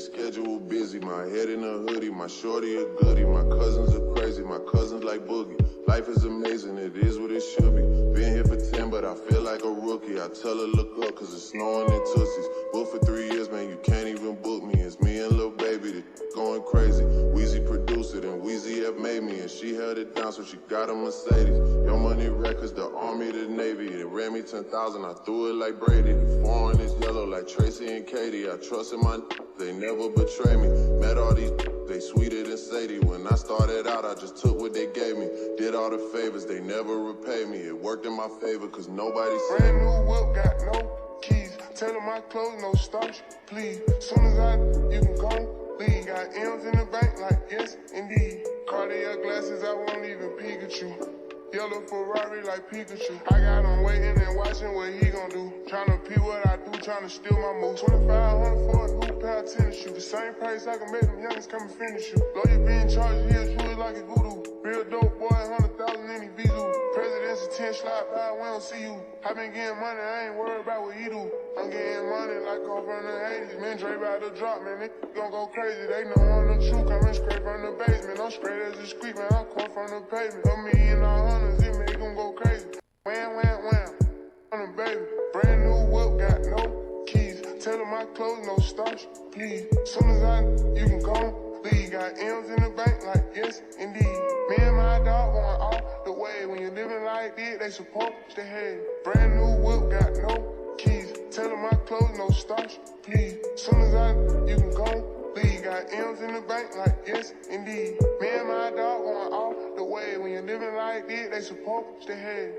schedule busy. My head in a hoodie, my shorty a goodie. My cousins are crazy, my cousins like boogie. Life is amazing, it is what it should be. Been here for 10, but I feel like a rookie. I tell her look up, cause it's snowing in Tootsies. Booked for 3 years, man, you can't even book me. It's me and Lil Baby, the going crazy. Weezy produced it, and Weezy have made me. And she held it down, so she got a Mercedes. Your Money Records, the Army, the Navy. It ran me 10,000, I threw it like Brady. The foreign is yellow like Tracy and Katie. I trust in my they never betray me. Met all these they sweeter than Sadie. When I started out, I just took what they gave me. Did all the favors, they never repay me. It worked in my favor, cause nobody said. Brand new whip, got no keys. Tell them my clothes, no starch, please. Soon as you can go, leave. Got M's in the bank, like yes, indeed. Cartier glasses, I won't even peek at you. Yellow Ferrari like Pikachu. I got him waiting and watching what he gon' do. Tryna pee what I do, tryna steal my moves. 2,500 for a new pair of tennis shoes. The same price I can make them youngins come and finish you. Lawyer being charged here, you is like a voodoo. Real dope boy, 100,000 in his visa. President's attention, slide by, we don't see you. I been getting money, I ain't worried about what he do. I'm getting money like off from the 80s. Man, Dre about to drop, man, they gon' go crazy. They know I'm the truth, coming straight from the basement. I'm straight as a street, man, I'm caught from the pavement. $1 million, it make them go crazy. Wham, wham, wham, on the baby. Brand new whip, got no keys. Tell them my clothes, no starch, please. Soon as you can go, leave. Got M's in the bank, like yes, indeed. Me and my dog going all the way. When you living like this, they supposed to have. Brand new whip, got no keys. Tell them my clothes, no starch, please. Soon as you can go, leave. Got M's in the bank, like yes, indeed. Me and my dog going all the way. When you living like this, they supposed to have.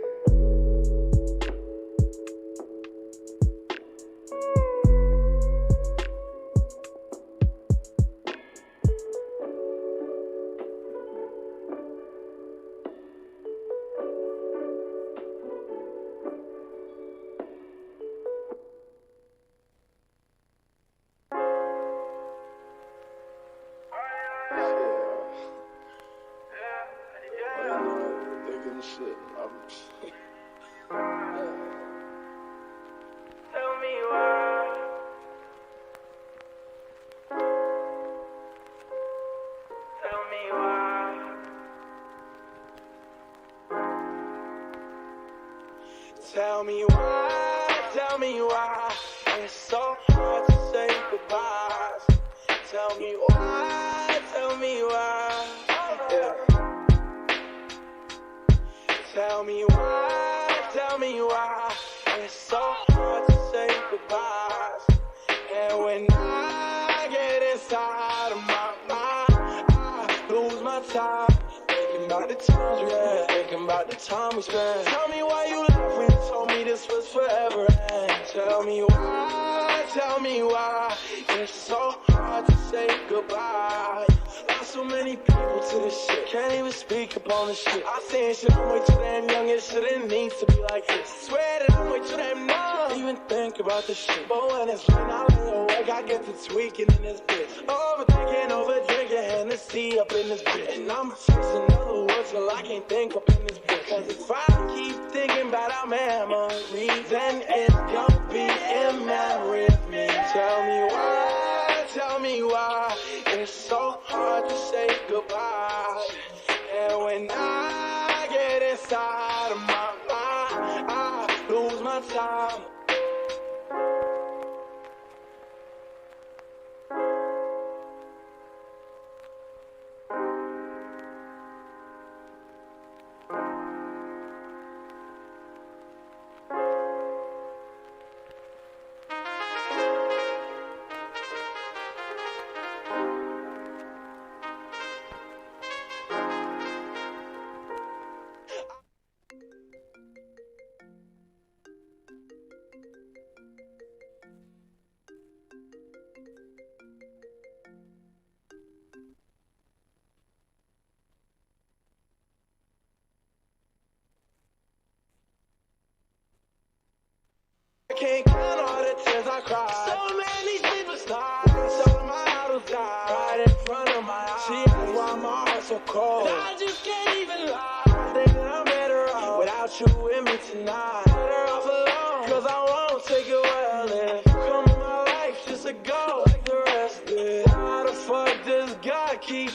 Tell me why, it's so hard to say goodbyes. Tell me why, yeah. Tell me why, it's so hard to say goodbyes. And when I get inside of my mind, I lose my time. Thinking about the times, yeah, thinking about the time we spent. Tell me why you left when you told me this was forever. And tell me why, it's so hard to say goodbye. Lost so many people to this shit, can't even speak upon this shit. I seen shit, I'm way too damn young, it shouldn't need to be like this. Swear that I'm way too damn numb to even think about this shit. But when it's late, I lay awake, I get to tweaking in this bitch. Overthinking, overdrinking, Hennessy up in this bitch. And I'm chasing other words till I can't think up in this bitch. Cause if I keep thinking about our memories, then it's gonna be in memory of me. Tell me why, it's so hard to say goodbye. And when I get inside of my mind, I lose my time. Can't count all the tears I cried. So many sleepless nights. So my idols died right in front of my eyes. She asked why my heart's so cold, and I just can't even lie. Thinking I'm better off without you with me tonight. Better off alone, cause I won't take it well. If you come in my life just to go like the rest did.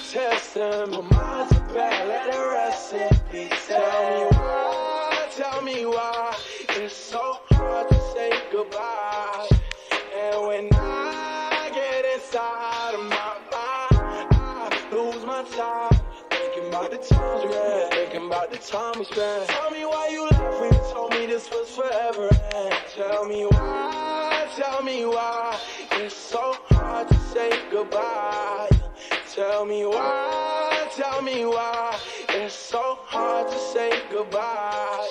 test them. My mind's a bad, let it rest in peace. Tell me why it's so hard to say goodbye. And when I get inside of my mind, I lose my time. Thinking about the times we had, thinking about the time we spent. Tell me why you left when you told me this was forever. And tell me why it's so hard to say goodbye. Tell me why it's so hard to say goodbye.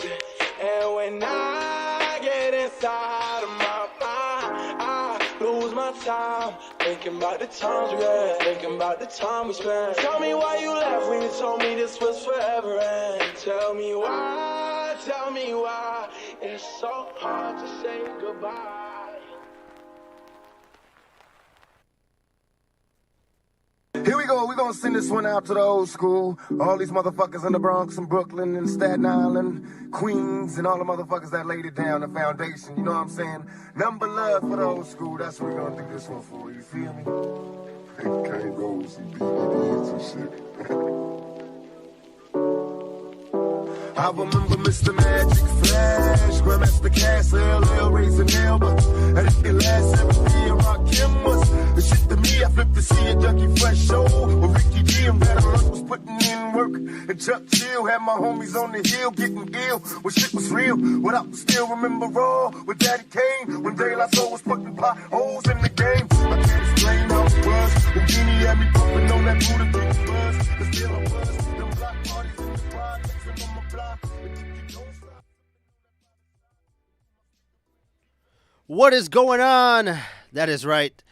And when I get inside of my mind, I lose my time. Thinking about the times we had, thinking about the time we spent. Tell me why you left when you told me this was forever. And tell me why it's so hard to say goodbye. Here we go, we're gonna send this one out to the old school. All these motherfuckers in the Bronx and Brooklyn and Staten Island, Queens, and all the motherfuckers that laid it down, the foundation, you know what I'm saying? Number love for the old school, that's what we're gonna do this one for, you feel me? Can't go with some DVDs and shit. I remember Mr. Magic Flash, Grandmaster Castle, Lil Raising Hell, but and if it last every rock him was the shit to me. I flipped to see a Junkie Fresh show with Ricky D and Better Luck was putting in work. And Chuck Chill had my homies on the hill getting ill when shit was real. What I still remember raw with Daddy Kane when De La Soul was putting potholes in the game. I can't explain how it was when Beanie had me pumping on that Buddha big buzz. Cause still I was them block parties in the projects and on my block. What is going on? That is right.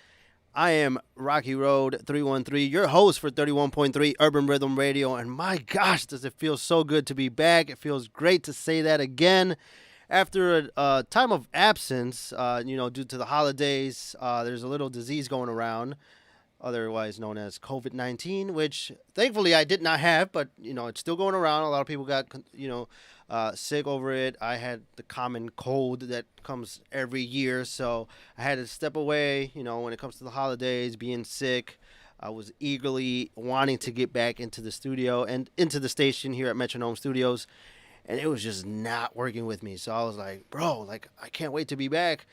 I am RockyRoad313, your host for 31.3 Urban Rhythm Radio. And my gosh, does it feel so good to be back. It feels great to say that again. After a time of absence, due to the holidays, there's a little disease going around, otherwise known as COVID-19, which thankfully I did not have, but, it's still going around. A lot of people got, sick over it. I had the common cold that comes every year, so I had to step away, when it comes to the holidays, being sick. I was eagerly wanting to get back into the studio and into the station here at Metronome Studios, and it was just not working with me. So I was like, bro, I can't wait to be back.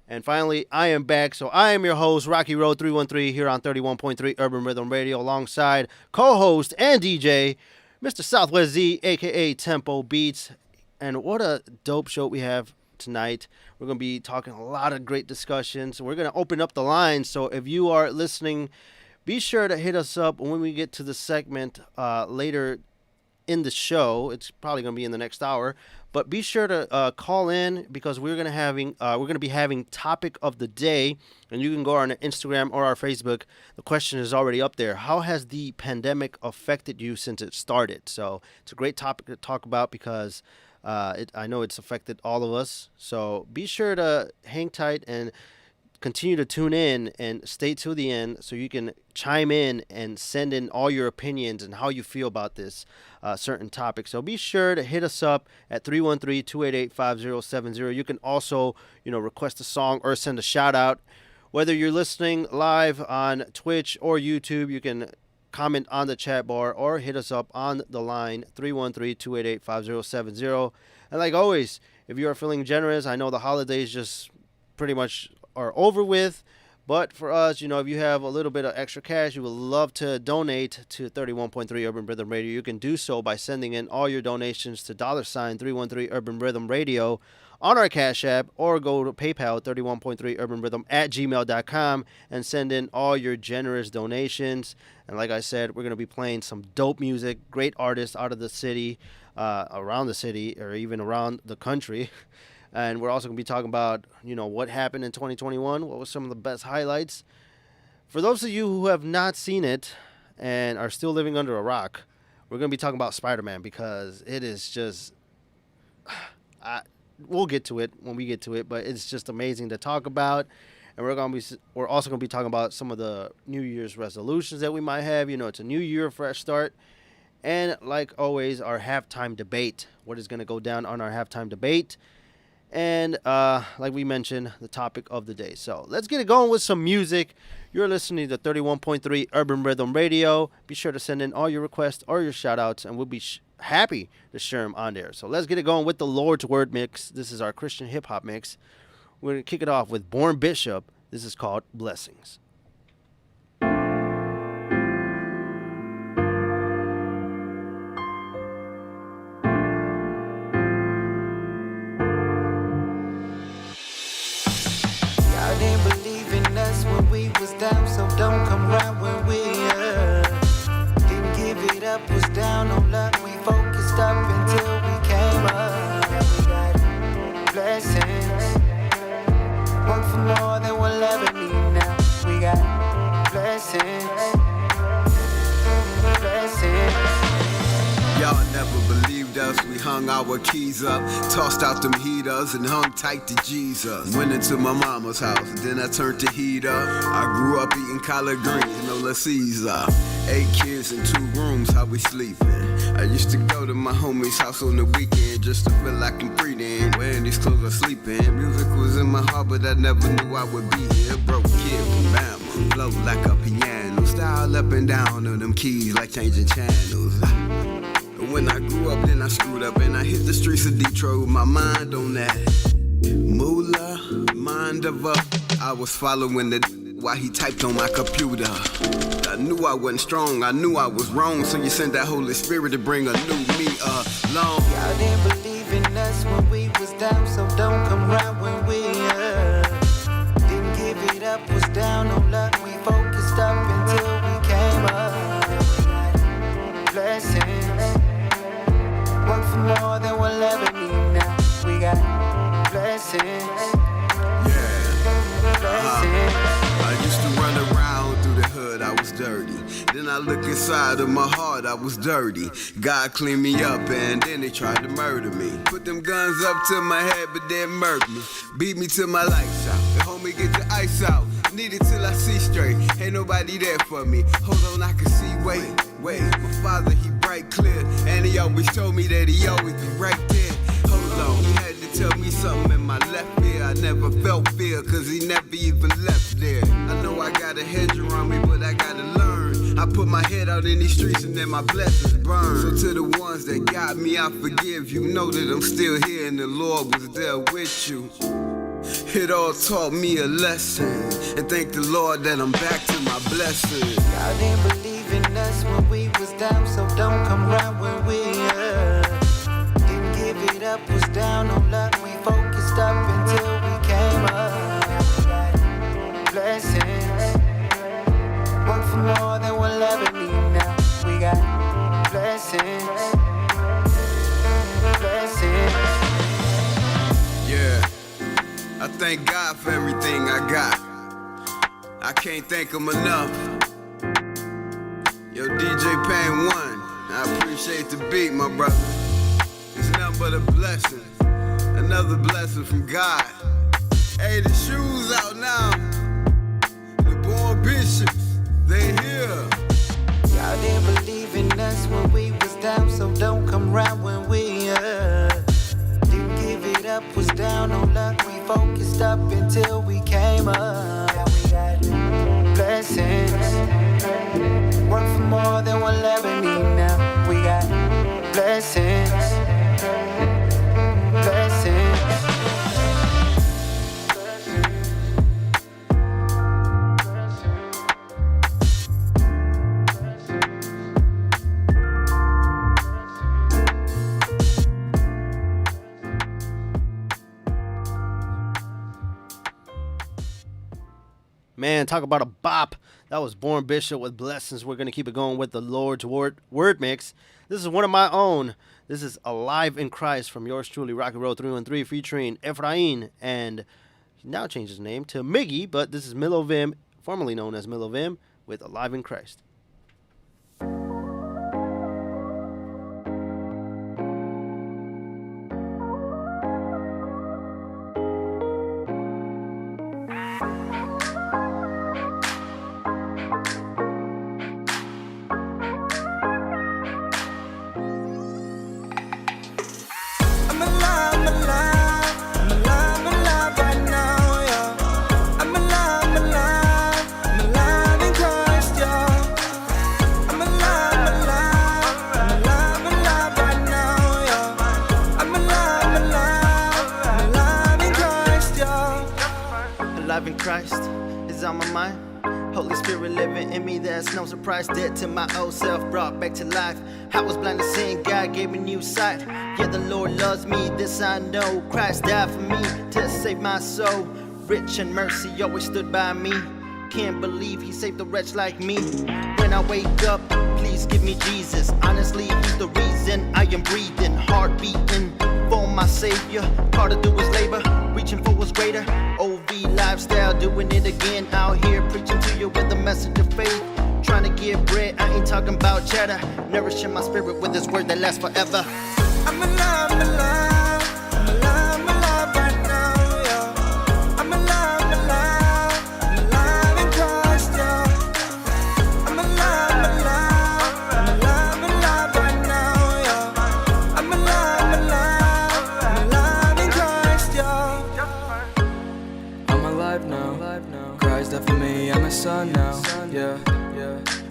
And finally, I am back. So I am your host, RockyRoad313, here on 31.3 Urban Rhythm Radio, alongside co-host and DJ, Mr. SwZee, a.k.a. Tempo Beats. And what a dope show we have tonight. We're going to be talking a lot of great discussions. We're going to open up the lines. So if you are listening, be sure to hit us up when we get to the segment later in the show. It's probably going to be in the next hour. But be sure to call in, because we're going to be having topic of the day, and you can go on Instagram or our Facebook. The question is already up there. How has the pandemic affected you since it started? So it's a great topic to talk about, because I know it's affected all of us. So be sure to hang tight and continue to tune in and stay to the end, so you can chime in and send in all your opinions and how you feel about this certain topic. So be sure to hit us up at 313-288-5070. You can also, request a song or send a shout out. Whether you're listening live on Twitch or YouTube, you can comment on the chat bar or hit us up on the line 313-288-5070. And like always, if you are feeling generous, I know the holidays just pretty much are over with, but for us, if you have a little bit of extra cash, you would love to donate to 31.3 Urban Rhythm Radio, you can do so by sending in all your donations to $313 Urban Rhythm Radio on our Cash App, or go to PayPal 31.3 Urban Rhythm at gmail.com and send in all your generous donations. And like I said, we're going to be playing some dope music, great artists out of the city, around the city, or even around the country. And we're also going to be talking about, what happened in 2021, what was some of the best highlights. For those of you who have not seen it and are still living under a rock, we're going to be talking about Spider-Man, because it is just, we'll get to it when we get to it, but it's just amazing to talk about. And we're also going to be talking about some of the New Year's resolutions that we might have. It's a new year, fresh start. And like always, our halftime debate. What is going to go down on our halftime debate? and like we mentioned, the topic of the day. So let's get it going with some music. You're listening to 31.3 Urban Rhythm Radio. Be sure to send in all your requests or your shout outs, and we'll be happy to share them on there. So let's get it going with the Lord's Word mix. This is our Christian hip hop mix. We're going to kick it off with Born Bishop. This is called Blessings. Y'all didn't believe in us when we was down, so don't come round when we didn't give it up, was down on luck. We focused up until we came up. We got blessings, work for more than we'll ever need now. We got blessings, blessings. Y'all never believed us, we hung our keys up, tossed out them heaters and hung tight to Jesus. Went into my mama's house, then I turned the heat up. I grew up eating collard greens, no La Caesar. 8 kids in 2 rooms, how we sleeping. I used to go to my homie's house on the weekend just to feel like I'm free then. Wearing these clothes I sleep in. Music was in my heart, but I never knew I would be here. Broke kid from Bama, flow like a piano. Style up and down on them keys like changing channels. When I grew up, then I screwed up and I hit the streets of Detroit with my mind on that moolah, mind of a. I was following the while he typed on my computer. I knew I wasn't strong, I knew I was wrong, so you sent that Holy Spirit to bring a new me along. Y'all didn't believe in us when we was down, so don't come round when we didn't give it up, was down on luck. We focused up until we came up. Blessings, work for more than we'll ever need now. We got blessings, blessings. I used to run around through the hood, I was dirty. Then I look inside of my heart, I was dirty. God cleaned me up and then they tried to murder me. Put them guns up to my head but then murked me. Beat me till my lights out. The homie get the ice out. Need it till I see straight. Ain't nobody there for me. Hold on, I can see, wait. My father, he bright clear. And he always told me that he always be right there. Hold on, he had to tell me something in my left ear. I never felt fear, cause he never even left there. I know I got a hedge around me, but I gotta learn. I put my head out in these streets and then my blessings burn. So to the ones that got me, I forgive you. Know that I'm still here and the Lord was there with you. It all taught me a lesson. And thank the Lord that I'm back to my blessings. Y'all didn't believe in us when we was down, so don't come round when we didn't give it up, was down on luck. We focused up until we came up. Blessings, work for more than we'll ever need now. We got blessings, blessings. Yeah, I thank God for everything I got. I can't thank him enough. Yo, DJ Payne 1, I appreciate the beat, my brother. It's nothing but a blessing, another blessing from God. Hey, the shoes out now. The Born Bishops, they here. Y'all didn't believe in us when we was down, so don't come round when we didn't give it up, was down on luck. We focused up until we came up. Now we got blessings, work for more than we'll ever need now. We got blessings, blessings. Man, talk about a bop. That was Born Bishop with Blessings. We're going to keep it going with the Lord's Word mix. This is one of my own. This is Alive in Christ from yours truly, RockyRoad313, featuring Ephraim, and he now changed his name to Miggy, but this is Milovim, formerly known as Milovim, with Alive in Christ. alive in Christ is on my mind. Holy Spirit living in me, that's no surprise. Dead to my old self, brought back to life. I was blind to sin, God gave me new sight. Yeah, the Lord loves me, this I know. Christ died for me to save my soul. Rich in mercy, always stood by me. Can't believe he saved a wretch like me. When I wake up, please give me Jesus. Honestly, he's the reason I am breathing, heart beating for my Savior. Part to do his labor, reaching for what's greater. OV lifestyle, doing it again. Out here preaching to you with a message of faith. Trying to get bread, I ain't talking about cheddar. Nourishing my spirit with this word that lasts forever. I'm alive, I'm alive. I'm alive, I'm alive right now, yeah. I'm alive, I'm alive. I'm alive in Christ, yeah. I'm alive, I'm alive. I'm alive, I'm alive right now, yeah. I'm alive, I'm alive. I'm alive in Christ, yeah. I'm alive now. Christ died for me, I'm a son now, yeah.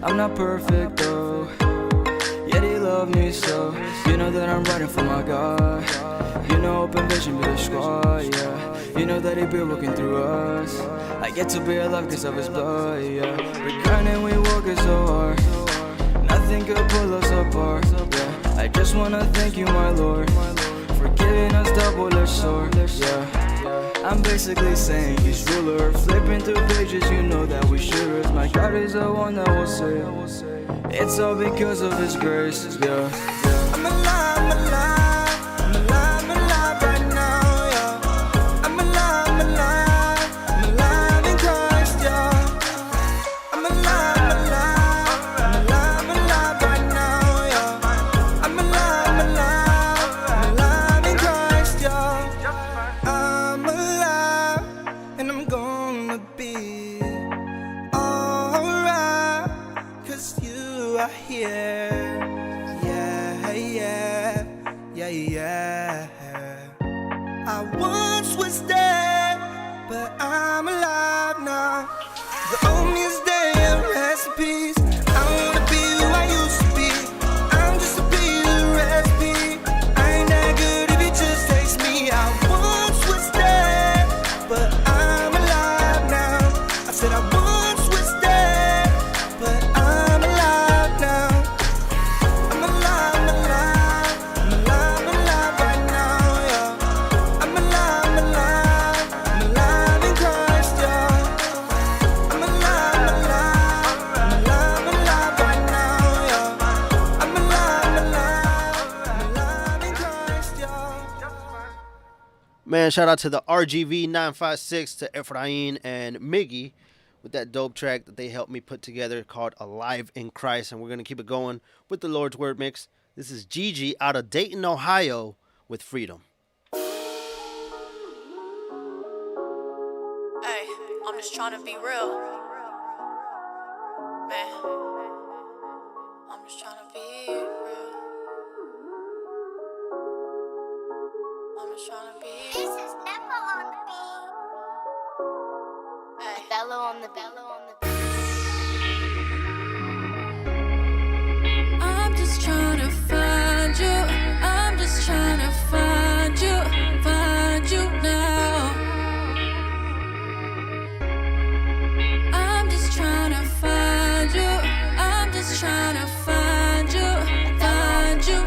I'm not perfect though, yet he loved me so. You know that I'm riding for my God. You know open vision be the squad, yeah. You know that he be working through us. I get to be alive cause of his blood, yeah. We're grinding, we working so hard. Nothing could pull us apart, yeah. I just wanna thank you, my Lord, for giving us double-edged sword, yeah. I'm basically saying he's ruler. Flipping through pages, you know that we sure is. My God is the one that will save. It's all because of his grace, yeah. I'm alive, I'm alive. I'm alive, I'm alive right now, yeah. I'm alive, I'm alive. I'm alive in Christ, yeah. I'm alive, I'm alive. I'm alive, I'm alive right now, yeah. I'm alive, I'm alive. I'm alive in Christ, yeah. I'm alive, and I'm gonna be alright, cause you are here. Yeah. I once was dead, but I'm alive now. The old me is dead, rest in peace. I wanna be who I used to be. I'm just a piece of recipe. I ain't that good if you just taste me. I once was dead, but I'm alive now. I said I once was dead, but I'm alive now. I'm alive, I'm alive. I'm alive, I'm alive right now, yeah. I'm alive, I'm alive. I'm alive in Christ, yeah. I'm alive, I'm alive. I'm alive, I'm alive right now, yeah. I'm alive, I'm alive. I'm alive in Christ, yeah. Man, shout out to the RGV 956, to Ephraim and Miggy with that dope track that they helped me put together called Alive in Christ. And we're going to keep it going with the Lord's Word Mix. This is Gigi out of Dayton, Ohio with Freedom. Hey, I'm just trying to be real. Man, I'm just trying to be real. I'm just trying to be real. This is Emma on the beat. Hey, Bello on the beat. I'm just trying to find you. I'm just trying to find you now. I'm just trying to find you. I'm just trying to find you.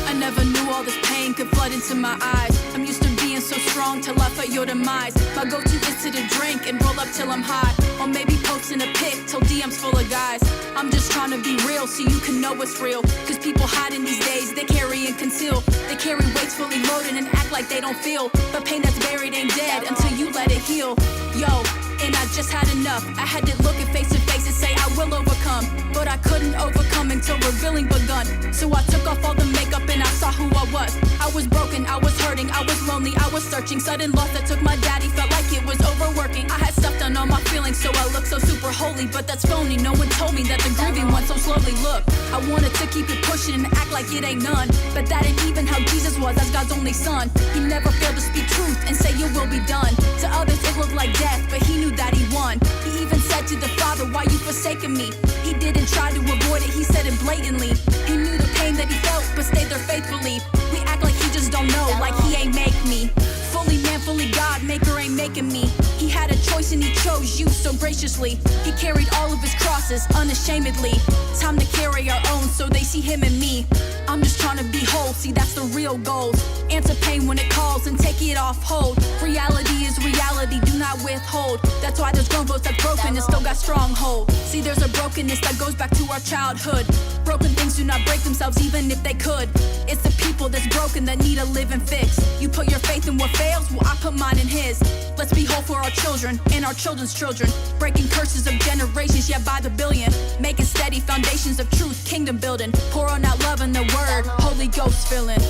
I never knew all this pain could flood into my eyes. I'm used to being so strong till I felt your demise. My go-to is to the drink and roll up till I'm high, or maybe posting a pic till DM's full of guys. I'm just trying to be real so you can know what's real. Cause people hiding these days, they carry and conceal. They carry weights fully loaded and act like they don't feel. But pain that's buried ain't dead until you let it heal. Yo, and I just had enough. I had to look it face to face and say I will overcome. But I couldn't overcome until revealing begun. So I took off all the makeup and I saw who I was. I was broken, I was hurting, I was lonely, I was searching. Sudden loss that took my daddy, felt like it was overworking. I had stuff done on my feelings, so I looked so super holy. But that's phony, no one told me that the grieving went so slowly. Look, I wanted to keep it pushing and act like it ain't none. But that ain't even how Jesus was as God's only son. He never failed to speak truth and say your will be done. To others it looked like death, but he knew that he won. He even said to the Father, why you forsaken me? He didn't try to avoid it, he said it blatantly. He knew the pain that he felt, but stayed there faithfully. We act like he just don't know, like he ain't make me. Fully man, fully God, maker ain't making me. me. He had a choice and he chose you so graciously. He carried all of his crosses unashamedly. Time to carry our own so they see him and me. I'm just trying to be whole, see that's the real goal. Answer pain when it calls and take it off hold. Reality is reality, do not withhold. That's why there's grown folks that's broken and still got stronghold. See, there's a brokenness that goes back to our childhood. Broken things do not break themselves even if they could. It's the people that's broken that need a living fix. You put your faith in what fails, well I put mine in his. Let's be whole for our children and our children's children. Breaking curses of generations, yet by the billion. Making steady foundations of truth, kingdom building. Pour on that love and the word, Holy Ghost filling.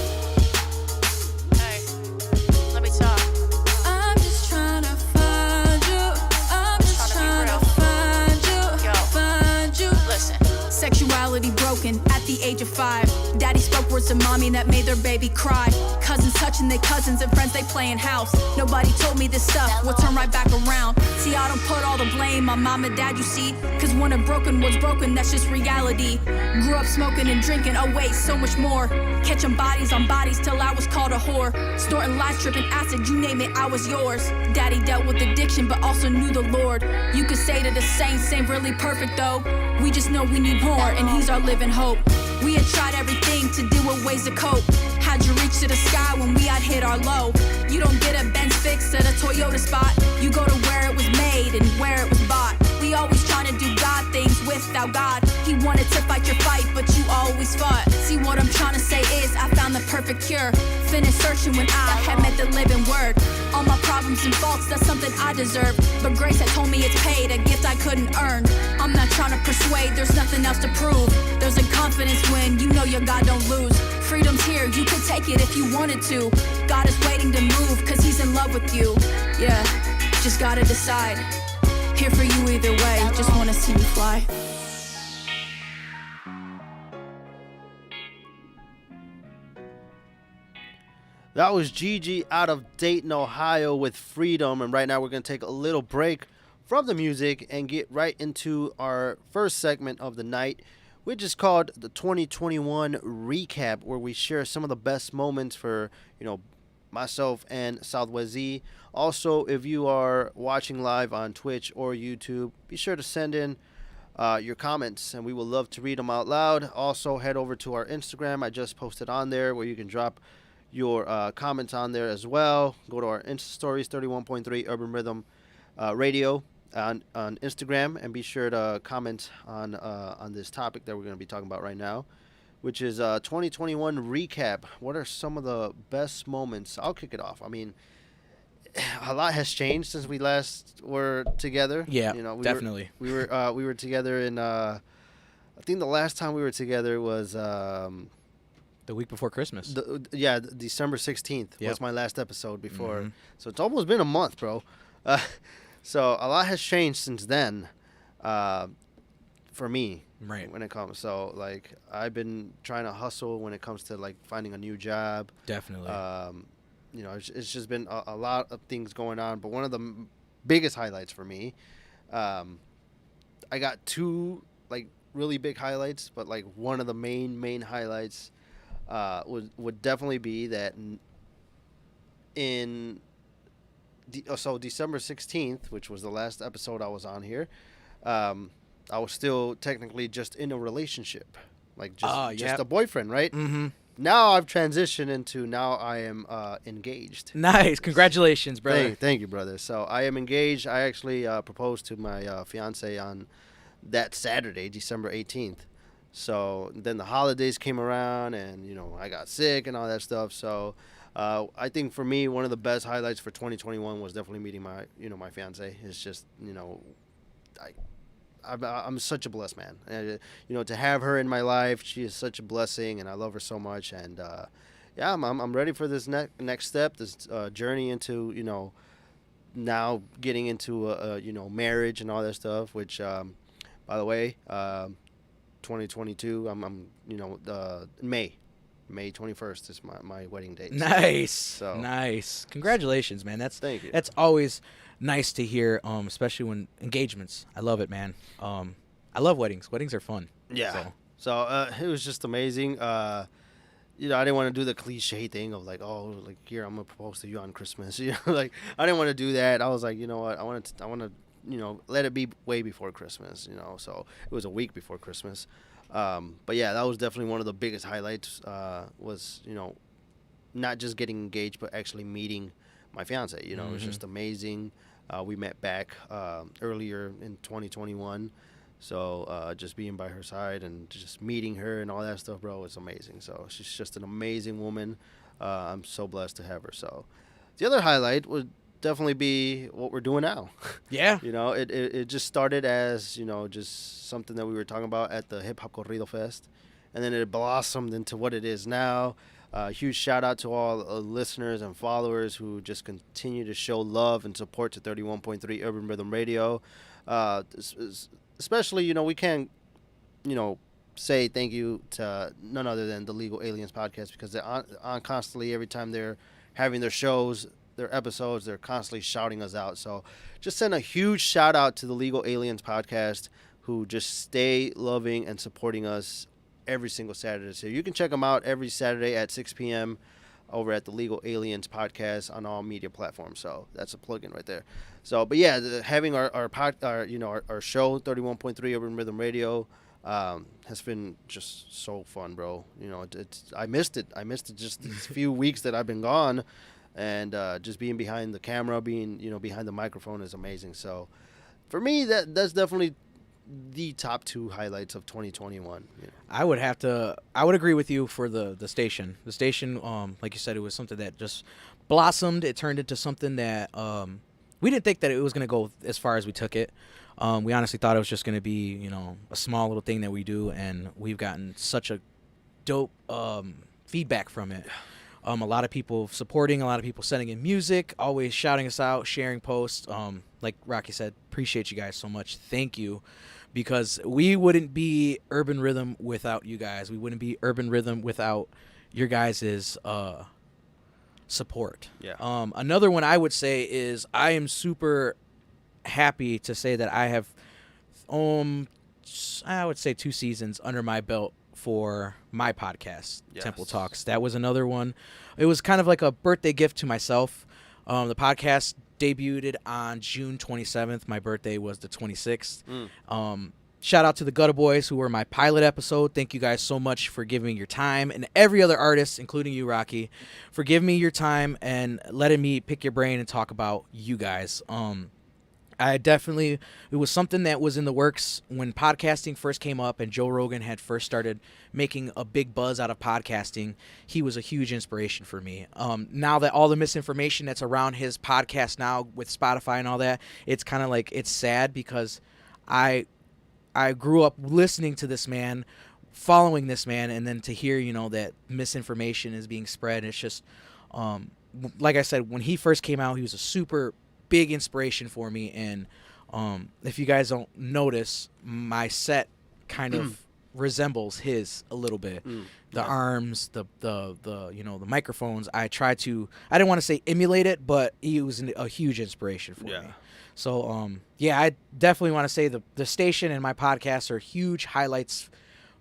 Hey, let me talk. I'm just trying to find you. I'm just trying to find you. Yo. Find you. Listen. Sexuality broken at the age of 5. Daddy spoke words to mommy that made their baby cry. Cousins touching their cousins and friends they playing house. Nobody told me this stuff, we'll turn right back around. See, I don't put all the blame on mom and dad, you see. Cause when a broken was broken, that's just reality. Grew up smoking and drinking, oh wait, so much more. Catching bodies on bodies till I was called a whore. Snorting lies, tripping acid, you name it, I was yours. Daddy dealt with addiction but also knew the Lord. You could say that the saints ain't really perfect though. We just know we need more and he's our living hope. We had tried everything to deal with ways to cope. Had you reach to the sky when we had hit our low. You don't get a Benz fix at a Toyota spot. You go to where it was made and where it was bought. We always trying to do God things without God. He wanted to fight your fight, but you always fought. See, what I'm trying to say is I found the perfect cure. Finished searching when I had met the living word. All my problems and faults, that's something I deserve. But grace had told me it's paid, a gift I couldn't earn. I'm not trying to persuade, there's nothing else to prove. There's a confidence when you know your God don't lose. Freedom's here, you could take it if you wanted to. God is waiting to move, cause he's in love with you. Yeah, just gotta decide. Here for you either way, just wanna see you fly. That was Gigi out of Dayton, Ohio with Freedom. And right now we're going to take a little break from the music and get right into our first segment of the night, which is called the 2021 Recap, where we share some of the best moments for, myself and SwZee. Also, if you are watching live on Twitch or YouTube, be sure to send in your comments, and we will love to read them out loud. Also, head over to our Instagram. I just posted on there where you can drop your comments on there as well. Go to our Insta Stories, 31.3 Urban Rhythm Radio on Instagram, and be sure to comment on this topic that we're going to be talking about right now, which is 2021 recap. What are some of the best moments? I'll kick it off. I mean, a lot has changed since we last were together. Yeah, definitely. We were together in. I think the last time we were together was. The week before Christmas. December 16th was my last episode before. Mm-hmm. So it's almost been a month, bro. So a lot has changed since then for me. Right. When it comes. So, I've been trying to hustle when it comes to, finding a new job. Definitely. It's just been a lot of things going on. But one of the biggest highlights for me, I got two, really big highlights. But, one of the main highlights would definitely be that December 16th, which was the last episode I was on here, I was still technically just in a relationship, just a boyfriend, right? Mm-hmm. Now I've transitioned into I am engaged. Nice, congratulations, brother. Thank you, brother. So I am engaged. I actually proposed to my fiance on that Saturday, December 18th. So then the holidays came around, and I got sick and all that stuff. So I think for me, one of the best highlights for 2021 was definitely meeting my my fiance. It's just I'm such a blessed man. And, to have her in my life, she is such a blessing, and I love her so much. And I'm ready for this next step, this journey into now getting into marriage and all that stuff. Which, by the way. 2022. I'm May 21st is my wedding date. Nice. So nice. Congratulations, man. Thank you. That's always nice to hear, especially when engagements. I love it, man. I love weddings. Weddings are fun. Yeah. So it was just amazing. I didn't want to do the cliche thing of like, oh, like here I'm gonna propose to you on Christmas. Like I didn't want to do that. I was like, you know what, I want to, let it be way before Christmas. So it was a week before Christmas. But yeah, that was definitely one of the biggest highlights. Was not just getting engaged, but actually meeting my fiance. It was just amazing. We met back earlier in 2021. So just being by her side and just meeting her and all that stuff, bro, it's amazing. So she's just an amazing woman. I'm so blessed to have her. So the other highlight would definitely be what we're doing now. Yeah. It just started as, just something that we were talking about at the Hip Hop Corrido Fest. And then it blossomed into what it is now. Huge shout out to all listeners and followers who just continue to show love and support to 31.3 Urban Rhythm Radio. Especially, we can't, say thank you to none other than the Legal Aliens podcast, because they're on constantly every time they're having their shows, their episodes, they're constantly shouting us out. So just send a huge shout out to the Legal Aliens podcast, who just stay loving and supporting us every single Saturday. So you can check them out every Saturday at 6 p.m. over at the Legal Aliens podcast on all media platforms. So that's a plug-in right there. So, but yeah, having our show 31.3 Urban Rhythm Radio has been just so fun, bro. I missed it. Just these few weeks that I've been gone, and just being behind the camera, being behind the microphone is amazing. So for me, that's definitely the top two highlights of 2021. I would agree with you for the station. The station, like you said, it was something that just blossomed. It turned into something that we didn't think that it was going to go as far as we took it. We honestly thought it was just going to be, a small little thing that we do, and we've gotten such a dope feedback from it. A lot of people supporting, a lot of people sending in music, always shouting us out, sharing posts. Like Rocky said, appreciate you guys so much. Thank you. Because we wouldn't be Urban Rhythm without you guys. We wouldn't be Urban Rhythm without your guys' support. Yeah. Another one I would say is I am super happy to say that I have, I would say 2 seasons under my belt for my podcast, Yes. Temple Talks. That was another one. It was kind of like a birthday gift to myself. The podcast debuted on June 27th. My birthday was the 26th. Shout out to the Gutter Boys, who were my pilot episode. Thank you guys so much for giving me your time, and every other artist, including you, Rocky, for giving me your time and letting me pick your brain and talk about you guys. It was something that was in the works when podcasting first came up and Joe Rogan had first started making a big buzz out of podcasting. He was a huge inspiration for me. Now that all the misinformation that's around his podcast now with Spotify and all that, it's kind of like, it's sad, because I grew up listening to this man, following this man, and then to hear, that misinformation is being spread. It's just, like I said, when he first came out, he was a super big inspiration for me. And if you guys don't notice, my set kind of resembles his a little bit. The arms, the microphones. I didn't want to say emulate it, but he was a huge inspiration for me. So I definitely want to say the station and my podcast are huge highlights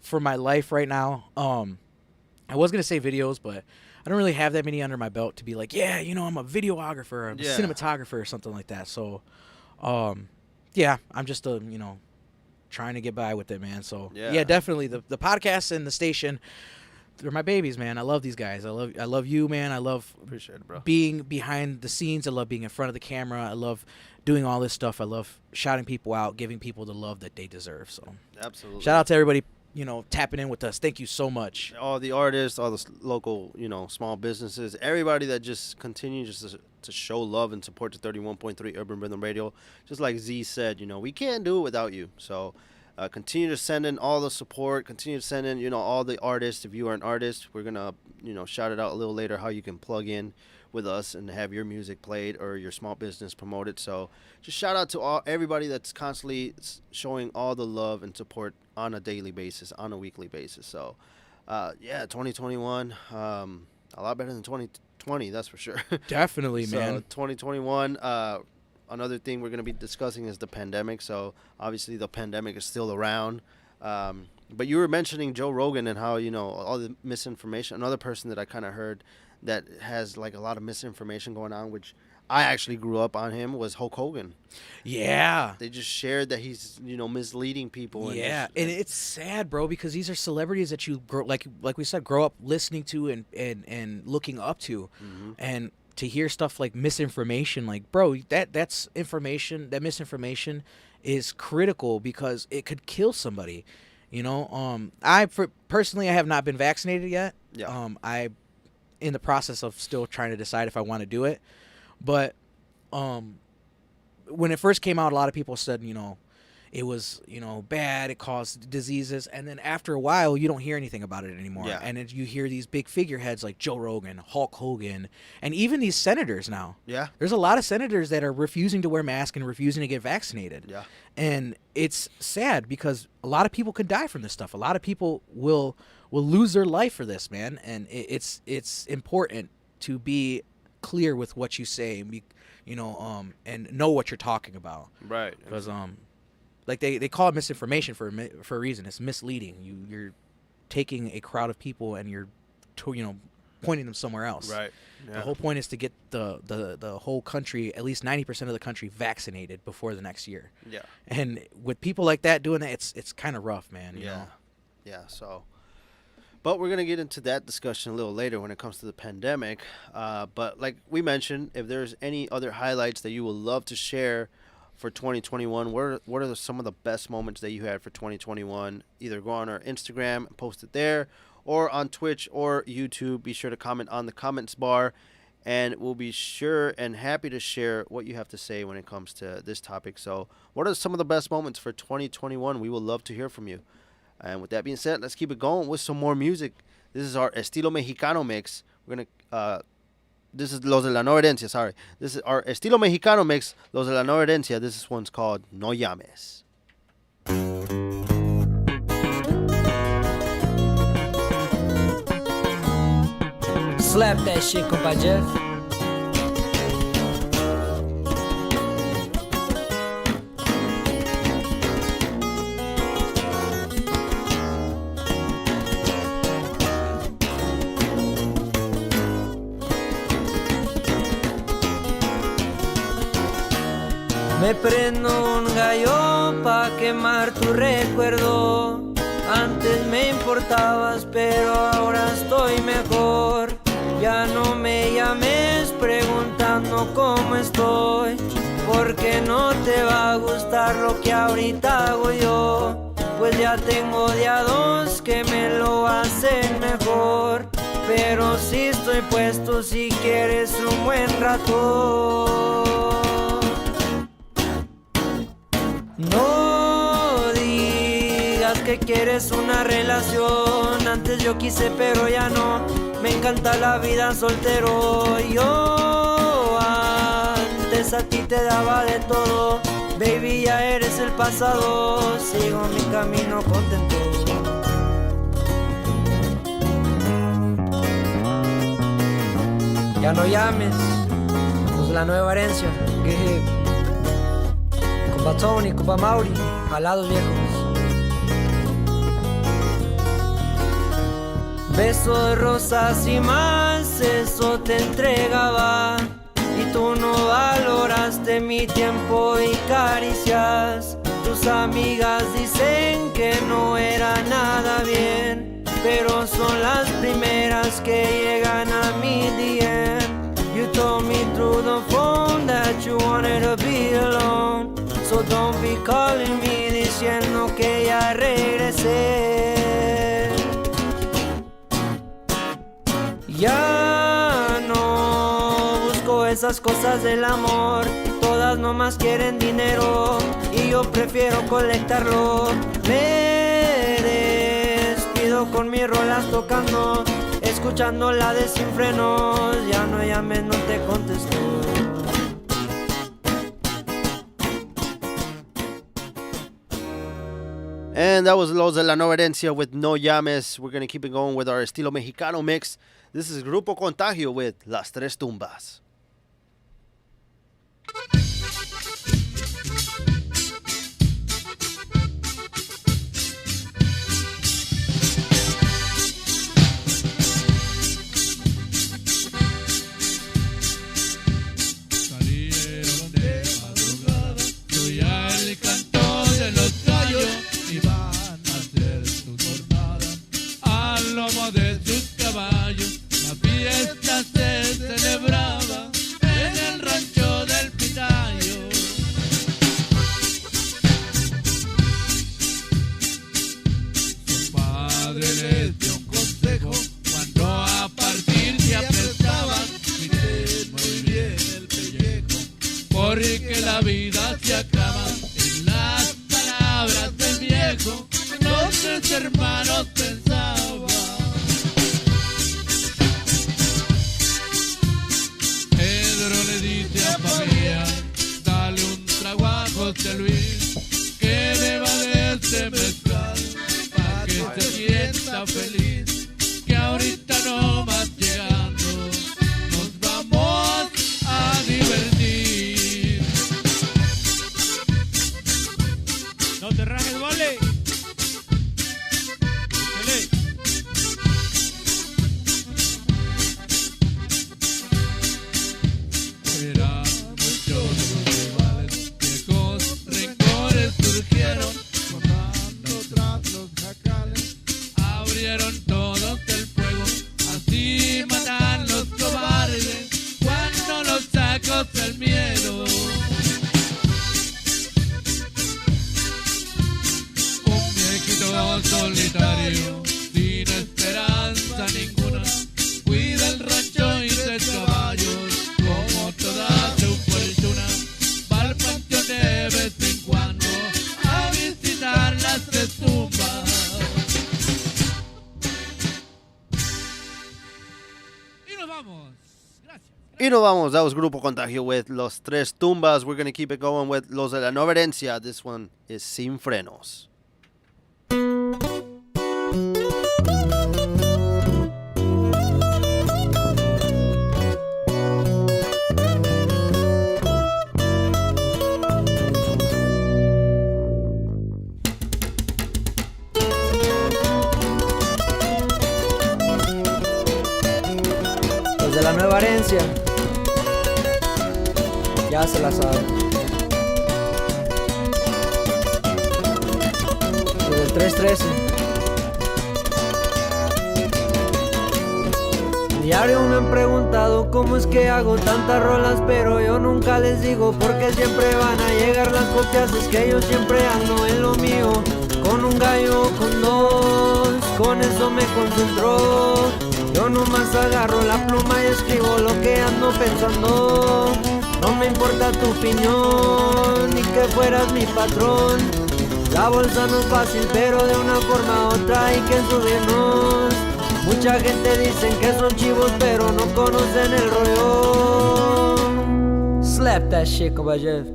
for my life right now. I was gonna say videos, but I don't really have that many under my belt to be like, I'm a videographer, I'm a cinematographer or something like that. So, I'm just trying to get by with it, man. So definitely the podcast and the station, they're my babies, man. I love these guys. I love you, man. I love Appreciate it, bro. being behind the scenes. I love being in front of the camera. I love doing all this stuff. I love shouting people out, giving people the love that they deserve. So Absolutely. shout out to everybody, tapping in with us. Thank you so much. All the artists, all the local, small businesses, everybody that just continues to show love and support to 31.3 Urban Rhythm Radio. Just like Z said, we can't do it without you. So continue to send in all the support. Continue to send in, all the artists. If you are an artist, we're going to, shout it out a little later how you can plug in with us and have your music played or your small business promoted. So just shout out to everybody that's constantly showing all the love and support on a daily basis, on a weekly basis. So 2021, a lot better than 2020, that's for sure. Definitely, So man. 2021, another thing we're going to be discussing is the pandemic. So obviously the pandemic is still around. But you were mentioning Joe Rogan and how, all the misinformation. Another person that I kind of heard that has like a lot of misinformation going on, which I actually grew up on him, was Hulk Hogan. Yeah. They just shared that he's, misleading people. Yeah, and it's sad, bro, because these are celebrities that you grow, like we said, grow up listening to and looking up to, and to hear stuff like misinformation, like, bro, that's information. That misinformation is critical because it could kill somebody. Personally, I have not been vaccinated yet. Yeah. I in the process of still trying to decide if I want to do it. But when it first came out, a lot of people said, it was, bad. It caused diseases. And then after a while, you don't hear anything about it anymore. Yeah. And then you hear these big figureheads like Joe Rogan, Hulk Hogan, and even these senators now. Yeah. There's a lot of senators that are refusing to wear masks and refusing to get vaccinated. Yeah. And it's sad because a lot of people could die from this stuff. A lot of people will lose their life for this, man. And it's important to be clear with what you say and be, and know what you're talking about. Right. Because like they call it misinformation for a reason. It's misleading. You're taking a crowd of people and you're pointing them somewhere else. Right. Yeah. The whole point is to get the whole country, at least 90% of the country, vaccinated before the next year. Yeah. And with people like that doing that, it's kind of rough, man. You know? Yeah. So, but we're gonna get into that discussion a little later when it comes to the pandemic. But like we mentioned, if there's any other highlights that you would love to share for 2021, what are some of the best moments that you had for 2021? Either go on our Instagram and post it there, or on Twitch or YouTube. Be sure to comment on the comments bar, and we'll be sure and happy to share what you have to say when it comes to this topic. So what are some of the best moments for 2021? We would love to hear from you. And with that being said, let's keep it going with some more music. This is our Estilo Mexicano mix. We're going to... This is Los de la Nueva Herencia, sorry. This is our Estilo Mexicano mix, Los de la Nueva Herencia. This one's called No Llames. Slap that shit, compa Jeff. Me prendo un gallo pa' quemar tu recuerdo. Antes me importabas, pero ahora estoy mejor. Ya no me llames preguntando cómo estoy, porque no te va a gustar lo que ahorita hago yo. Pues ya tengo de a dos que me lo hacen mejor. Pero sí estoy puesto si quieres un buen rato. No digas que quieres una relación. Antes yo quise pero ya no. Me encanta la vida soltero. Yo antes a ti te daba de todo. Baby, ya eres el pasado. Sigo mi camino contento. Ya no llames. Los de la Nueva Herencia. Compa Tony, compa Mauri, jalados viejos. Besos, rosas y más, eso te entregaba. Y tú no valoraste mi tiempo y caricias. Tus amigas dicen que no era nada bien, pero son las primeras que llegan a mi DM. You told me through the phone that you wanted to be alone. So don't be calling me diciendo que ya regresé. Ya no busco esas cosas del amor. Todas nomás quieren dinero y yo prefiero colectarlo. Me despido con mis rolas tocando, escuchando la de Sin Frenos. Ya no llames, no te contesto. And that was Los de la Nueva Herencia with No Llames. We're going to keep it going with our Estilo Mexicano mix. This is Grupo Contagio with Las Tres Tumbas. José Luis que beba de este mezcal para que se sienta feliz, que ahorita no más llegando nos vamos a divertir. No te rajes, vale. Era mucho de los rivales, viejos rencores surgieron, formando tras los jacales, abrieron todos el fuego, así matan los cobardes, cuando los sacos el miedo. Un viejito solitario, sin esperanza ninguna, cuida el rancho y tres caballos, como toda su fortuna, va al panteón de vez en cuando a visitar las tres tumbas. Y nos vamos. Gracias. Y nos vamos. That was Grupo Contagio with Los Tres Tumbas. We're going to keep it going with Los de la Nueva Herencia. This one is Sin Frenos. Los de la Nueva Herencia, ya se la saben. Los del 313. Diario me han preguntado cómo es que hago tantas rolas, pero yo nunca les digo porque siempre van a llegar las copias. Es que yo siempre ando en lo mío, con un gallo, con dos, con eso me concentro. Yo nomás agarro la pluma y escribo lo que ando pensando. No me importa tu opinión, ni que fueras mi patrón. La bolsa no es fácil, pero de una forma u otra hay que subirnos. Mucha gente dicen que son chivos, pero no conocen el rollo. Slap that shit, caballero.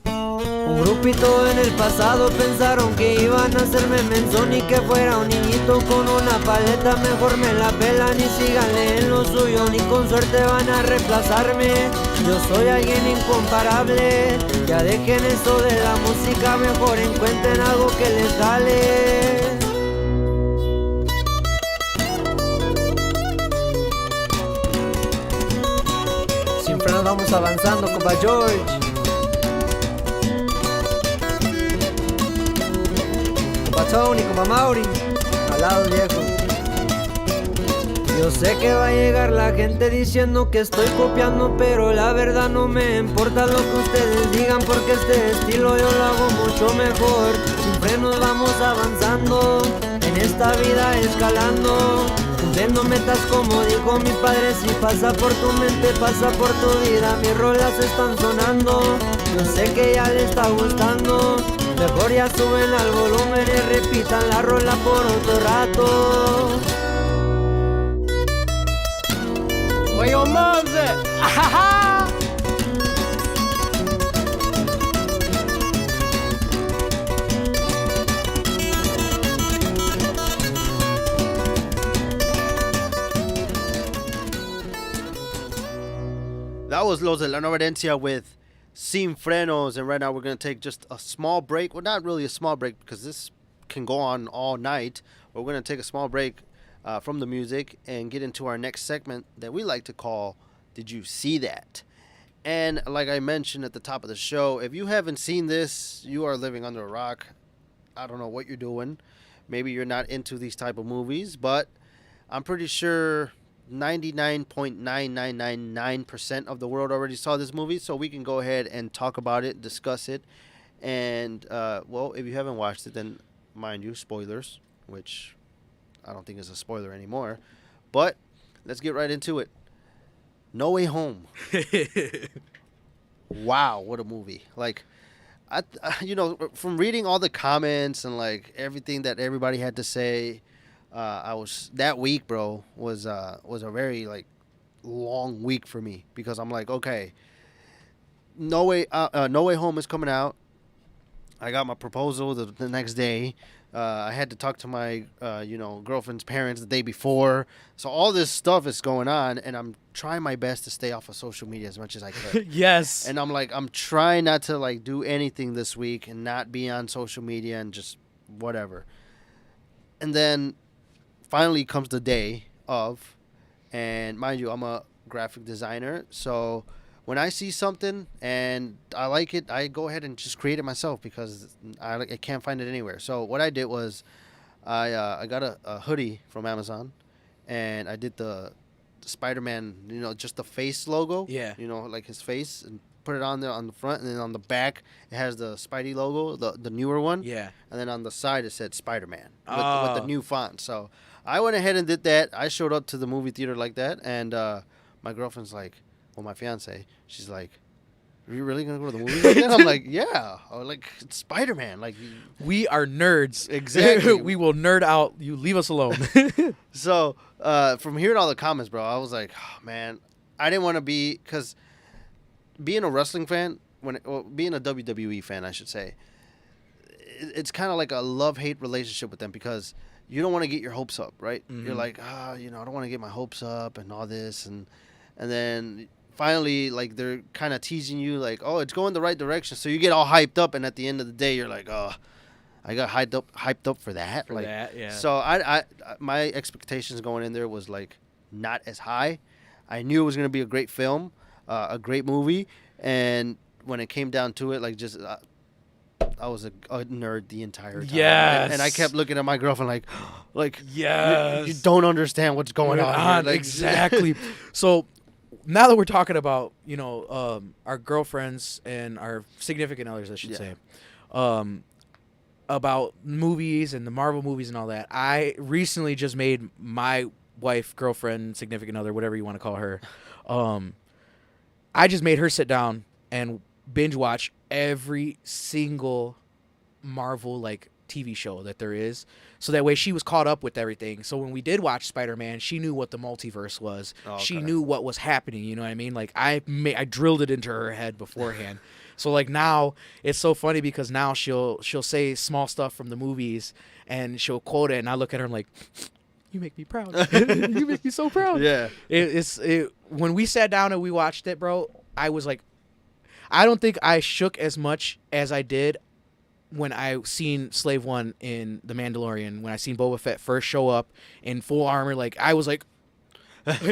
Un grupito en el pasado pensaron que iban a hacerme menso, ni que fuera un niñito con una paleta. Mejor me la pelan y síganle en lo suyo, ni con suerte van a reemplazarme. Yo soy alguien incomparable. Ya dejen eso de la música, mejor encuentren algo que les jale. Sin frenos vamos avanzando, compa George. Compa Tony, compa Mauri, al lado viejo. Yo sé que va a llegar la gente diciendo que estoy copiando, pero la verdad no me importa lo que ustedes digan, porque este estilo yo lo hago mucho mejor. Sin frenos vamos avanzando, en esta vida escalando, cumpliendo metas como dijo mi padre. Si pasa por tu mente, pasa por tu vida. Mis rolas están sonando, yo sé que ya le está gustando. Mejor ya suben al volumen y repitan la rola por otro rato. Where your mom's at? That was Los de la Nueva Herencia with Sin Frenos. And right now we're going to take just a small break. Well, not really a small break because this can go on all night. But we're going to take a small break from the music and get into our next segment that we like to call Did You See That? And like I mentioned at the top of the show, if you haven't seen this, you are living under a rock. I don't know what you're doing. Maybe you're not into these type of movies, but I'm pretty sure 99.9999% of the world already saw this movie, so we can go ahead and talk about it, discuss it. And, well, if you haven't watched it, then mind you, spoilers, which I don't think is a spoiler anymore. But let's get right into it. No Way Home. Wow, what a movie. Like, from reading all the comments and, like, everything that everybody had to say, that week, bro, was a very, like, long week for me, because I'm like, okay, No Way Home is coming out. I got my proposal the next day. I had to talk to my girlfriend's parents the day before. So all this stuff is going on, and I'm trying my best to stay off of social media as much as I could. Yes. And I'm trying not to like do anything this week and not be on social media and just whatever. And then finally comes the day of, and mind you, I'm a graphic designer, so when I see something and I like it, I go ahead and just create it myself because I can't find it anywhere. So what I did was I got a hoodie from Amazon, and I did the Spider-Man, just the face logo. Yeah. Like his face, and put it on there on the front, and then on the back it has the Spidey logo, the newer one. Yeah. And then on the side it said Spider-Man with the new font. So I went ahead and did that. I showed up to the movie theater like that, and my girlfriend's like, well, my fiance, she's like, are you really gonna go to the movie like that? I'm like, yeah. Like, it's Spider-Man. Like, we are nerds. Exactly. We will nerd out. You leave us alone. So from hearing all the comments, bro, I was like, oh, man, I didn't want to be, because being a wrestling fan, being a WWE fan, I should say, it's kind of like a love-hate relationship with them, because you don't want to get your hopes up, right? Mm-hmm. You're like, I don't want to get my hopes up and all this, and then finally, like, they're kind of teasing you, like, oh, it's going the right direction, so you get all hyped up, and at the end of the day, you're like, oh, I got hyped up for that. Yeah. So I my expectations going in there was like not as high. I knew it was gonna be a great film, a great movie, and when it came down to it, like, just I was a nerd the entire time. Yes. And I kept looking at my girlfriend like yes, you don't understand what's going on here. Like, exactly. So now that we're talking about our girlfriends and our significant others, I should say, about movies and the Marvel movies and all that, I recently just made my wife, girlfriend, significant other, whatever you want to call her, I just made her sit down and binge watch every single Marvel TV show that there is, so that way she was caught up with everything. So when we did watch Spider-Man, she knew what the multiverse was. Oh, okay. She knew what was happening. You know what I mean? Like, I drilled it into her head beforehand. So now it's so funny, because now she'll say small stuff from the movies and she'll quote it, and I look at her and I'm like, you make me proud. You make me so proud. Yeah. When we sat down and we watched it, bro, I was like, I don't think I shook as much as I did when I seen Slave One in The Mandalorian, when I seen Boba Fett first show up in full armor. Like, I was like,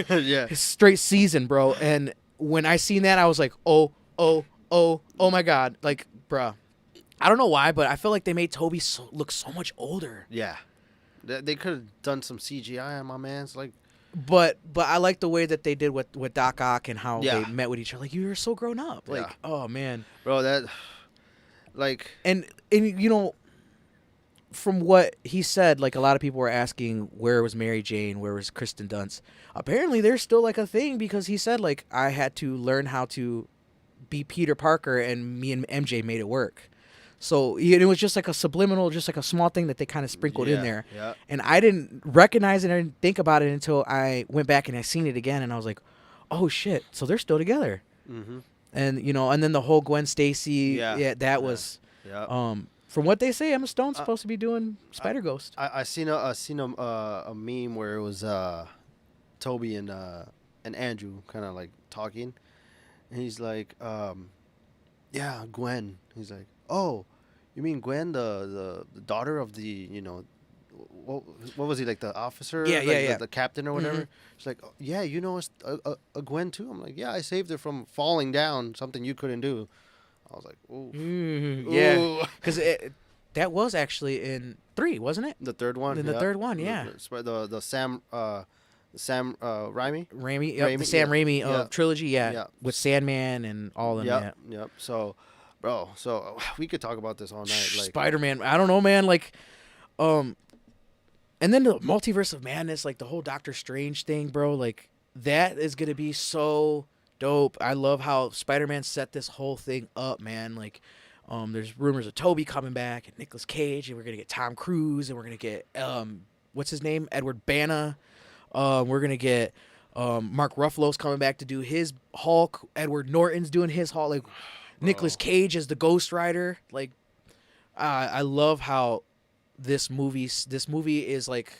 yeah, straight season, bro. And when I seen that, I was like, oh my God. Like, bruh, I don't know why, but I feel like they made Toby look so much older. Yeah. They could have done some CGI on my man's, like. But I like the way that they did with Doc Ock and how they met with each other. Like, you were so grown up. Like, oh man, bro, that, like, and from what he said, like, a lot of people were asking, where was Mary Jane, where was Kristen Dunst? Apparently, there's still like a thing, because he said, like, I had to learn how to be Peter Parker, and me and MJ made it work. So it was just like a subliminal, just like a small thing that they kind of sprinkled in there. Yeah. And I didn't recognize it, I didn't think about it until I went back and I seen it again, and I was like, oh shit, so they're still together. Mm-hmm. And and then the whole Gwen Stacy, was from what they say, Emma Stone's supposed to be doing Spider-Ghost. I seen a meme where it was Toby and Andrew kind of like talking, and he's like, yeah, Gwen. He's like, oh, you mean Gwen, the daughter of the, what was he, like, the officer? The captain or whatever? Mm-hmm. She's like, oh, yeah, a Gwen too? I'm like, yeah, I saved her from falling down, something you couldn't do. I was like, ooh. Yeah, because that was actually in 3, wasn't it? The third one. In the third one, yeah. The Sam Raimi? The Sam Raimi trilogy, with Sandman and all of them. Yep. So, bro, we could talk about this all night. Like, Spider-Man, I don't know, man. Like, and then the Multiverse of Madness, like the whole Doctor Strange thing, bro. Like, that is gonna be so dope. I love how Spider-Man set this whole thing up, man. Like, there's rumors of Toby coming back and Nicolas Cage, and we're gonna get Tom Cruise, and we're gonna get what's his name, Edward Bana. We're gonna get Mark Ruffalo's coming back to do his Hulk. Edward Norton's doing his Hulk. Like Nicolas Cage as the Ghost Rider. Like I love how this movie is like.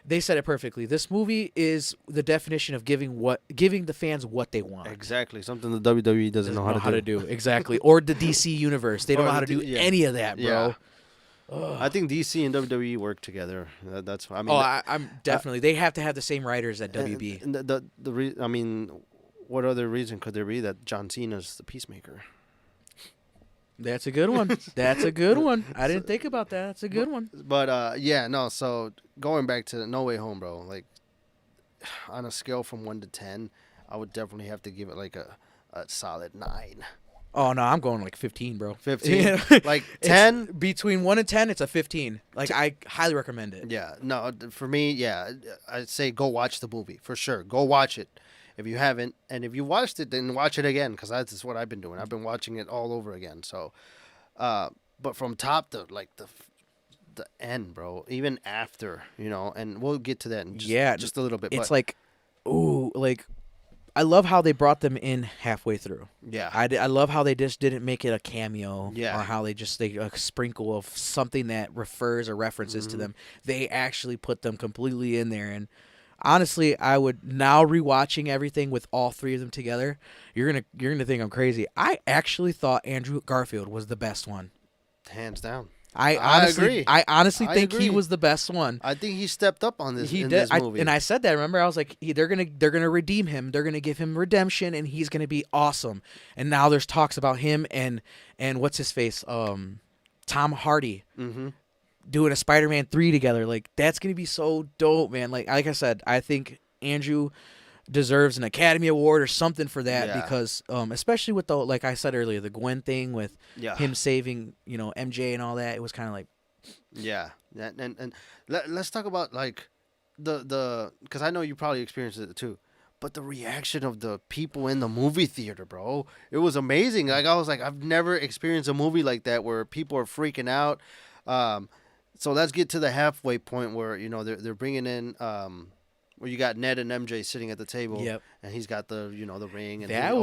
They said it perfectly. This movie is the definition of giving the fans what they want. Exactly. Something the WWE doesn't know how to do. Exactly. Or the DC universe. They don't know how to do any of that, bro. Yeah. I think DC and WWE work together. That's. I mean. I'm definitely. They have to have the same writers at WB. I mean, what other reason could there be that John Cena's the Peacemaker? That's a good one. That's a good one. I didn't think about that. That's a good one. But no. So going back to No Way Home, bro. Like on a scale from 1 to 10, I would definitely have to give it like a solid 9. Oh no, I'm going like 15, bro. 15, like 10 between 1 and 10. It's a 15. Like I highly recommend it. Yeah. No, for me, yeah, I'd say go watch the movie for sure. Go watch it. If you haven't, and if you watched it, then watch it again, because that's just what I've been doing. I've been watching it all over again. So, but from top to like the end, bro. Even after, and we'll get to that in just a little bit. It's like, I love how they brought them in halfway through. Yeah, I love how they just didn't make it a cameo. Yeah, or how they a sprinkle of something that refers or references to them. They actually put them completely in there. And honestly, I would now rewatching everything with all three of them together. You're gonna think I'm crazy. I actually thought Andrew Garfield was the best one, hands down. I honestly think he was the best one. I think he stepped up on this. This movie. And I said that. Remember, I was like, they're gonna redeem him. They're gonna give him redemption, and he's gonna be awesome. And now there's talks about him and what's his face, Tom Hardy. Mm-hmm. Doing a Spider-Man 3 together. Like, that's going to be so dope, man. Like I said, I think Andrew deserves an Academy Award or something for that because, especially with like I said earlier, the Gwen thing with him saving, MJ and all that, it was kind of like. Yeah. And let's talk about, like, because I know you probably experienced it too, but the reaction of the people in the movie theater, bro, it was amazing. Like, I was like, I've never experienced a movie like that where people are freaking out. So let's get to the halfway point where they're bringing in where you got Ned and MJ sitting at the table. Yep. And he's got the the ring and that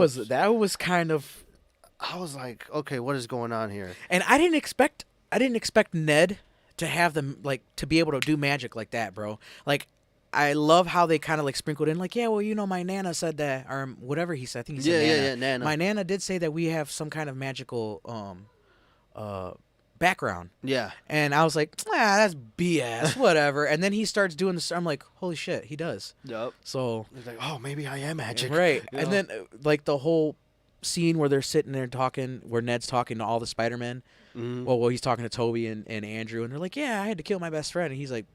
was kind of. I was like, okay, what is going on here? And I didn't expect Ned to have them to be able to do magic like that, bro. Like, I love how they kind of sprinkled in my Nana said that, or whatever he said. I think he said Nana. Nana. My Nana did say that we have some kind of magical background. Yeah. And I was like, that's BS, whatever. And then he starts doing this. I'm like, holy shit, he does. Yep. So he's like, oh, maybe I am magic. Right. And then the whole scene where they're sitting there talking, where Ned's talking to all the Spider-Men. Mm-hmm. Well, he's talking to Toby and Andrew, and they're like, yeah, I had to kill my best friend. And he's like,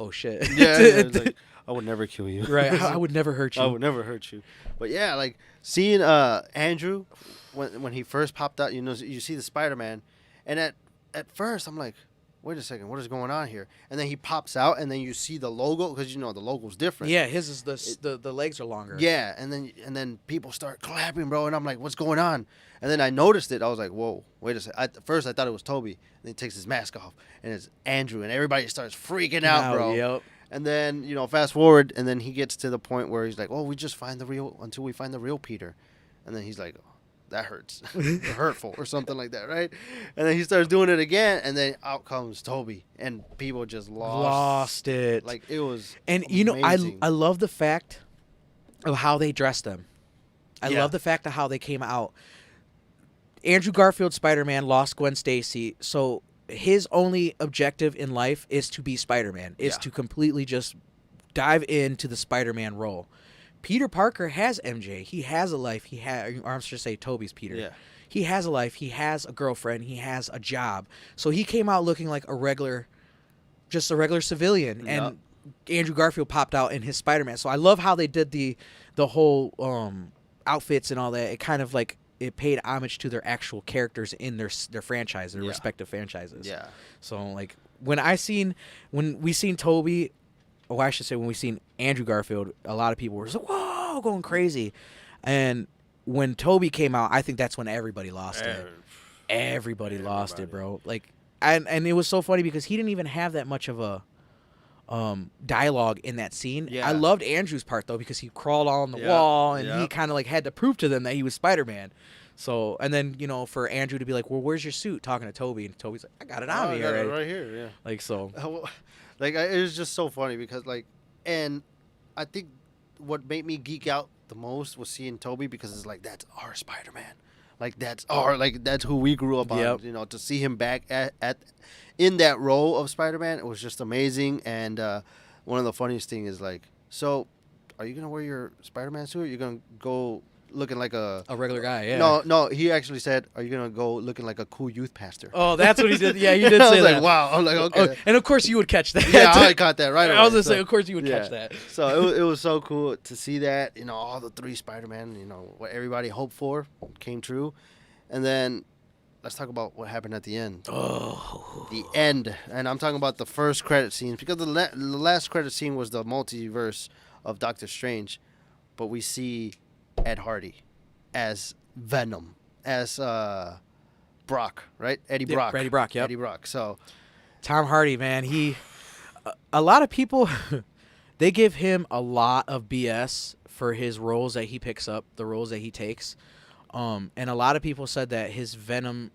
oh shit. Yeah. Like, I would never kill you. Right. I would never hurt you. I would never hurt you. But yeah, like seeing Andrew when he first popped out, you see the Spider-Man, and at first I'm like, wait a second, what is going on here? And then he pops out, and then you see the logo, because the logo's different. Yeah, his is the legs are longer. Yeah, and then people start clapping, bro, and I'm like, what's going on? And then I noticed it. I was like, whoa, wait a second. At first I thought it was Toby, and then he takes his mask off, and it's Andrew, and everybody starts freaking out, bro. Yep. And then fast forward, and then he gets to the point where he's like, oh, we just find until we find the real Peter, and then he's like, that hurts. Hurtful or something like that, right? And then he starts doing it again, and then out comes Toby, and people just lost it. Like, it was amazing. I love the fact of how they dressed them. I love the fact of how they came out. Andrew Garfield Spider-Man lost Gwen Stacy, so his only objective in life is to be Spider-Man, is to completely just dive into the Spider-Man role. Peter Parker has MJ. He has a life. Or I should say Toby's Peter. Yeah. He has a life. He has a girlfriend. He has a job. So he came out looking like a regular civilian. Yep. And Andrew Garfield popped out in his Spider-Man. So I love how they did the whole outfits and all that. It kind of it paid homage to their actual characters in their franchise, their respective franchises. Yeah. So when we seen Toby. Oh, I should say when we seen Andrew Garfield, a lot of people were just like, whoa, going crazy. And when Toby came out, I think that's when everybody lost it. Everybody lost it, bro. And it was so funny because he didn't even have that much of a dialogue in that scene. Yeah. I loved Andrew's part though because he crawled on the Yep, wall and he yep. kind of like had to prove to them that he was Spider-Man. So and then for Andrew to be like, well, where's your suit? Talking to Toby, and Toby's like, I got it on me I got it already. right here. Yeah. Like so. It was just so funny because and I think what made me geek out the most was seeing Toby because it's like that's our Spider-Man, that's who we grew up on. Yep. To see him back in that role of Spider-Man, it was just amazing. And one of the funniest thing is like, so are you gonna wear your Spider-Man suit? Or you're gonna go looking like a regular guy? Yeah. No. He actually said, "Are you gonna go looking like a cool youth pastor?" Oh, that's what he did. Yeah, you did say I was that. like, wow. I'm like, okay. Oh, and of course you would catch that. Yeah, I caught that right away. I was gonna So, say, of course you would yeah. catch that. So it was so cool to see that, all the 3 Spider-Man, what everybody hoped for came true. And then let's talk about what happened at the end. Oh. The end. And I'm talking about the first credit scene because the last credit scene was the multiverse of Doctor Strange. But we see Ed Hardy as Venom, as Brock, right? Eddie Brock. Eddie Brock, yep. Eddie Brock. So Tom Hardy, man, a lot of people, they give him a lot of BS for his roles that he picks up, the roles that he takes. And a lot of people said that his Venom,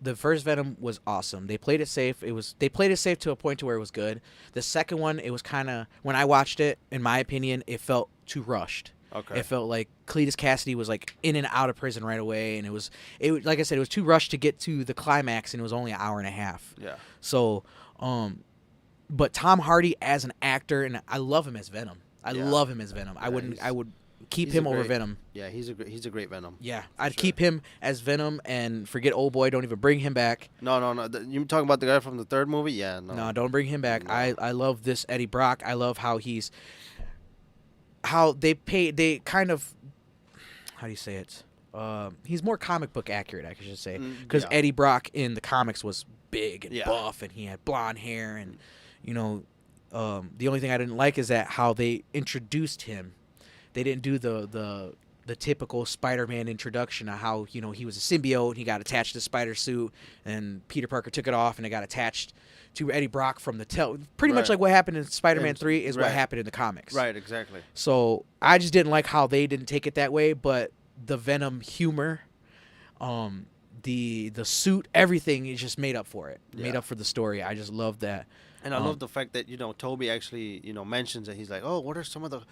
the first Venom was awesome. They played it safe. They played it safe to a point to where it was good. The second one, it was kind of, when I watched it, in my opinion, it felt too rushed. Okay. It felt like Cletus Cassidy was like in and out of prison right away, and it was like I said, it was too rushed to get to the climax, and it was only an hour and a half. Yeah. So, but Tom Hardy as an actor, and I love him as Venom. I love him as Venom. I would keep him over Venom. Yeah, he's a great Venom. Yeah, I'd keep him as Venom and forget old boy. Don't even bring him back. No. You talking about the guy from the third movie? Yeah, no. No, don't bring him back. No. I love this Eddie Brock. I love how they kind of, how do you say it? He's more comic book accurate, I should say, because Eddie Brock in the comics was big and buff, and he had blonde hair, and the only thing I didn't like is that how they introduced him. They didn't do the typical Spider-Man introduction of how he was a symbiote, he got attached to the spider suit, and Peter Parker took it off, and it got attached to Eddie Brock from the pretty much like what happened in Spider-Man 3 is what happened in the comics. Right, exactly. So I just didn't like how they didn't take it that way, but the Venom humor, the suit, everything is just made up for it. Yeah. Made up for the story. I just love that. And I love the fact that, Toby actually, mentions that he's like, oh, what are some of the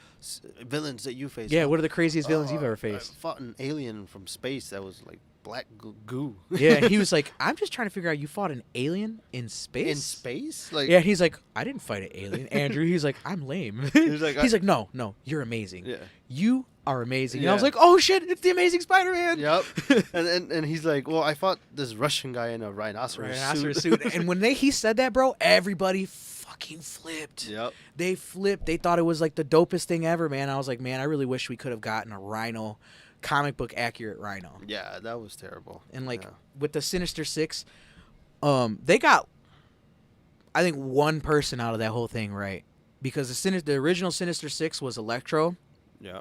villains that you face? Yeah, what are the craziest villains you've ever faced? I fought an alien from space that was like black goo. Yeah, he was like, I'm just trying to figure out, you fought an alien in space? In space? Like, yeah, he's like, I didn't fight an alien. Andrew, he's like, I'm lame. He's like, no, you're amazing. Yeah. You are amazing. Yeah. And I was like, oh shit, it's the Amazing Spider-Man. Yep. and he's like, well, I fought this Russian guy in a rhinoceros suit. And when he said that, bro, everybody fucking flipped. Yep. They flipped. They thought it was like the dopest thing ever, man. I was like, man, I really wish we could have gotten a Rhino, comic book accurate Rhino. Yeah, that was terrible. And with the Sinister Six, they got, I think, one person out of that whole thing right, because the original Sinister Six was Electro. Yeah.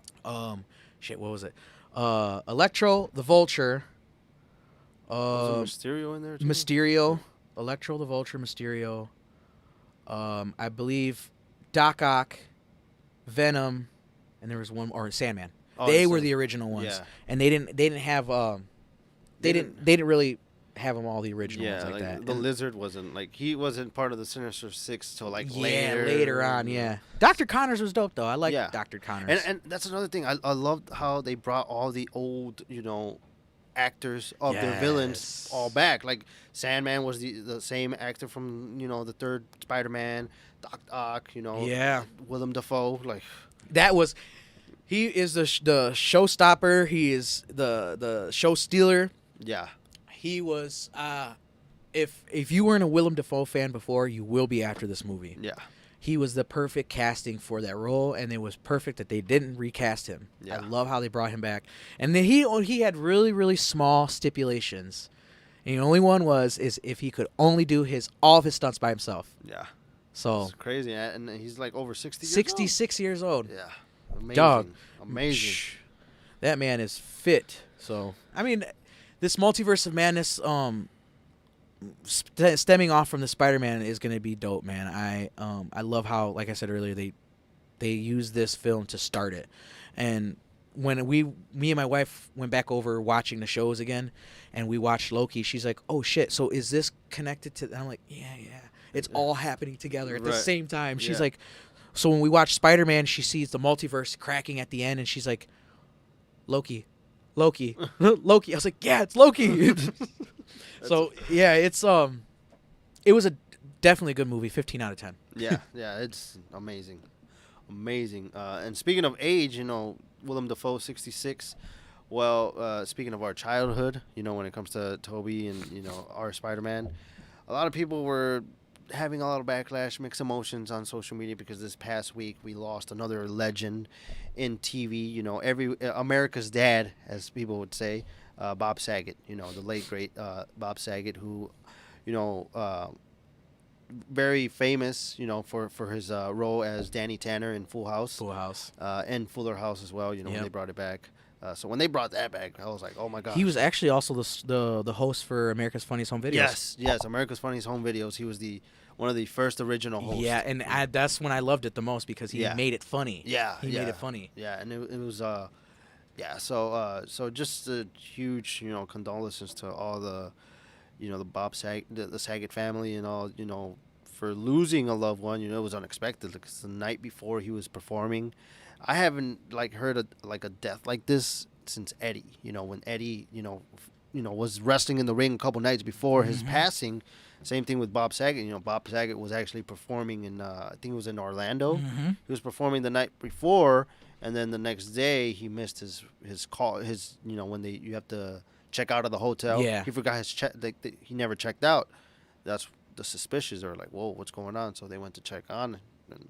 Shit, what was it? Electro, the Vulture. Was Mysterio in there too? Mysterio, Electro, the Vulture, Mysterio. I believe Doc Ock, Venom, and there was one, or Sandman. They were the original ones, yeah. And they didn't have they didn't really have them all the original ones like that. The Lizard wasn't he wasn't part of the Sinister Six till later on. Yeah, Dr. Connors was dope though. I like Dr. Connors. And that's another thing. I loved how they brought all the old actors of their villains all back. Like Sandman was the same actor from the third Spider-Man. Doc Ock, Willem Dafoe. That was. He is the showstopper. He is the show stealer. Yeah. He was. If you weren't a Willem Dafoe fan before, you will be after this movie. Yeah. He was the perfect casting for that role, and it was perfect that they didn't recast him. Yeah. I love how they brought him back. And then he had really, really small stipulations. And the only one is if he could only do all of his stunts by himself. Yeah. So it's crazy, and he's like over 60 years 66 years old. Yeah. Amazing. Dog. Amazing. That man is fit. So, I mean, this Multiverse of Madness, stemming off from the Spider-Man is gonna be dope, man. I love how, like I said earlier, they use this film to start it, and when me and my wife went back over watching the shows again, and we watched Loki, she's like, "Oh shit! So is this connected to?" And I'm like, "Yeah, it's all happening together at the same time." She's like, "So when we watch Spider-Man, she sees the multiverse cracking at the end, and she's like, Loki, Loki." I was like, "Yeah, it's Loki." So yeah, it was definitely a good movie. 15 out of 10. Yeah, it's amazing. And speaking of age, Willem Dafoe, 66. Well, speaking of our childhood, when it comes to Toby and our Spider-Man, a lot of people were having a lot of backlash, mixed emotions on social media because this past week we lost another legend in TV. Every America's dad, as people would say, Bob Saget. The late great Bob Saget, who, very famous, for his role as Danny Tanner in Full House. And Fuller House as well. When they brought it back. So when they brought that back, I was like, oh my god. He was actually also the host for America's Funniest Home Videos. Yes, America's Funniest Home Videos. He was one of the first original hosts. Yeah, and that's when I loved it the most because he made it funny. He made it funny. Yeah, and it was so just a huge condolences to all the the Bob the Saget family and all for losing a loved one. It was unexpected because the night before he was performing, I haven't heard a death like this since Eddie. When Eddie was wrestling in the ring a couple nights before his passing. Same thing with Bob Saget. Bob Saget was actually performing in I think it was in Orlando. He was performing the night before, and then the next day he missed his call. When you have to check out of the hotel. Yeah. He forgot his check. He never checked out. That's the suspicious are like, whoa, what's going on? So they went to check on and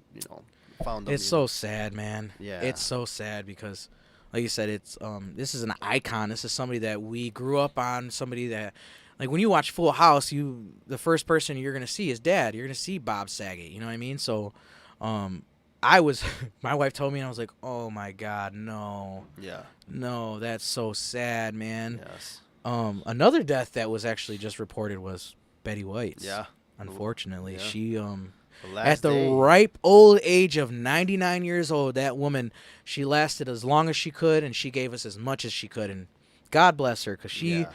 found him. It's so sad, man. Yeah. It's so sad because, like you said, it's this is an icon. This is somebody that we grew up on. Somebody that, like, when you watch Full House, the first person you're gonna see is Dad. You're gonna see Bob Saget. You know what I mean? So, my wife told me, and I was like, oh my god, no. Yeah. No, that's so sad, man. Yes. Another death that was actually just reported was Betty White's. Yeah. Unfortunately, Yeah. she At the ripe old age of 99 years old, that woman, she lasted as long as she could, and she gave us as much as she could, and God bless her, because she,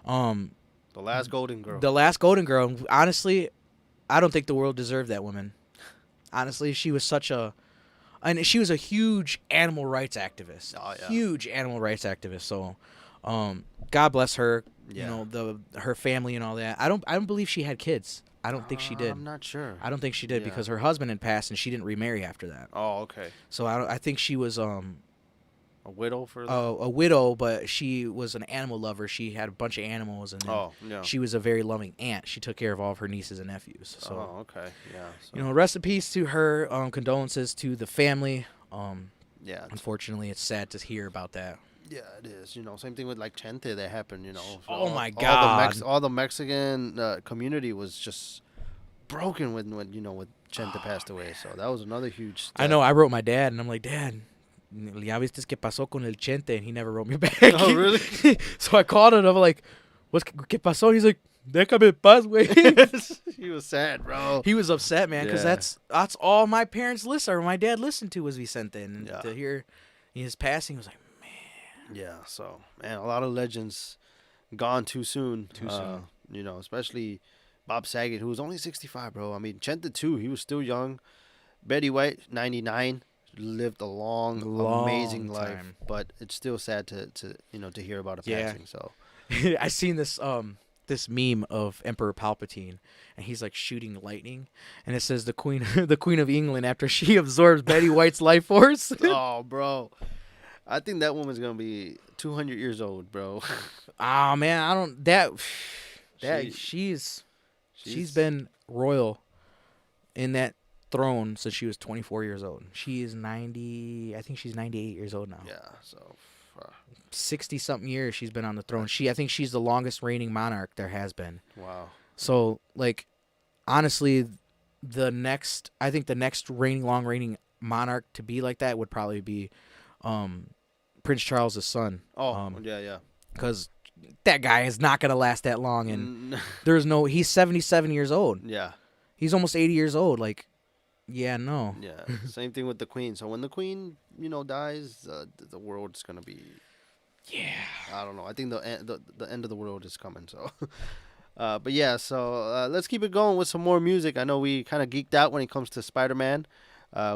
the last golden girl. The last golden girl. And honestly, I don't think the world deserved that woman. Honestly, she was and she was a huge animal rights activist. Oh, yeah. Huge animal rights activist. So, God bless her. Yeah. Her family and all that. I don't believe she had kids. I don't think she did. I'm not sure. I don't think she did because her husband had passed and she didn't remarry after that. Oh, okay. So I think she was a widow for that? a widow, but she was an animal lover. She had a bunch of animals, and she was a very loving aunt. She took care of all of her nieces and nephews. So, okay, yeah. So. Rest in peace to her. Condolences to the family. Yeah. Unfortunately, it's sad to hear about that. Yeah, it is. Same thing with Chente that happened. So oh my God! All the Mexican community was just broken when Chente passed away. So that was another huge step. I know. I wrote my dad, and I'm like, Dad, ya viste que pasó con el Chente, and he never wrote me back. Oh, really? So I called him. I'm like, ¿Qué pasó? He's like, déjame paz, güey. He was sad, bro. He was upset, man, because that's all my parents listened, or my dad listened to was Vicente, and to hear his passing was like, man. Yeah. So, man, a lot of legends gone too soon. Especially Bob Saget, who was only 65, bro. I mean, Chente too. He was still young. Betty White, 99. Lived a long amazing time. life, but it's still sad to hear about a passing. So I seen this this meme of Emperor Palpatine, and he's like shooting lightning, and it says the Queen of England after she absorbs Betty White's life force. Oh, bro, I think that woman's gonna be 200 years old, bro. Oh man, I don't she's been royal in that throne since she was 24 years old. She is 90. I think she's 98 years old now. Yeah, so 60 something years she's been on the throne. I think she's the longest reigning monarch there has been. Wow. So honestly, the next long reigning monarch to be like that would probably be Prince Charles' son. Oh, yeah. Because that guy is not gonna last that long, and he's 77 years old. Yeah. He's almost 80 years old. Like, yeah, no. Yeah. Same thing with the Queen. So when the Queen, dies, the world's gonna be. Yeah. I don't know. I think the end of the world is coming. So. But yeah. So let's keep it going with some more music. I know we kind of geeked out when it comes to Spider-Man.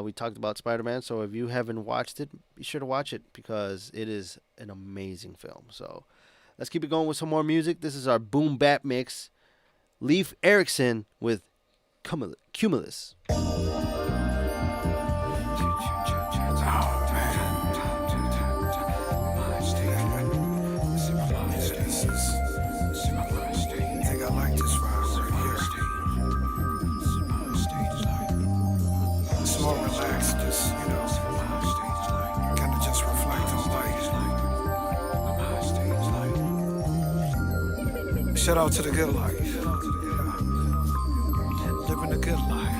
We talked about Spider-Man. So if you haven't watched it, be sure to watch it because it is an amazing film. So let's keep it going with some more music. This is our boom bap mix. Leif Erikson with Cumulus. More relaxed, just, kind of just reflect on life. Shout out to the good life. Living a good life.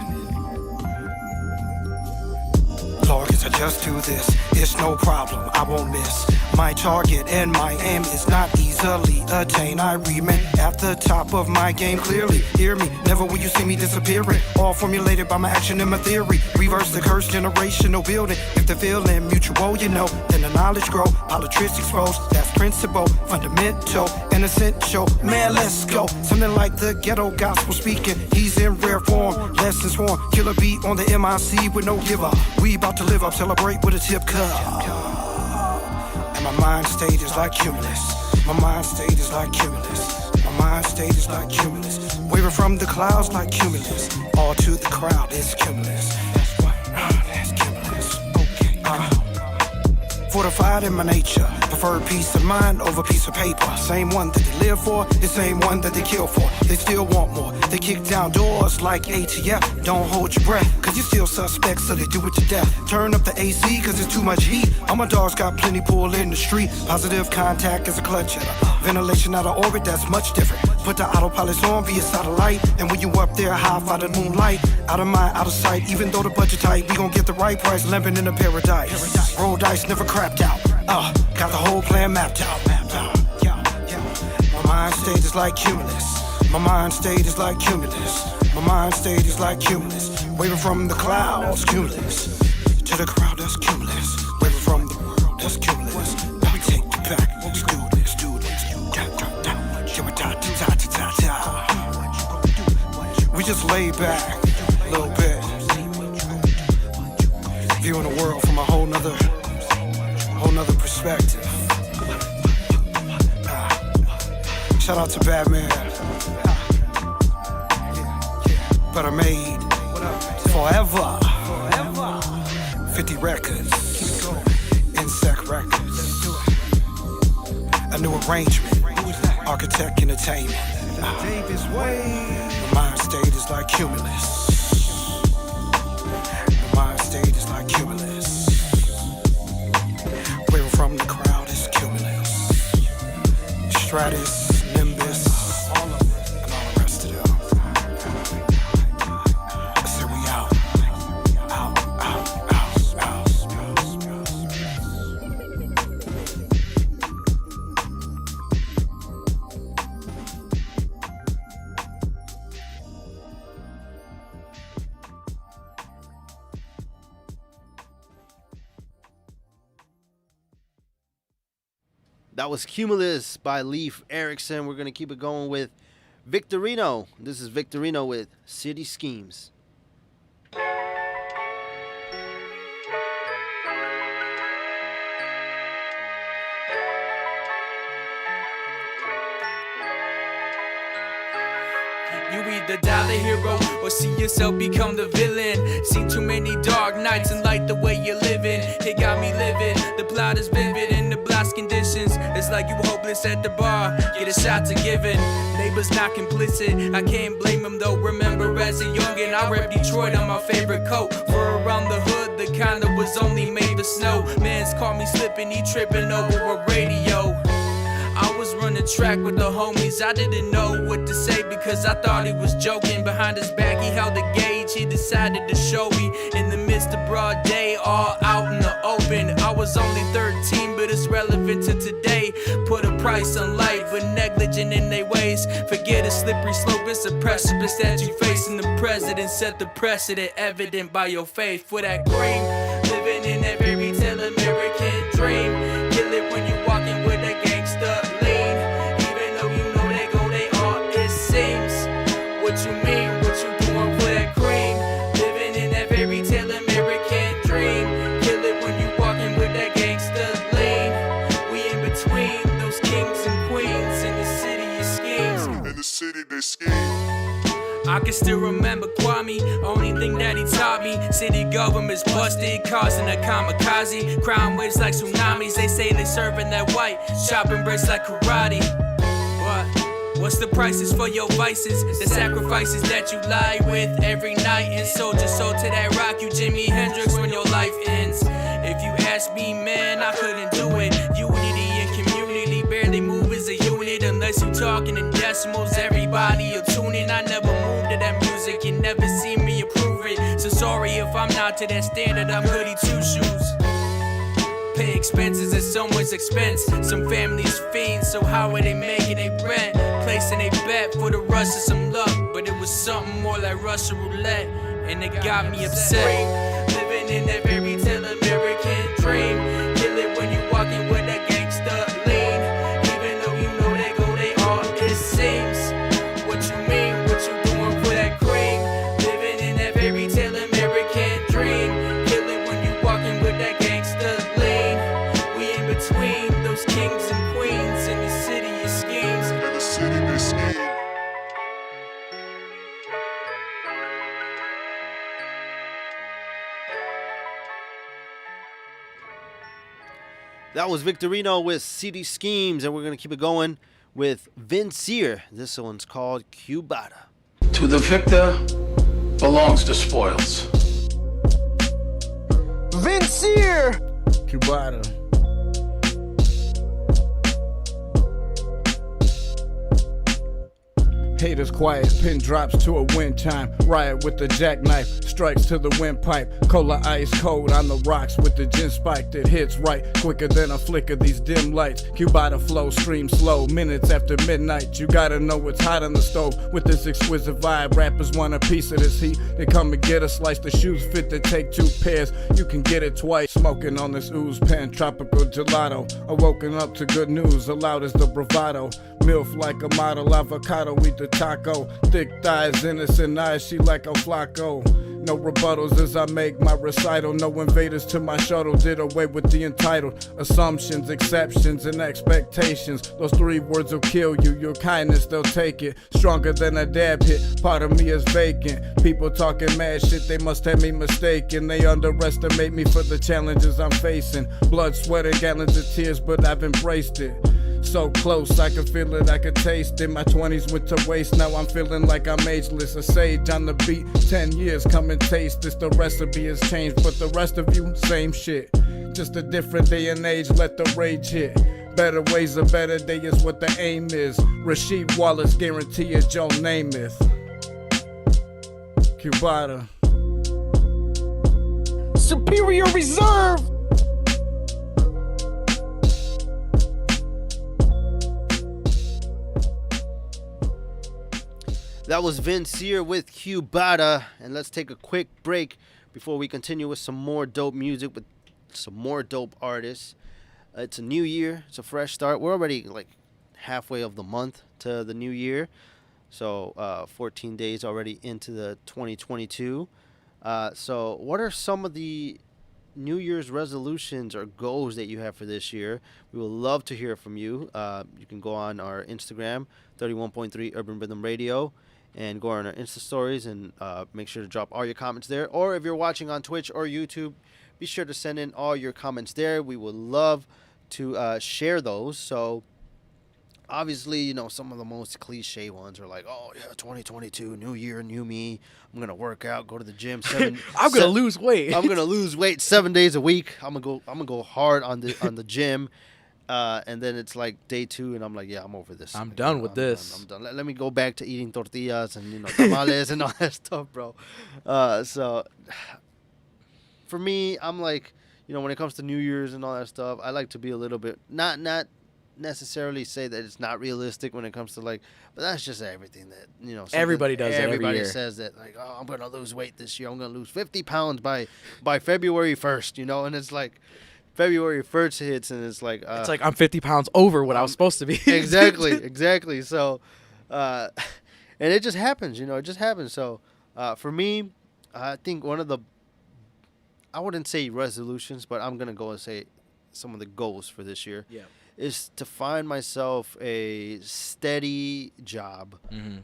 Lord, I just do this. It's no problem, I won't miss. My target and my aim is not easily attained. I remain at the top of my game clearly. Hear me, never will you see me disappearing. All formulated by my action and my theory. Reverse the curse, generational building. If the feeling mutual, then the knowledge grow. Politics exposed, that's principle, fundamental, and essential. Man, let's go. Something like the ghetto gospel speaking. He's in rare form, lessons form. Killer beat on the MIC with no give up. We about to live up, celebrate with a tip cup. And my mind state is like cumulus. My mind state is like cumulus. My mind state is like cumulus. Waving from the clouds like cumulus. All to the crowd is cumulus. That's what? That's cumulus. Okay. Fortified in my nature. Prefer peace of mind over piece of paper. Same one that they live for, the same one that they kill for. They still want more. They kick down doors like ATF. Don't hold your breath, cause you're still suspect, so they do it to death. Turn up the AC, cause it's too much heat. All my dogs got plenty pull in the street. Positive contact is a clutch hitter. Ventilation out of orbit, that's much different. Put the autopilot on via satellite. And when you up there, high by the moonlight. Out of mind, out of sight. Even though the budget tight, we gon' get the right price. Limping in a paradise. Roll dice, never crapped out. Got the whole plan mapped out. My mind state is like cumulus. My mind state is like cumulus. My mind state is like cumulus. Waving from the clouds, cumulus. To the crowd, that's cumulus. Waving from the world, that's cumulus. Now we take it back. Let's do this, do this. We just lay back a little bit. Viewing the world from a whole nother perspective. Shout out to Batman. But I made forever 50 records, Insect Records. A new arrangement, Architect Entertainment. Davis Way. My mind state is like cumulus. My mind state is like cumulus. Waving from the crowd is cumulus. Stratus. That was Cumulus by Leif Erikson. We're going to keep it going with Victorino. This is Victorino with City Schemes. You either die the hero or see yourself become the villain. Seen too many dark nights and like the way you're living. It got me livid, the plot is vivid in the blast conditions. It's like you hopeless at the bar, get a shot to giving. Neighbors not complicit, I can't blame them though. Remember as a youngin', I rep Detroit on my favorite coat. For around the hood, the kind that was only made of snow. Mans caught me slipping, he tripping over a radio. I was running track with the homies, I didn't know what to say because cause I thought he was joking. Behind his back he held a gauge, he decided to show me. In the midst of broad day, all out in the open. I was only 13, but it's relevant to today. Put a price on life, but negligent in their ways. Forget a slippery slope, it's a precipice that you face. And the president set the precedent, evident by your faith. For that cream, living in that fairy tale American dream. Kill it when you walking with a gangster lean. Even though you know they go, they all it seems. What you mean, what you doing for that cream? Living in that fairy tale American dream. Kill it when you walking with that gangster lean. We in between those kings and queens in the city of schemes. In the city they scheme. I can still remember Kwame, only thing that he taught me. City government's busted, causing a kamikaze. Crime waves like tsunamis, they say they serving that white. Chopping bricks like karate. What's the prices for your vices? The sacrifices that you lie with every night. And soldier sold to that rock, you Jimi Hendrix when your life ends. If you ask me, man, I couldn't do it. Unity and community barely move as a unit. Unless you talking in decimals, everybody will tune in. I never moved to that music, you never see me approve it. So sorry if I'm not to that standard, I'm goody two shoes. Pay expenses at someone's expense. Some families fiends, so how are they making they rent? Placing a bet for the rush of some luck, but it was something more like Russian roulette, and it got me upset. Living in that fairy tale American dream. Kill it when you walking with that gangster lean. Even though you know they go, they all it seems. What you mean, what you doing for that cream? Living in that fairy tale American dream. Kill it when you walking with that gangster lean. We in between those kings and queens in the city of schemes. In the city they scheme. That was Victorino with City Schemes, and we're going to keep it going with Vincier. This one's called Cubata. To the victor belongs the spoils. Vincier! Cubata. Haters quiet, pin drops to a wind chime. Riot with the jackknife, strikes to the windpipe. Cola ice cold on the rocks with the gin spike that hits right quicker than a flick of these dim lights. Cubata flow, stream slow, minutes after midnight. You gotta know it's hot on the stove with this exquisite vibe. Rappers want a piece of this heat. They come and get a slice. The shoes fit to take 2 pairs. You can get it twice. Smoking on this ooze pen, tropical gelato. Awoken up to good news, loud as the bravado. Milf like a model, avocado, eat the taco. Thick thighs, innocent eyes, she like a flaco. No rebuttals as I make my recital. No invaders to my shuttle, did away with the entitled. Assumptions, exceptions, and expectations. Those 3 words will kill you, your kindness they'll take it. Stronger than a dab hit, part of me is vacant. People talking mad shit, they must have me mistaken. They underestimate me for the challenges I'm facing. Blood, sweat, and gallons of tears, but I've embraced it. So close, I can feel it, I can taste it. My 20s went to waste, now I'm feeling like I'm ageless. A sage on the beat, 10 years, come and taste this. The recipe has changed, but the rest of you, same shit. Just a different day and age, let the rage hit. Better ways, a better day is what the aim is. Rasheed Wallace, guarantee it, Joe Namath. Cubata. Superior Reserve! That was Vincier with Cubata, and let's take a quick break before we continue with some more dope music with some more dope artists. It's a new year, it's a fresh start. We're already like halfway of the month to the new year, so 14 days already into the 2022. So what are some of the New Year's resolutions or goals that you have for this year? We would love to hear from you. You can go on our Instagram, 31.3 Urban Rhythm Radio, and go on our Insta stories and make sure to drop all your comments there. Or if you're watching on Twitch or YouTube, be sure to send in all your comments there. We would love to share those. So obviously, you know, some of the most cliche ones are like, oh yeah, 2022, new year, new me. I'm gonna work out, go to the gym. I'm gonna lose weight. I'm gonna lose weight 7 days a week. I'm gonna go hard on the gym. And then it's like day 2, and I'm like, yeah, I'm over this. I'm Like, done you know, with this. I'm done. Let me go back to eating tortillas and tamales and all that stuff, bro. So for me, I'm like, when it comes to New Year's and all that stuff, I like to be a little bit not necessarily say that it's not realistic when it comes to but that's just everything that Everybody does it every everybody year. says that oh, I'm gonna lose weight this year, I'm gonna lose 50 pounds by February 1st, and it's like February 1st hits and it's like I'm 50 pounds over what I was supposed to be. exactly so and it just happens, it just happens. So for me, I think one of the, I wouldn't say resolutions, but I'm gonna go and say some of the goals for this year is to find myself a steady job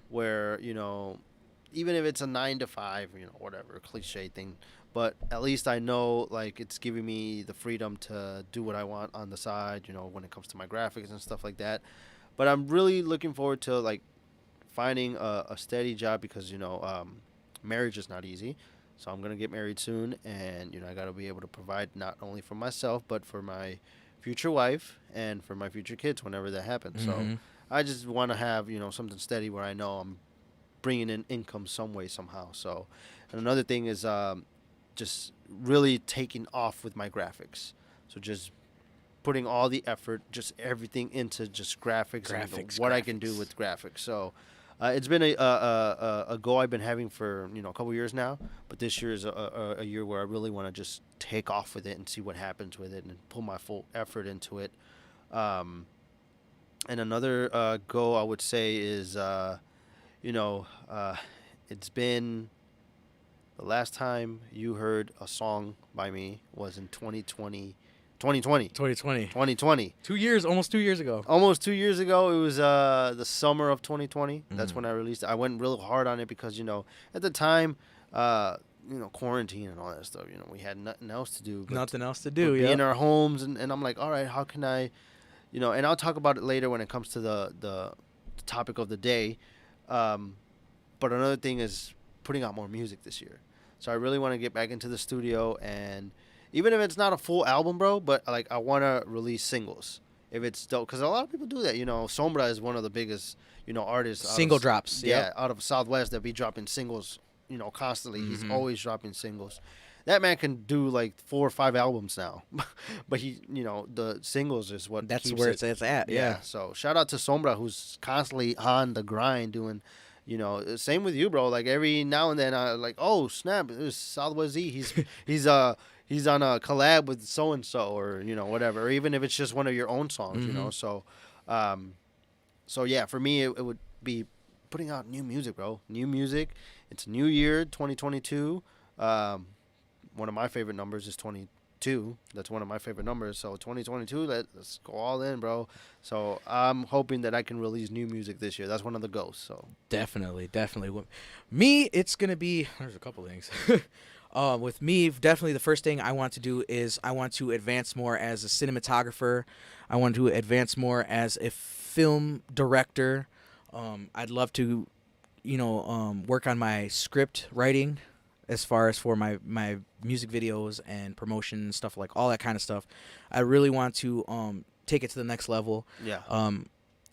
where, even if it's a 9 to 5, whatever cliche thing, but at least I know it's giving me the freedom to do what I want on the side, when it comes to my graphics and stuff like that. But I'm really looking forward to finding a steady job because, marriage is not easy. So I'm going to get married soon, and, I got to be able to provide not only for myself, but for my future wife and for my future kids whenever that happens. So I just want to have, something steady where I know I'm bringing in income some way, somehow. So, and another thing is just really taking off with my graphics. So just putting all the effort, just everything into just graphics and what I can do with graphics. So it's been a goal I've been having for a couple years now, but this year is a year where I really want to just take off with it and see what happens with it and put my full effort into it. And another goal I would say is, it's been, the last time you heard a song by me was in 2020. 2 years, almost 2 years ago. Almost 2 years ago. It was the summer of 2020. That's when I released it. I went real hard on it because, at the time, quarantine and all that stuff, we had nothing else to do. Nothing else to do, be in our homes. And I'm like, all right, how can I, and I'll talk about it later when it comes to the topic of the day. But another thing is putting out more music this year. So I really want to get back into the studio, and even if it's not a full album, bro, but I want to release singles if it's dope, because a lot of people do that. Sombra is one of the biggest, artists. Single drops. Yeah, out of Southwest that be dropping singles, constantly. He's always dropping singles. That man can do 4 or 5 albums now, but he, the singles is what that's keeps where it. it's at. Yeah. So shout out to Sombra, who's constantly on the grind doing. Same with you, bro. Every now and then, I oh snap, it was SwZee. He's on a collab with so and so, or whatever. Or even if it's just one of your own songs, So, so yeah, for me, it would be putting out new music, bro. New music. It's a new year, 2022. One of my favorite numbers is 22. That's one of my favorite numbers. So 2022, let's go all in, bro. So I'm hoping that I can release new music this year. That's one of the goals. So definitely. Me, it's gonna be. There's a couple things. With me, definitely the first thing I want to do is I want to advance more as a cinematographer. I want to advance more as a film director. I'd love to, work on my script writing as far as for my music videos and promotion and stuff, all that kind of stuff. I really want to take it to the next level. Yeah.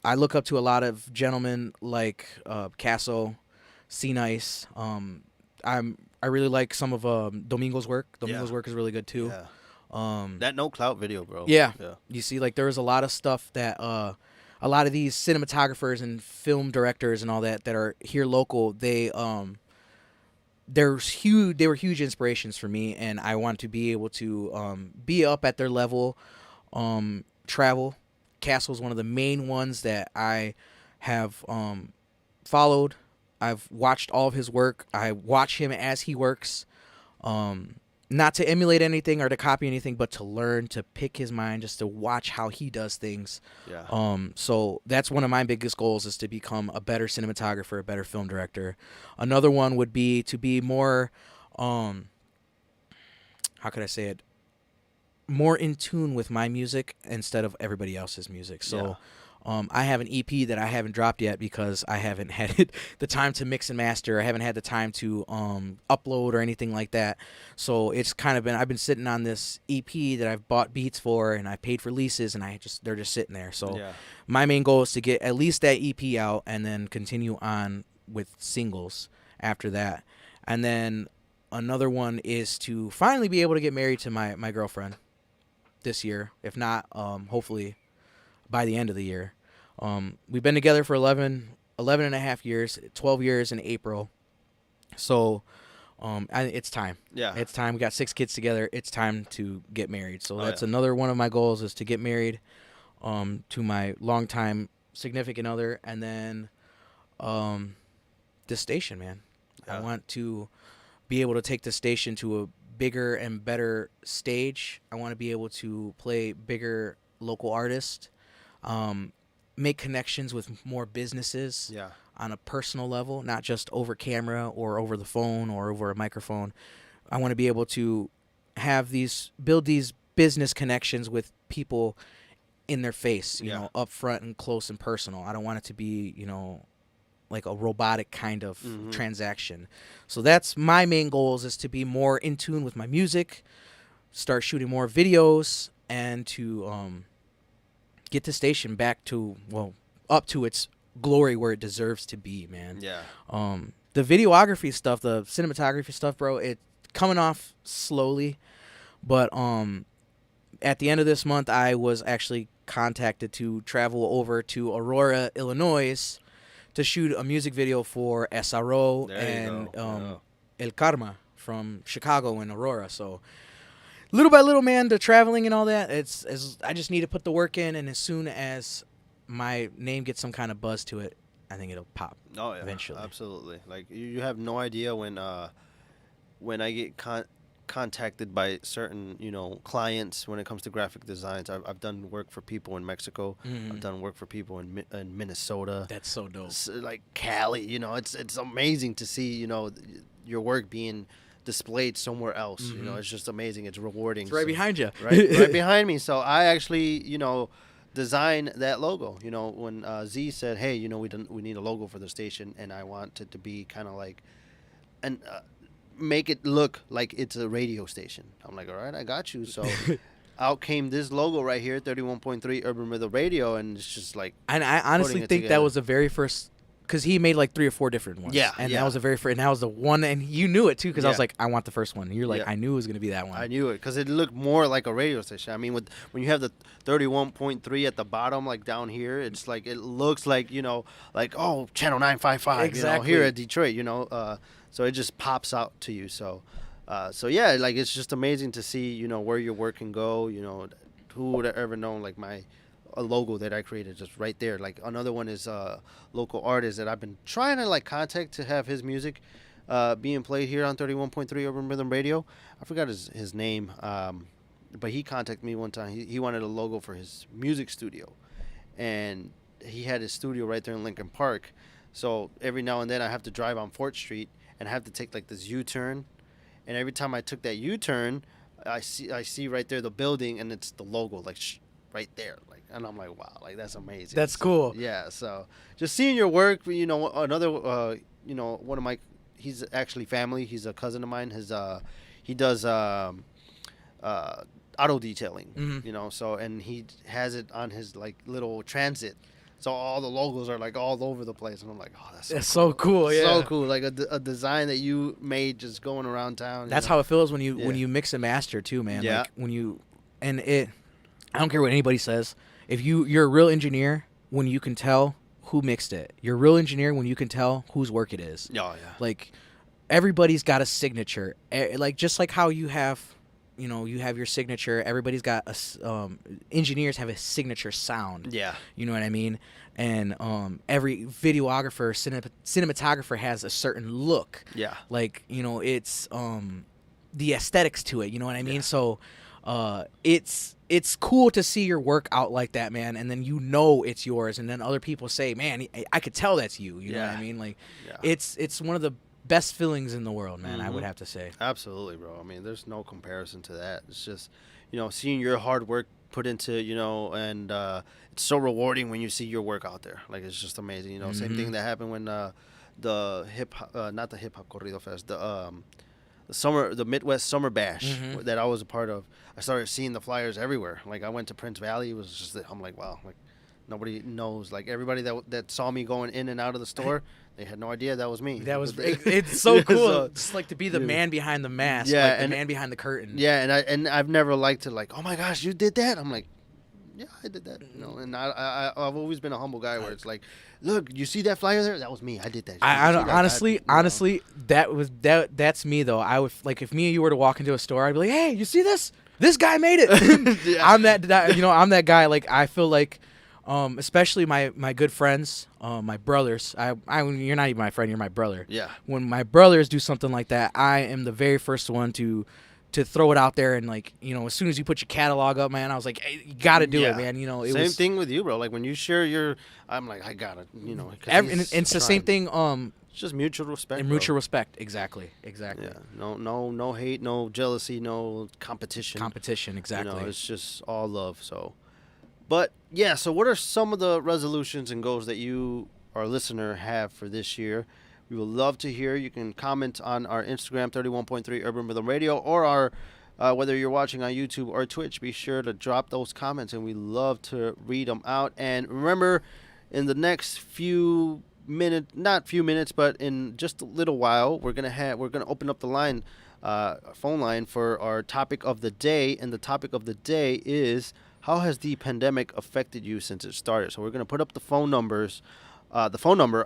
I look up to a lot of gentlemen like Casso, C Nice. I really like some of Domingo's work. Domingo's work is really good too. Yeah. That No Clout video, bro. Yeah. You see, there's a lot of stuff that a lot of these cinematographers and film directors and all that are here local. They they were huge inspirations for me, and I want to be able to be up at their level, travel. Castle's one of the main ones that I have followed. I've watched all of his work. I watch him as he works, not to emulate anything or to copy anything, but to learn, to pick his mind, just to watch how he does things. Yeah. So that's one of my biggest goals, is to become a better cinematographer, a better film director. Another one would be to be more, how could I say it, more in tune with my music instead of everybody else's music. So I have an EP that I haven't dropped yet because I haven't had the time to mix and master. I haven't had the time to upload or anything like that. So it's kind of been, I've been sitting on this EP that I've bought beats for, and I paid for leases, and they're just sitting there. So my main goal is to get at least that EP out and then continue on with singles after that. And then another one is to finally be able to get married to my girlfriend this year. If not, hopefully by the end of the year. We've been together for 11 and a half years, 12 years in April. So it's time. Yeah. It's time. We got 6 kids together. It's time to get married. So that's another one of my goals, is to get married to my longtime significant other. And then this station, man. I want to be able to take the station to a bigger and better stage. I want to be able to play bigger local artists, make connections with more businesses on a personal level, not just over camera or over the phone or over a microphone. I want to be able to build these business connections with people in their face, you know, up front and close and personal. I don't want it to be, you know, like a robotic kind of transaction. So that's my main goals, is to be more in tune with my music, start shooting more videos, and to get the station back to, up to its glory where it deserves to be, man. Yeah. The videography stuff, the cinematography stuff, bro, it's coming off slowly, but at the end of this month, I was actually contacted to travel over to Aurora, Illinois, to shoot a music video for SRO and El Karma from Chicago and Aurora. So little by little, man, the traveling and all that, I just need to put the work in, and as soon as my name gets some kind of buzz to it, I think it'll pop. Oh yeah, eventually. Absolutely. Like, you have no idea when I get contacted by certain, you know, clients when it comes to graphic designs. I've done work for people in Mexico. I've done work for people in Minnesota. That's so dope. Like Cali, you know, it's amazing to see, you know, your work being displayed somewhere else. You know, it's just amazing. It's rewarding. It's right behind you. Right behind me. So I actually, you know, designed that logo. You know, when Z said, hey, you know, we need a logo for the station, and I want it to be kind of like an make it look like it's a radio station. I'm like, all right, I got you. So out came this logo right here, 31.3 Urban Rhythm Radio, and it's just like. And I honestly think that was the very first, because he made like 3 or 4 different ones. Yeah, and that was the very first, and that was the one, and you knew it too, because I was like, I want the first one. And you're like, I knew it was gonna be that one. I knew it because it looked more like a radio station. I mean, when you have the 31.3 at the bottom, like down here, it's like, it looks like, you know, like, oh, channel 955, exactly. You know, here at Detroit, you know. So it just pops out to you. So yeah, like, it's just amazing to see, you know, where your work can go. You know, who would have ever known, like, a logo that I created just right there. Like, another one is a local artist that I've been trying to, like, contact to have his music being played here on 31.3 Urban Rhythm Radio. I forgot his name, but he contacted me one time. He wanted a logo for his music studio, and he had his studio right there in Lincoln Park. So every now and then I have to drive on 4th Street, and I have to take, like, this U-turn, and every time I took that U-turn, I see right there the building, and it's the logo, like, right there, like, and I'm like, wow, like, that's amazing. That's cool. Yeah, so just seeing your work, you know, another, you know, one of my, he's actually family, he's a cousin of mine, he does auto detailing, you know, so, and he has it on his, like, little transit. So all the logos are, like, all over the place, and I'm like, oh, that's so cool. Yeah, so cool. Like a design that you made just going around town. That's how it feels when you mix and master too, man. Yeah. Like I don't care what anybody says. If you're a real engineer when you can tell who mixed it. You're a real engineer when you can tell whose work it is. Oh yeah. Like, everybody's got a signature. Like, just like how you have, you know, you have your signature. Everybody's got engineers have a signature sound. Yeah. You know what I mean? And every videographer, cinematographer has a certain look. Yeah. Like, you know, it's the aesthetics to it. You know what I mean? Yeah. So it's cool to see your work out like that, man. And then you know it's yours. And then other people say, man, I could tell that's you. You know what I mean? Like, it's one of the best feelings in the world, man. I would have to say. Absolutely, bro. I mean, there's no comparison to that. It's just, you know, seeing your hard work put into, and it's so rewarding when you see your work out there. Like, it's just amazing. Same thing that happened when not the hip hop corrido fest, the Midwest Summer Bash that I was a part of. I started seeing the flyers everywhere. Like, I went to Prince Valley. It was just, I'm like, wow, like, nobody knows. Like, everybody that saw me going in and out of the store, they had no idea that was me. It's so cool. So, just like to be the man behind the mask, like the man behind the curtain. Yeah, and I've never liked to, like, oh my gosh, you did that. I'm like, yeah, I did that. And I've always been a humble guy where it's like, look, you see that flyer there? That was me. I did that. Honestly, that's me though. I would, like, if me and you were to walk into a store, I'd be like, hey, you see this? This guy made it. Yeah. I'm that guy. Like, I feel like, especially my good friends, my brothers. You're not even my friend. You're my brother. Yeah. When my brothers do something like that, I am the very first one to throw it out there, and, like, as soon as you put your catalog up, man, I was like, hey, you got to do it, man. Same thing with you, bro. Like, when you share I'm like, I got to, and it's the same thing. It's just mutual respect. And mutual respect, exactly. Yeah. No hate, no jealousy, no competition. Exactly. It's just all love. So, but yeah. So, what are some of the resolutions and goals that you, our listener, have for this year? We would love to hear. You can comment on our Instagram, 31.3 Urban Rhythm Radio, or our whether you're watching on YouTube or Twitch. Be sure to drop those comments, and we love to read them out. And remember, in the next few minutes, not few minutes, but in just a little while, we're gonna open up the phone line for our topic of the day. And the topic of the day is, how has the pandemic affected you since it started? So we're gonna put up the phone number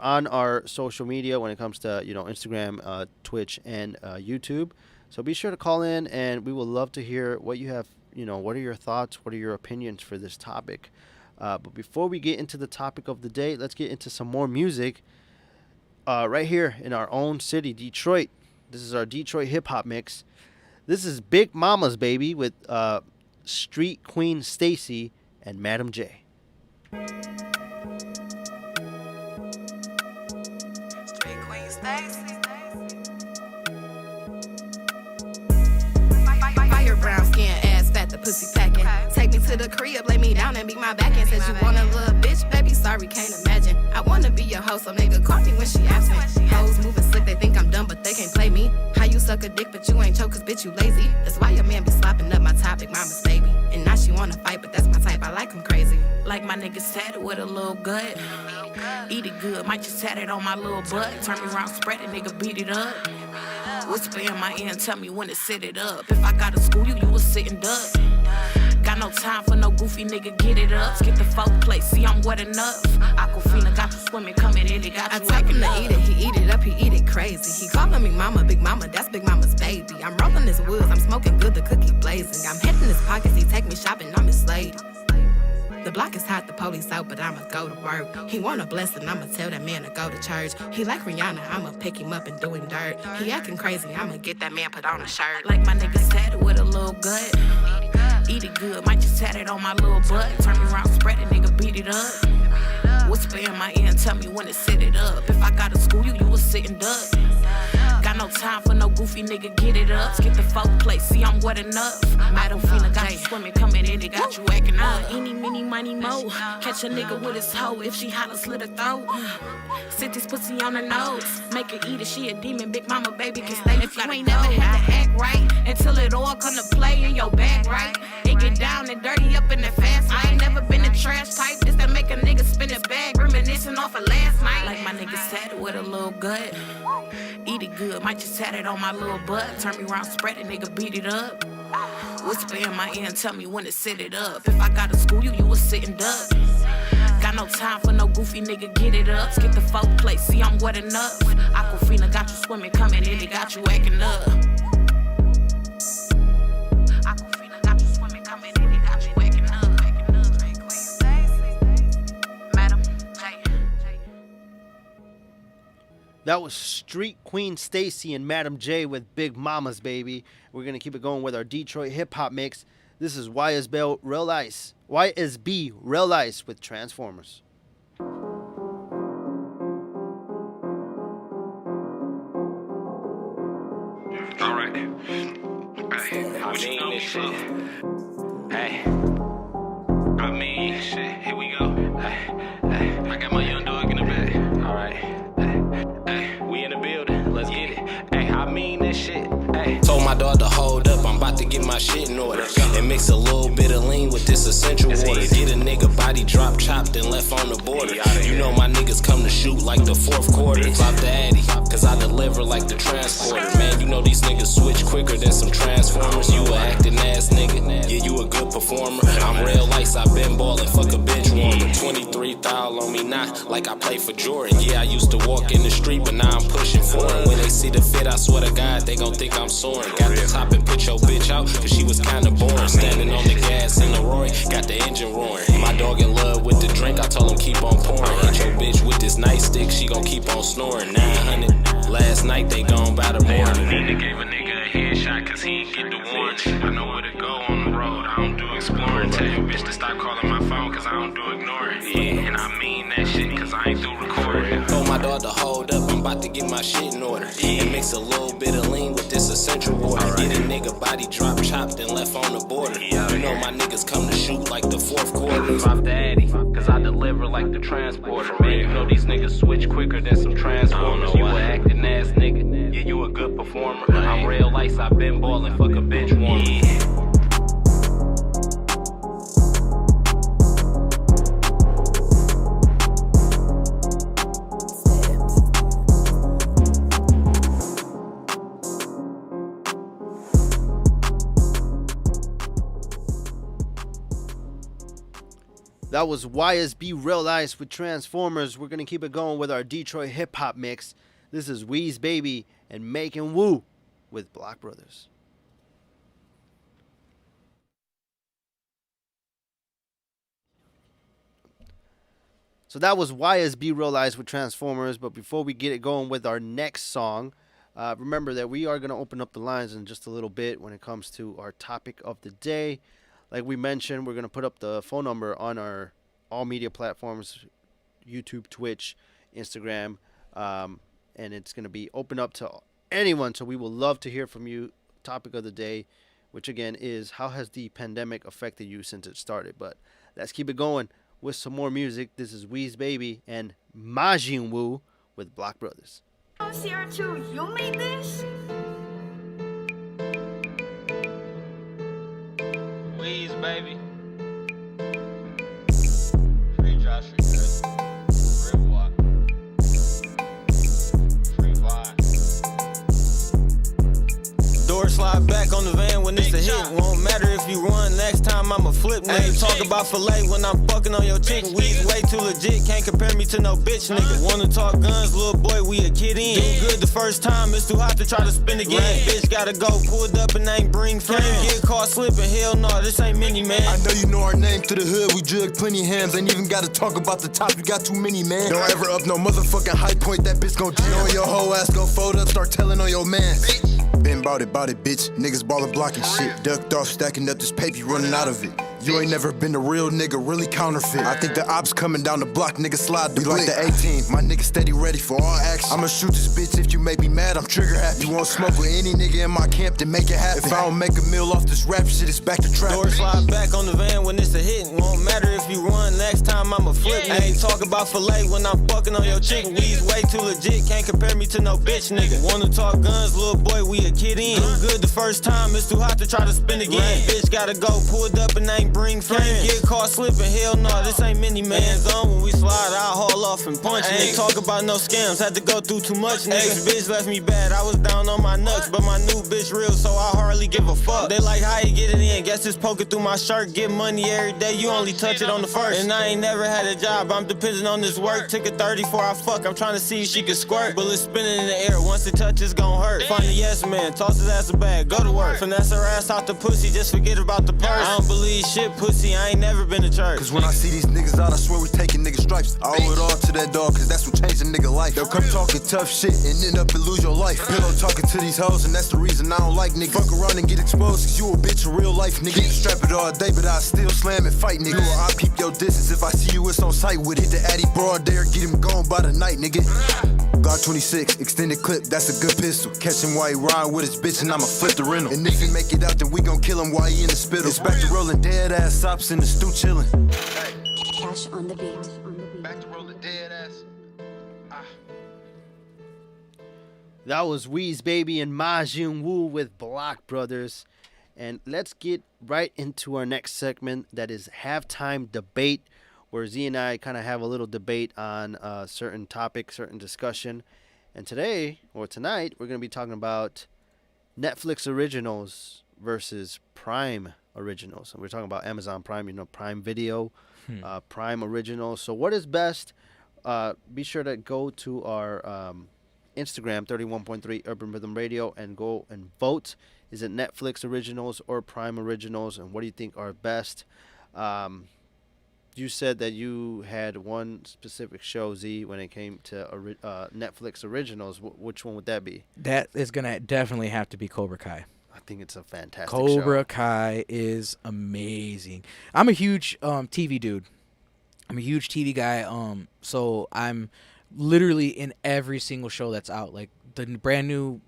on our social media when it comes to Instagram, Twitch, and YouTube. So be sure to call in, and we would love to hear what you have. What are your thoughts? What are your opinions for this topic? But before we get into the topic of the day, let's get into some more music. Right here in our own city, Detroit. This is our Detroit hip hop mix. This is Big Mama's Baby with Street Queen Stacy and Madam J. Fire brown skin, ass fat, the pussy packing. Take me to the crib, lay me down and be my back end. Says you want a little bitch, baby, sorry, can't imagine. I wanna be your hoe, so nigga call me when she absent. Hoes moving slick, they think I'm dumb, but they can't play me. How you suck a dick, but you ain't choke, cause bitch, you lazy. That's why your man be slopping up my topic, mama's baby. And now she wanna fight, but that's my type, I like him crazy. Like my nigga said it with a little gut. Eat it good, might just tat it on my little butt. Turn me around, spread it, nigga, beat it up. Whisper in my ear and tell me when to sit it up. If I gotta school you, you was sitting duck. Got no time for no goofy nigga, get it up. Skip the folk place, see I'm wet enough. Aquafina got you swimming, coming in, it got you. I tell him to eat it, he eat it up, he eat it crazy. He calling me mama, big mama, that's big mama's baby. I'm rolling his woods, I'm smoking good, the cookie blazing. I'm hitting his pockets, he take me shopping, I'm his lady. The block is hot, the police out, but I'ma go to work. He want a blessing, I'ma tell that man to go to church. He like Rihanna, I'ma pick him up and do him dirt. He acting crazy, I'ma get that man put on a shirt. Like my nigga said it with a little gut. Eat it good, might just tat it on my little butt. Turn me around, spread it, nigga, beat it up. Whisper in my ear and tell me when to sit it up. If I gotta school you, you was sitting duck. Got no time for no goofy nigga, get it up. Skip the folk place, see I'm wet enough. Madam Fina got you swimming, coming in, it got you acting up. Eeny, meeny, miny, mo. Catch a nigga with his hoe, if she holler, slit her throat. Sit this pussy on her nose, make her eat it, she a demon, big mama, baby, can stay. If you ain't never had to act right, until it all come to play in your bag, right? It get down and dirty up in the fast. I ain't never been a trash type, this that make a nigga spin a bag, reminiscing off of last night. Like my nigga said it with a little gut. Eat it good, might just tat it on my little butt. Turn me around, spread it, nigga, beat it up. Whisper in my ear and tell me when to sit it up. If I gotta school you, you was sitting duck. Got no time for no goofy nigga, get it up. Skip the folk place, see I'm wet enough. Aquafina got you swimming, coming in, it got you acting up. Aquafina got you swimming, coming in, it got you acting up. Madam J. That was Street Queen Stacy and Madam J with Big Mama's Baby. We're going to keep it going with our Detroit hip-hop mix. This is YSB Real Ice with Transformers. Alright. I mean this shit. Hey. I mean, shit, here we go. I got my young dog in the back. All right. We in the building. Let's get it. I mean that shit. Told my dog to hold up. I'm about to get my shit in order. And mix a little bit of lean with this essential water. Get a nigga body drop, chopped, and left on the border. You know my niggas come to shoot like the fourth quarter. Drop the addy, cause I deliver like the transporter. Man, you know these niggas switch quicker than some transformers. You a acting ass nigga. Yeah, you a good performer. I'm real lights, I been ballin', fuck a bench warmer. 23 thou on me now, like I play for Jordan. Yeah, I used to walk in the street, but now I'm pushing for it. When they see the fit, I swear to God, they gon' think I'm soaring. Got the top and put your bitch out, cause she was kinda boring. Standing on the gas in the Roy, got the engine roaring. My dog in love with the drink, I told him keep on pouring. Hit your bitch with this nightstick, she gon' keep on snoring. 900, last night they gone by the morning. Nina gave a nigga a headshot, cause he ain't get the warning. I know where to go on the road, I don't do exploring. Tell your bitch to stop calling my phone, cause I don't do ignoring. Yeah, and I mean that shit, cause I ain't through recording. Told my dog to hold up, I'm about to get my shit in order. And mix a little bit of lean with this essential water. Get a nigga body drop, chopped, and left on the border. You know my niggas come to shoot like the fourth quarter. Drop the addy, cause I deliver like the transporter. Man, you know these niggas switch quicker than some transformers. You a acting ass nigga, yeah, you a good performer. I'm real lights, I been ballin', fuck a bench warmer. That was YSB Real Ice with Transformers. We're going to keep it going with our Detroit hip-hop mix. This is Wee's Baby and Making Woo with Block Brothers. So that was YSB Real Ice with Transformers. But before we get it going with our next song, remember that we are going to open up the lines in just a little bit when it comes to our topic of the day. Like we mentioned, we're going to put up the phone number on our all media platforms, YouTube, Twitch, Instagram, and it's going to be open up to anyone. So we will love to hear from you. Topic of the day, which again is, how has the pandemic affected you since it started? But let's keep it going with some more music. This is Wee's Baby and Majin Woo with Block Brothers. CR2, you made this? Wee's baby. Free Josh, free Chris. Free walk. Free vibe. Door slide back on the van when it's a hit. Won't matter if you run, next time I'ma flip. Nigga, talk about filet when I'm fucking on your chick. We's way too legit, can't compare me to no bitch nigga. Wanna talk guns, little boy, we a kid in. Do good the first time, it's too hot to try to spin again. Bitch gotta go, pulled up and ain't bring friends. Get caught slipping, hell no, this ain't mini man. I know you know our name to the hood, we jug plenty hams. Ain't even gotta talk about the top, you got too many, man. Don't ever up no motherfucking high point, that bitch gon' G on your whole ass, gon' fold up, start telling on your man. Been bout it, bitch. Niggas ballin' blocking shit. Ducked off, stacking up this paper, running out of it. You ain't never been a real nigga, really counterfeit. I think the ops coming down the block, nigga slide the blick. Like the 18, my nigga steady ready for all action. I'ma shoot this bitch if you make me mad, I'm trigger happy. You won't smoke with any nigga in my camp to make it happen. If I don't make a meal off this rap shit, it's back to trap. Door slide back on the van when it's a hit. Won't matter if you run, next time I'ma flip. I ain't talk about filet when I'm fucking on your chick. We's way too legit, can't compare me to no bitch nigga. Wanna talk guns, little boy, we a kid in. Do good the first time, it's too hot to try to spin again. Bitch gotta go, pulled up and ain't bring friends. Get caught slipping, hell no, this ain't mini man's on. When we slide, I'll haul off and punch. Ain't talk about no scams, had to go through too much. Ex bitch left me bad, I was down on my nuts. But my new bitch real, so I hardly give a fuck. They like how you get it in, guess it's poking through my shirt. Get money every day, you only touch it on the first. And I ain't never had a job, I'm dependent on this work. Took a 30 before I fuck, I'm trying to see if she can squirt. Bullets spinning in the air, once it touch it's gon' hurt. Find a yes man, toss his ass a bag, go to work. Finesse her ass out the pussy, just forget about the purse. I don't believe shit, pussy, I ain't never been to church. Cause when I see these niggas out, I swear we taking nigga stripes. I owe it all to that dog, cause that's what changed a nigga life. They'll come talking tough shit and end up and lose your life. Pillow talking to these hoes, and that's the reason I don't like niggas. Fuck around and get exposed, cause you a bitch in real life, nigga. You strap it all day, but I still slam and fight, nigga. You or I peep your distance, if I see you, it's on sight with it. Hit the Addy broad there, get him going by the night, nigga. Glock 26, extended clip, that's a good pistol. Catch him while he ride with his bitch and I'ma flip the rental. And if he make it out, then we gon' kill him while he in the spittle. It's back to rolling dead ass sops in the stew chillin'. Flash on the beat. Back to roll the dead ass. That was Wee's Baby and Ma Jun Woo with Block Brothers. And let's get right into our next segment, that is Halftime Debate, where Z and I kind of have a little debate on a certain topic, certain discussion. And today, or tonight, we're going to be talking about Netflix originals versus Prime originals. And we're talking about Amazon Prime, Prime Video, Prime originals. So what is best? Be sure to go to our Instagram, 31.3 Urban Rhythm Radio, and go and vote. Is it Netflix originals or Prime originals? And what do you think are best? You said that you had one specific show, Z, when it came to Netflix originals. Which one would that be? That is going to definitely have to be Cobra Kai. I think it's a fantastic Cobra show. Kai is amazing. I'm a huge TV dude. I'm a huge TV guy. So I'm literally in every single show that's out. Like the brand new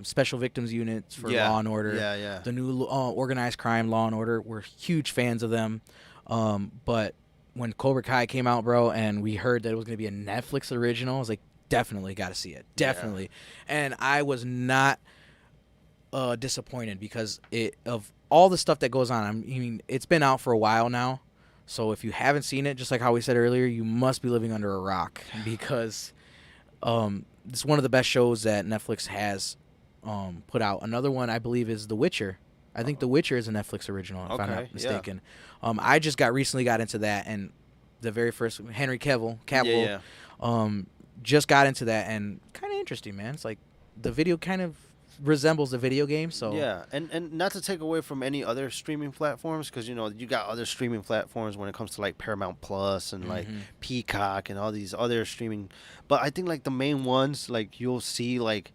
Special Victims Units for Law and Order. Yeah. The new Organized Crime Law and Order. We're huge fans of them. But when Cobra Kai came out, bro, and we heard that it was going to be a Netflix original, I was like, definitely got to see it. Definitely. Yeah. And I was not disappointed because of all the stuff that goes on. I mean, it's been out for a while now. So if you haven't seen it, just like how we said earlier, you must be living under a rock, because it's one of the best shows that Netflix has put out. Another one, I believe, is The Witcher. I think The Witcher is a Netflix original, if I'm not mistaken. Yeah. I just recently got into that, and the very first, Henry Cavill, just got into that, and kind of interesting, man. It's like the video kind of resembles the video game. So yeah, and not to take away from any other streaming platforms, because you got other streaming platforms when it comes to like Paramount Plus and like Peacock and all these other streaming, but I think like the main ones, like you'll see like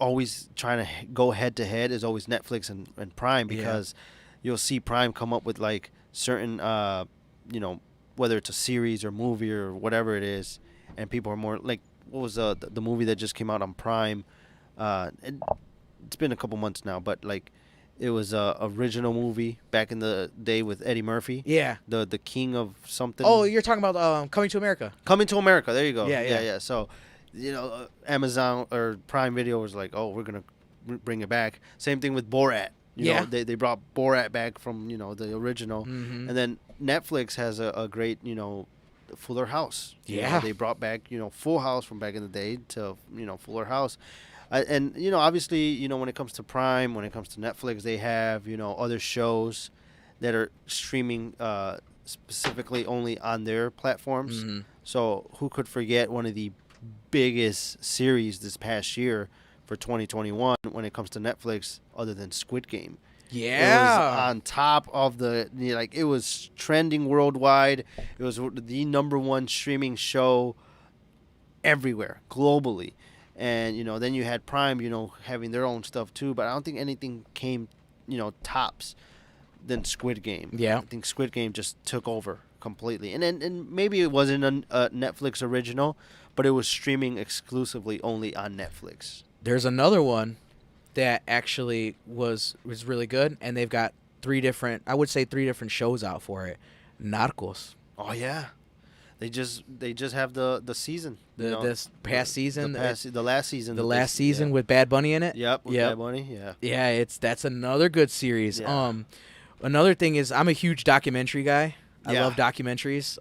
always trying to go head to head is always Netflix and Prime, because you'll see Prime come up with like certain whether it's a series or movie or whatever it is, and people are more like, what was the movie that just came out on Prime? It's been a couple months now, but like it was a original movie back in the day with Eddie Murphy. Yeah. The King of something. Oh, you're talking about Coming to America. Coming to America. There you go. Yeah. So, Amazon or Prime Video was like, oh, we're gonna bring it back. Same thing with Borat. They brought Borat back from the original, and then Netflix has a great Fuller House. They brought back Full House from back in the day to Fuller House. And obviously when it comes to Prime, when it comes to Netflix, they have other shows that are streaming specifically only on their platforms. So who could forget one of the biggest series this past year for 2021 when it comes to Netflix, other than Squid Game? Yeah, it was on top of it was trending worldwide. It was the number one streaming show everywhere globally. And then you had Prime having their own stuff too, but I don't think anything came tops than Squid Game. Yeah, I think Squid Game just took over completely. And maybe it wasn't a Netflix original, but it was streaming exclusively only on Netflix. There's another one that actually was really good, and they've got three different shows out for it. Narcos. Oh yeah. They just have the season. This past season. The last season. The last season with Bad Bunny in it. Yep. With Bad Bunny. Yeah. Yeah, that's another good series. Yeah. Another thing is, I'm a huge documentary guy. I Yeah. love documentaries.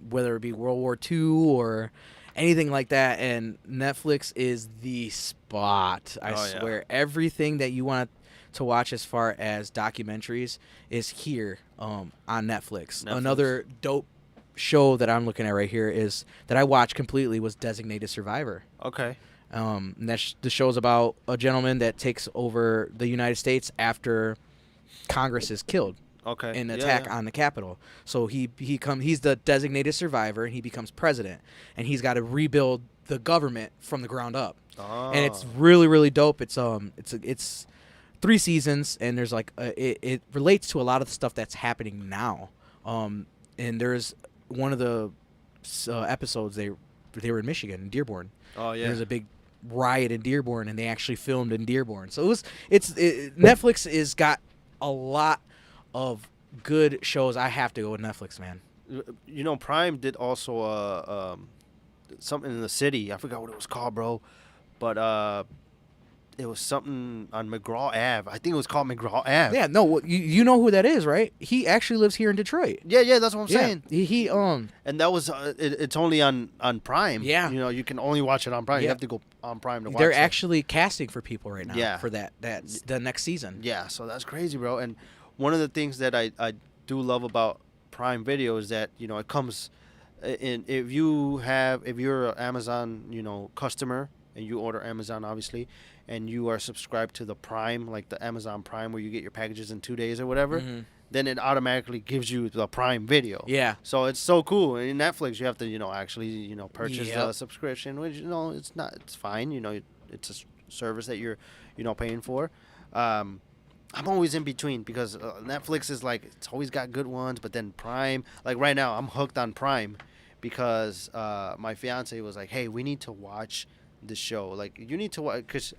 Whether it be World War II or anything like that, and Netflix is the spot. I swear, everything that you want to watch as far as documentaries is here on Netflix. Another dope show that I'm looking at right here is that I watched completely was Designated Survivor. Okay. And the show's about a gentleman that takes over the United States after Congress is killed. Okay. In an attack on the Capitol. So he's the designated survivor, and he becomes president, and he's got to rebuild the government from the ground up. Oh. And it's really, really dope. It's 3 seasons, and there's it relates to a lot of the stuff that's happening now. And there's one of the episodes they were in Michigan, in Dearborn. Oh yeah. There's a big riot in Dearborn, and they actually filmed in Dearborn. So Netflix has got a lot of good shows. I have to go with Netflix, man. You know, Prime did also something in the city. I forgot what it was called, bro. But it was something on McGraw Ave. I think it was called McGraw Ave. Yeah, no, you know who that is, right? He actually lives here in Detroit. Yeah, that's what I'm saying. He And that was it's only on Prime. Yeah. You know, you can only watch it on Prime. Yeah. You have to go on Prime to watch They're it. actually casting for people right now. Yeah. For that the next season. Yeah, so that's crazy, bro. And one of the things that I do love about Prime Video is that, you know, it comes in if you're an Amazon, you know, customer and you order Amazon obviously, and you are subscribed to the Prime, like the Amazon Prime where you get your packages in 2 days or whatever, then it automatically gives you the Prime Video. Yeah. So it's so cool. In Netflix, you have to, you know, actually, you know, purchase Yep. a subscription, which, you know, it's fine. You know, it's a service that you're, you know, paying for. I'm always in between because Netflix is like, it's always got good ones, but then Prime, like right now, I'm hooked on Prime because my fiance was like, hey, we need to watch this show. Like, you need to watch, because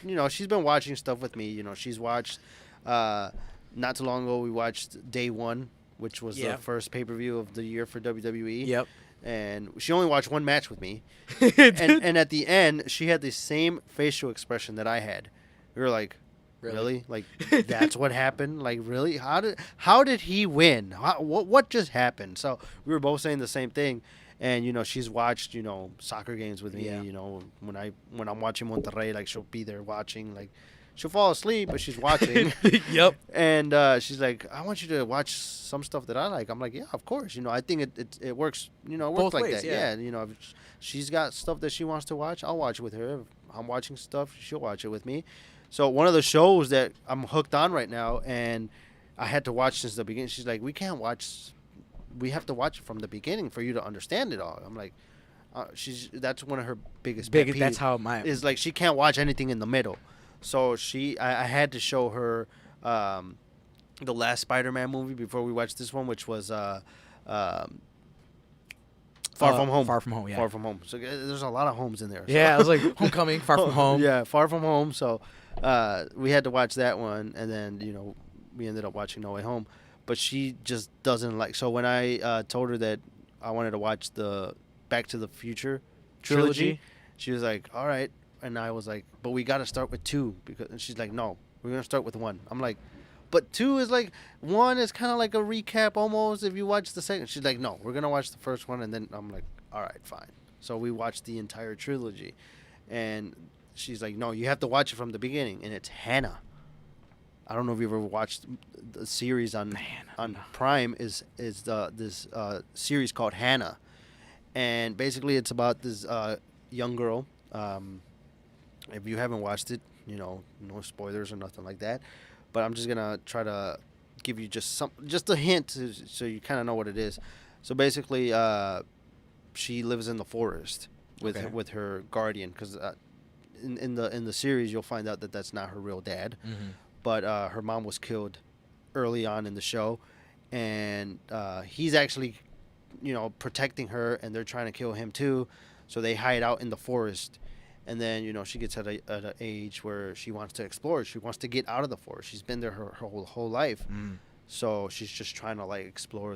you know, she's been watching stuff with me. You know, she's watched, not too long ago, we watched Day One, which was the first pay-per-view of the year for WWE. Yep. And she only watched one match with me. and at the end, she had the same facial expression that I had. We were like, really? Like, that's what happened? Like, really? How did he win? What just happened? So we were both saying the same thing. And, you know, she's watched, you know, soccer games with me. Yeah. You know, when I'm watching Monterrey, like, she'll be there watching. Like, she'll fall asleep, but she's watching. Yep. And she's like, I want you to watch some stuff that I like. I'm like, yeah, of course. You know, I think it works. You know, it works Both like ways, that. yeah. You know, if she's got stuff that she wants to watch, I'll watch it with her. If I'm watching stuff, she'll watch it with me. So one of the shows that I'm hooked on right now, and I had to watch since the beginning. She's like, we have to watch it from the beginning for you to understand it all. I'm like, that's one of her biggest pet peeves. That's how mine is. Like, she can't watch anything in the middle. So I had to show her the last Spider-Man movie before we watched this one, which was Far From Home. Far From Home, yeah. Far From Home. So there's a lot of homes in there. So. Yeah, I was like, Homecoming, Far From Home. Yeah, Far From Home. So we had to watch that one, and then, you know, we ended up watching No Way Home. But she just doesn't like. So when I told her that I wanted to watch the Back to the Future trilogy, she was like, all right. And I was like, but we got to start with 2. And she's like, no, we're going to start with 1. I'm like, but 2 is like, 1 is kind of like a recap almost if you watch the second. She's like, no, we're going to watch the first one. And then I'm like, all right, fine. So we watched the entire trilogy. And she's like, no, you have to watch it from the beginning. And it's Hannah. I don't know if you've ever watched the series on Prime. Is this series called Hannah. And basically it's about this young girl. If you haven't watched it, you know, no spoilers or nothing like that. But I'm just gonna try to give you just a hint so you kind of know what it is. So basically, she lives in the forest with her guardian, because in the series you'll find out that that's not her real dad, but her mom was killed early on in the show, and he's actually, you know, protecting her, and they're trying to kill him too. So they hide out in the forest. And then, you know, she gets at an age where she wants to explore. She wants to get out of the forest. She's been there her whole life. So she's just trying to, like, explore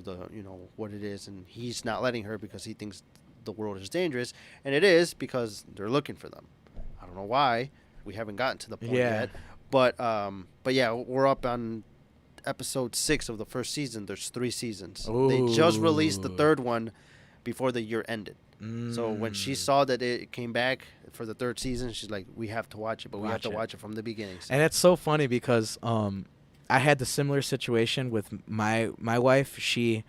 what it is. And he's not letting her because he thinks the world is dangerous. And it is, because they're looking for them. I don't know why. We haven't gotten to the point yet. But yeah, we're up on episode 6 of the first season. There's 3 seasons. Ooh. They just released the 3rd one before the year ended. So when she saw that it came back for the 3rd season, she's like, we have to watch it, but we have to watch it from the beginning. So. And it's so funny because I had the similar situation with my wife. She's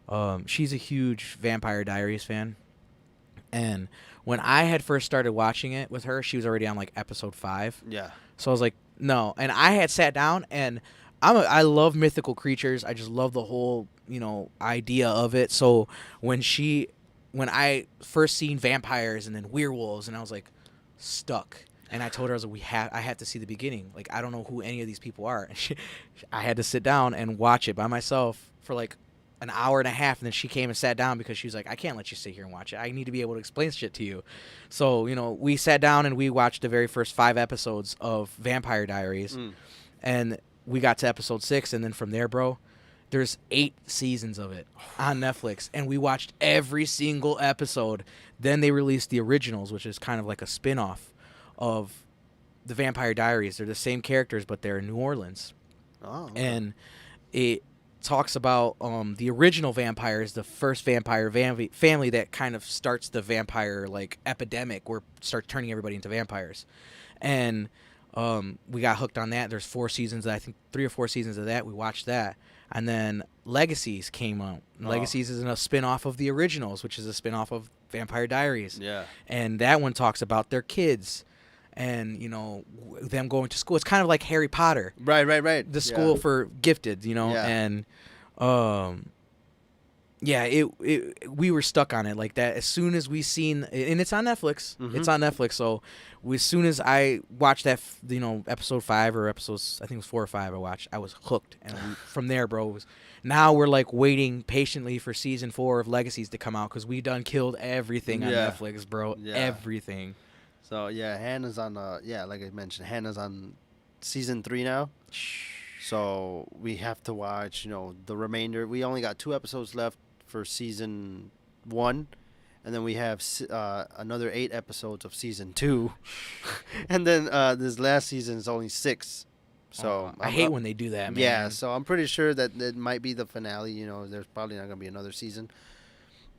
a huge Vampire Diaries fan. And when I had first started watching it with her, she was already on like episode 5. Yeah. So I was like, no. And I had sat down, and I love mythical creatures. I just love the whole, you know, idea of it. So when I first seen vampires and then werewolves, and I was like stuck. And I told her, I was like, I have to see the beginning. Like, I don't know who any of these people are. And I had to sit down and watch it by myself for like an hour and a half. And then she came and sat down because she was like, I can't let you sit here and watch it. I need to be able to explain shit to you. So, you know, we sat down and we watched the very first 5 episodes of Vampire Diaries. And we got to episode 6. And then from there, bro, There's 8 seasons of it on Netflix, and we watched every single episode. Then they released the originals, which is kind of like a spin-off of the Vampire Diaries. They're the same characters, but they're in New Orleans. Oh, okay. And it talks about the original vampires, the first vampire family that kind of starts the vampire like epidemic, where start turning everybody into vampires. And we got hooked on that. There's 4 seasons. I think 3 or 4 seasons of that. We watched that. And then Legacies came out. Legacies is a spin-off of the originals, which is a spin-off of Vampire Diaries. Yeah. And that one talks about their kids and, you know, them going to school. It's kind of like Harry Potter. Right. The school for gifted, you know. Yeah. And, we were stuck on it like that. As soon as we seen, and it's on Netflix. Mm-hmm. It's on Netflix. So as soon as I watched that, you know, episode 5 or episodes, I think it was 4 or 5 I was hooked. And from there, bro, now we're like waiting patiently for season 4 of Legacies to come out because we done killed everything on Netflix, bro. Yeah. Everything. So yeah, Hannah's on. Like I mentioned, Hannah's on season 3 now. So we have to watch, you know, the remainder. We only got 2 episodes left for season 1, and then we have another 8 episodes of season 2, and then this last season is only 6. So I hate when they do that, man. Yeah, so I'm pretty sure that it might be the finale. You know, there's probably not gonna be another season,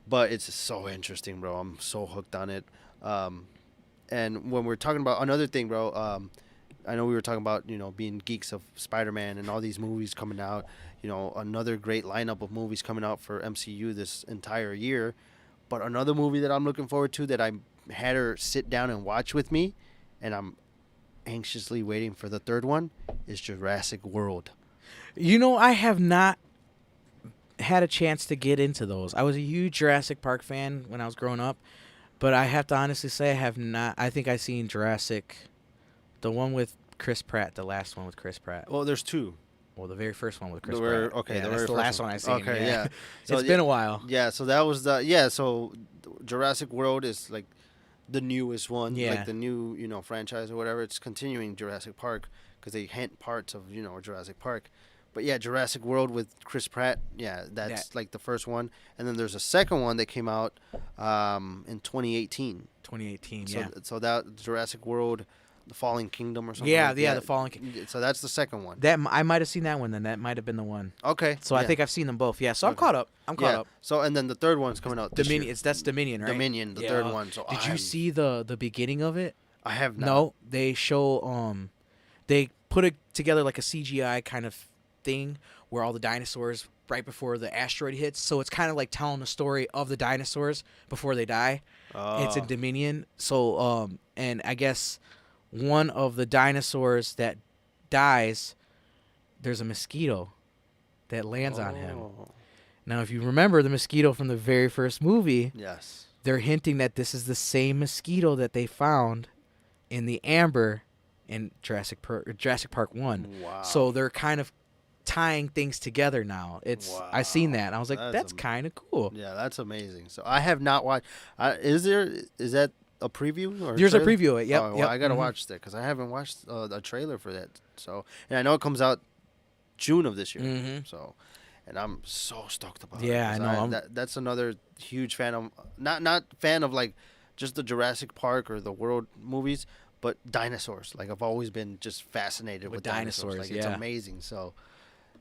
but it's so interesting, bro. I'm so hooked on it. And when we're talking about another thing, bro, I know we were talking about, you know, being geeks of Spider-Man and all these movies coming out. You know, another great lineup of movies coming out for MCU this entire year. But another movie that I'm looking forward to that I had her sit down and watch with me, and I'm anxiously waiting for the third one, is Jurassic World. You know, I have not had a chance to get into those. I was a huge Jurassic Park fan when I was growing up, but I have to honestly say I have not. I think I've seen Jurassic, the one with Chris Pratt, the last one with Chris Pratt. Well, there's 2. Well, the very first one with Chris Pratt. Okay, yeah, that's the last one I seen. Okay, yeah. So it's been a while. Yeah, so that was so Jurassic World is like the newest one, like the new, you know, franchise or whatever. It's continuing Jurassic Park because they hint parts of, you know, Jurassic Park. But yeah, Jurassic World with Chris Pratt, that's like the first one. And then there's a second one that came out in 2018. 2018, So that Jurassic World, The Fallen Kingdom or something. Yeah, like The Fallen Kingdom. So that's the second one. That I might have seen that one then. That might have been the one. Okay. So I think I've seen them both. Yeah, so I'm caught up. I'm caught up. So and then the third one's coming out this Dominion. year. That's Dominion, right? Dominion, the third one. So did you see the beginning of it? I have not. No, they show they put it together like a CGI kind of thing where all the dinosaurs right before the asteroid hits. So it's kind of like telling the story of the dinosaurs before they die. It's in Dominion. So and I guess one of the dinosaurs that dies, there's a mosquito that lands on him. Now, if you remember the mosquito from the very first movie, yes, they're hinting that this is the same mosquito that they found in the amber in Jurassic Park 1. Wow. So they're kind of tying things together now. I seen that and I was like, that's kind of cool. Yeah, that's amazing. So I have not watched. Is that a preview? Or there's a preview of it. Yep. Oh, well, I gotta watch that because I haven't watched a trailer for that. So, and I know it comes out June of this year. So, and I'm so stoked about it. Yeah, I know. That's another huge fan of not fan of like just the Jurassic Park or the World movies, but dinosaurs. Like I've always been just fascinated with dinosaurs. Like it's amazing. So.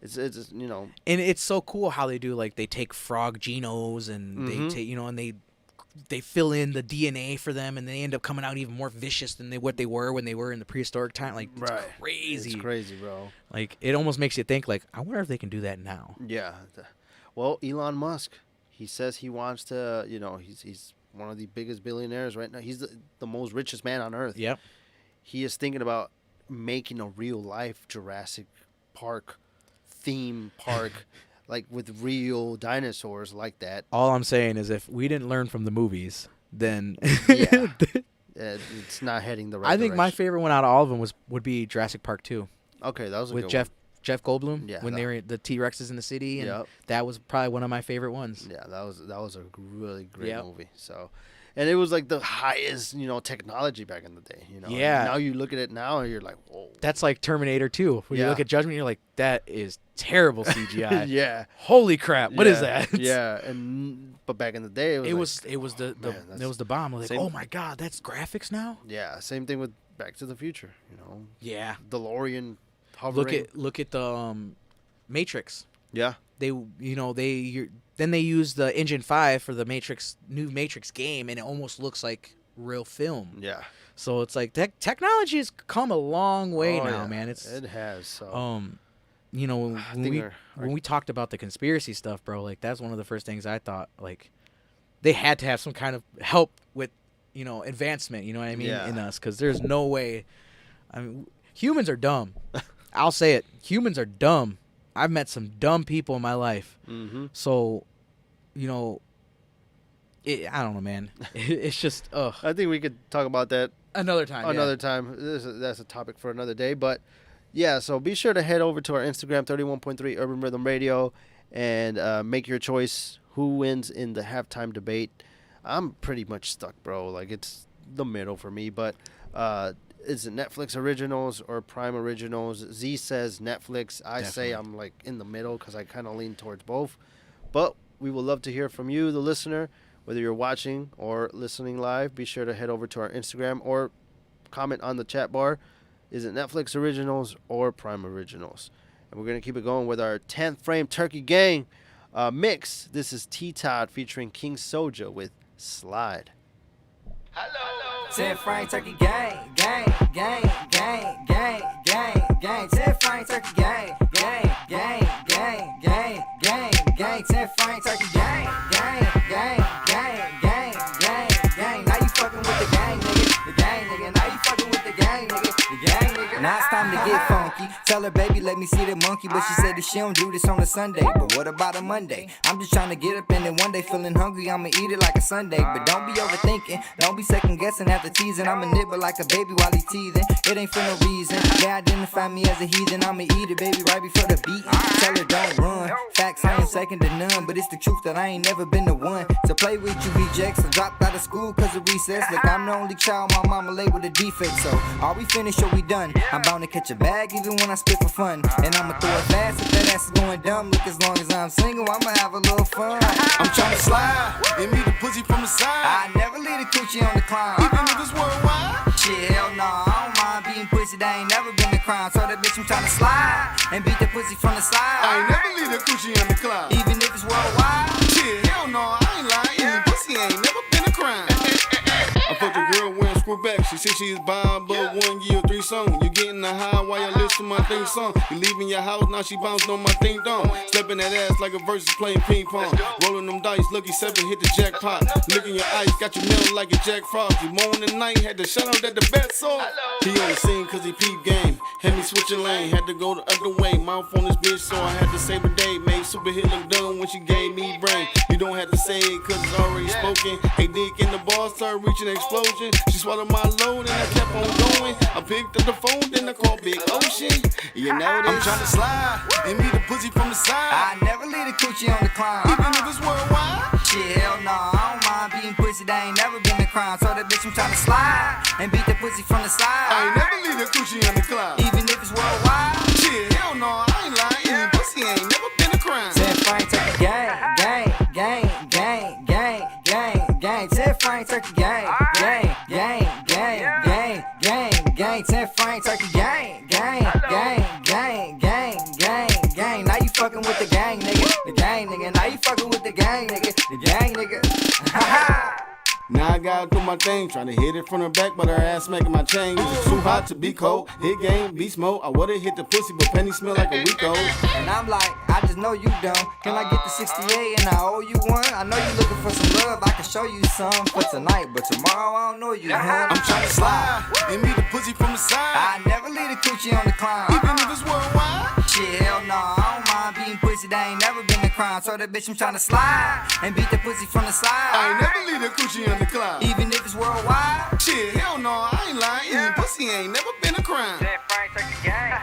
It's you know, and it's so cool how they do, like they take frog genos and they take, you know, and they fill in the DNA for them and they end up coming out even more vicious than what they were when they were in the prehistoric time. Like it's crazy. It's crazy, bro. Like it almost makes you think like, I wonder if they can do that now. Yeah. Well, Elon Musk, he says he wants to, you know, he's one of the biggest billionaires right now. He's the most richest man on earth. Yep. He is thinking about making a real life Jurassic Park theme park, like with real dinosaurs like that. All I'm saying is if we didn't learn from the movies, then it's not heading the right I think direction. my favorite one out of all of them would be Jurassic Park 2. Okay, that was a with good Jeff Goldblum. Yeah, when they were the T-Rexes in the city, and that was probably one of my favorite ones. Yeah, that was a really great movie. So, And it was like the highest, technology back in the day. Yeah. Now you look at it now and you're like, whoa. That's like Terminator 2. When you look at Judgment, you're like, that is terrible CGI. Yeah. Holy crap! What is that? Yeah. But back in the day, it was the bomb. Like, oh my god, that's graphics now. Yeah. Same thing with Back to the Future. Yeah. DeLorean hovering. Look at the Matrix. Yeah. Then they use the Engine 5 for the new Matrix game, and it almost looks like real film. Yeah. So it's like technology has come a long way now, man. It has. So. When we talked about the conspiracy stuff, bro, like that's one of the first things I thought, like they had to have some kind of help with, advancement, you know what I mean, in us, because there's no way. I mean, humans are dumb. I'll say it. Humans are dumb. I've met some dumb people in my life. Mm-hmm. So, I don't know, man. It's just, ugh. I think we could talk about that another time. That's a topic for another day. But, yeah, so be sure to head over to our Instagram, 31.3 Urban Rhythm Radio, and make your choice who wins in the halftime debate. I'm pretty much stuck, bro. Like, it's the middle for me. But is it Netflix originals or Prime originals? Z says Netflix. I say I'm, like, in the middle because I kind of lean towards both. But we would love to hear from you, the listener. Whether you're watching or listening live, be sure to head over to our Instagram or comment on the chat bar. Is it Netflix originals or Prime originals? And we're going to keep it going with our 10th Frame Turkey Gang mix. This is T-Todd featuring King Soja with Slide. Hello. 10 Frame Turkey Gang, gang, gang, gang, gang, gang, gang. 10 Frame Turkey Gang, gang, gang, gang, gang, gang, gang. 10 Frame Turkey Gang, gang, gang, gang, gang, gang, gang. Now you fucking with the gang, nigga. The gang, nigga. Now you fucking with the gang, nigga. The gang, nigga. Now it's time to get funky. Tell her, baby, let me see the monkey. But she said that she don't do this on a Sunday. But what about a Monday? I'm just trying to get up and then one day feeling hungry, I'ma eat it like a Sunday. But don't be overthinking, don't be second guessing after teasing. I'ma nibble like a baby while he teething. It ain't for no reason. They identify me as a heathen. I'ma eat it, baby, right before the beating. Tell her don't run. Facts, I ain't second to none. But it's the truth that I ain't never been the one to play with you rejects. I dropped out of school cause of recess. Look, I'm the only child my mama laid with a defect. So are we finished or we done? I'm bound to catch a bag even when I spit for fun. And I'ma throw it fast if that ass is going dumb. Look, as long as I'm single, I'ma have a little fun. I'm tryna slide and meet the pussy from the side. I never leave the coochie on the climb. Even if it's worldwide. Shit, hell no, I don't mind beating pussy. That ain't never been a crime. So that bitch, I'm tryna slide and beat the pussy from the side. I ain't never leave the coochie on the climb. Even if it's worldwide. Shit, hell no, I ain't lying. Eating pussy ain't never been a crime. I fucked a girl wearing screw back. She said she's buying but 1 year, 3 songs. You getting a high while you listen to my theme song. You leaving your house, now she bounced on my thing dong. Stepping that ass like a versus playing ping pong. Rolling them dice, lucky 7 hit the jackpot. Licking your ice, got you melting like a Jack Frost. You moan the night, had to shout out at the best song. He on the scene cause he peep game. Had me switching lane, had to go the other way. Mouth on this bitch, so I had to save the day. Made super hit look dumb when she gave me brain. You don't have to say it cause it's already spoken. Hey dick in the ball, started reaching an explosion. She swallowed my load and I kept on going. I picked up the phone, then I called Big Ocean. You know this. I'm tryna slide and meet the pussy from the side. I never leave the coochie on the climb. Even if it's worldwide. Shit, hell no, I don't mind beating pussy. That ain't never been a crime. So that bitch, I'm tryna slide and beat the pussy from the side. I ain't never leave the coochie on the climb. Even if it's worldwide. Shit, hell no, I ain't lying. Eating pussy ain't never been a crime. 10 Frame Turkey Gang, gang, gang, gang, gang, gang, gang. 10 Frame Turkey Gang, gang, gang, gang, gang, gang, gang. 10 Frame Turkey Gang, gang, gang, gang, gang, gang, gang. Now you fucking with the gang, nigga. The gang, nigga. Now you fucking with the gang, nigga. The gang, nigga. Ha ha. Now I gotta do my thing, tryna hit it from the back, but her ass smacking my chain. It's too hot to be cold. Hit game, beast mode. I would've hit the pussy, but penny smell like a week old. And I'm like, I just know you dumb. Can I get the 68 and I owe you one? I know you looking for some love, I can show you some for tonight, but tomorrow I don't know you, huh? I'm tryna slide and meet the pussy from the side. I never leave the coochie on the climb. Even if it's worldwide. Shit, hell no, I don't mind beating pussy. That ain't never been a crime. So that bitch, I'm tryna slide and beat the pussy from the side. I ain't never leave the coochie on the climb. Even if it's worldwide. Shit, hell no, I ain't lying. Eating pussy ain't never been a crime. 10 Frame Turkey Gang.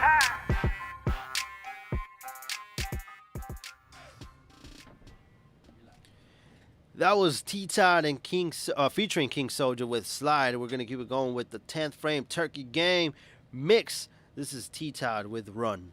That was T-Todd and featuring King Soldier with Slide. We're going to keep it going with the 10th Frame Turkey Game mix. This is T-Todd with Run.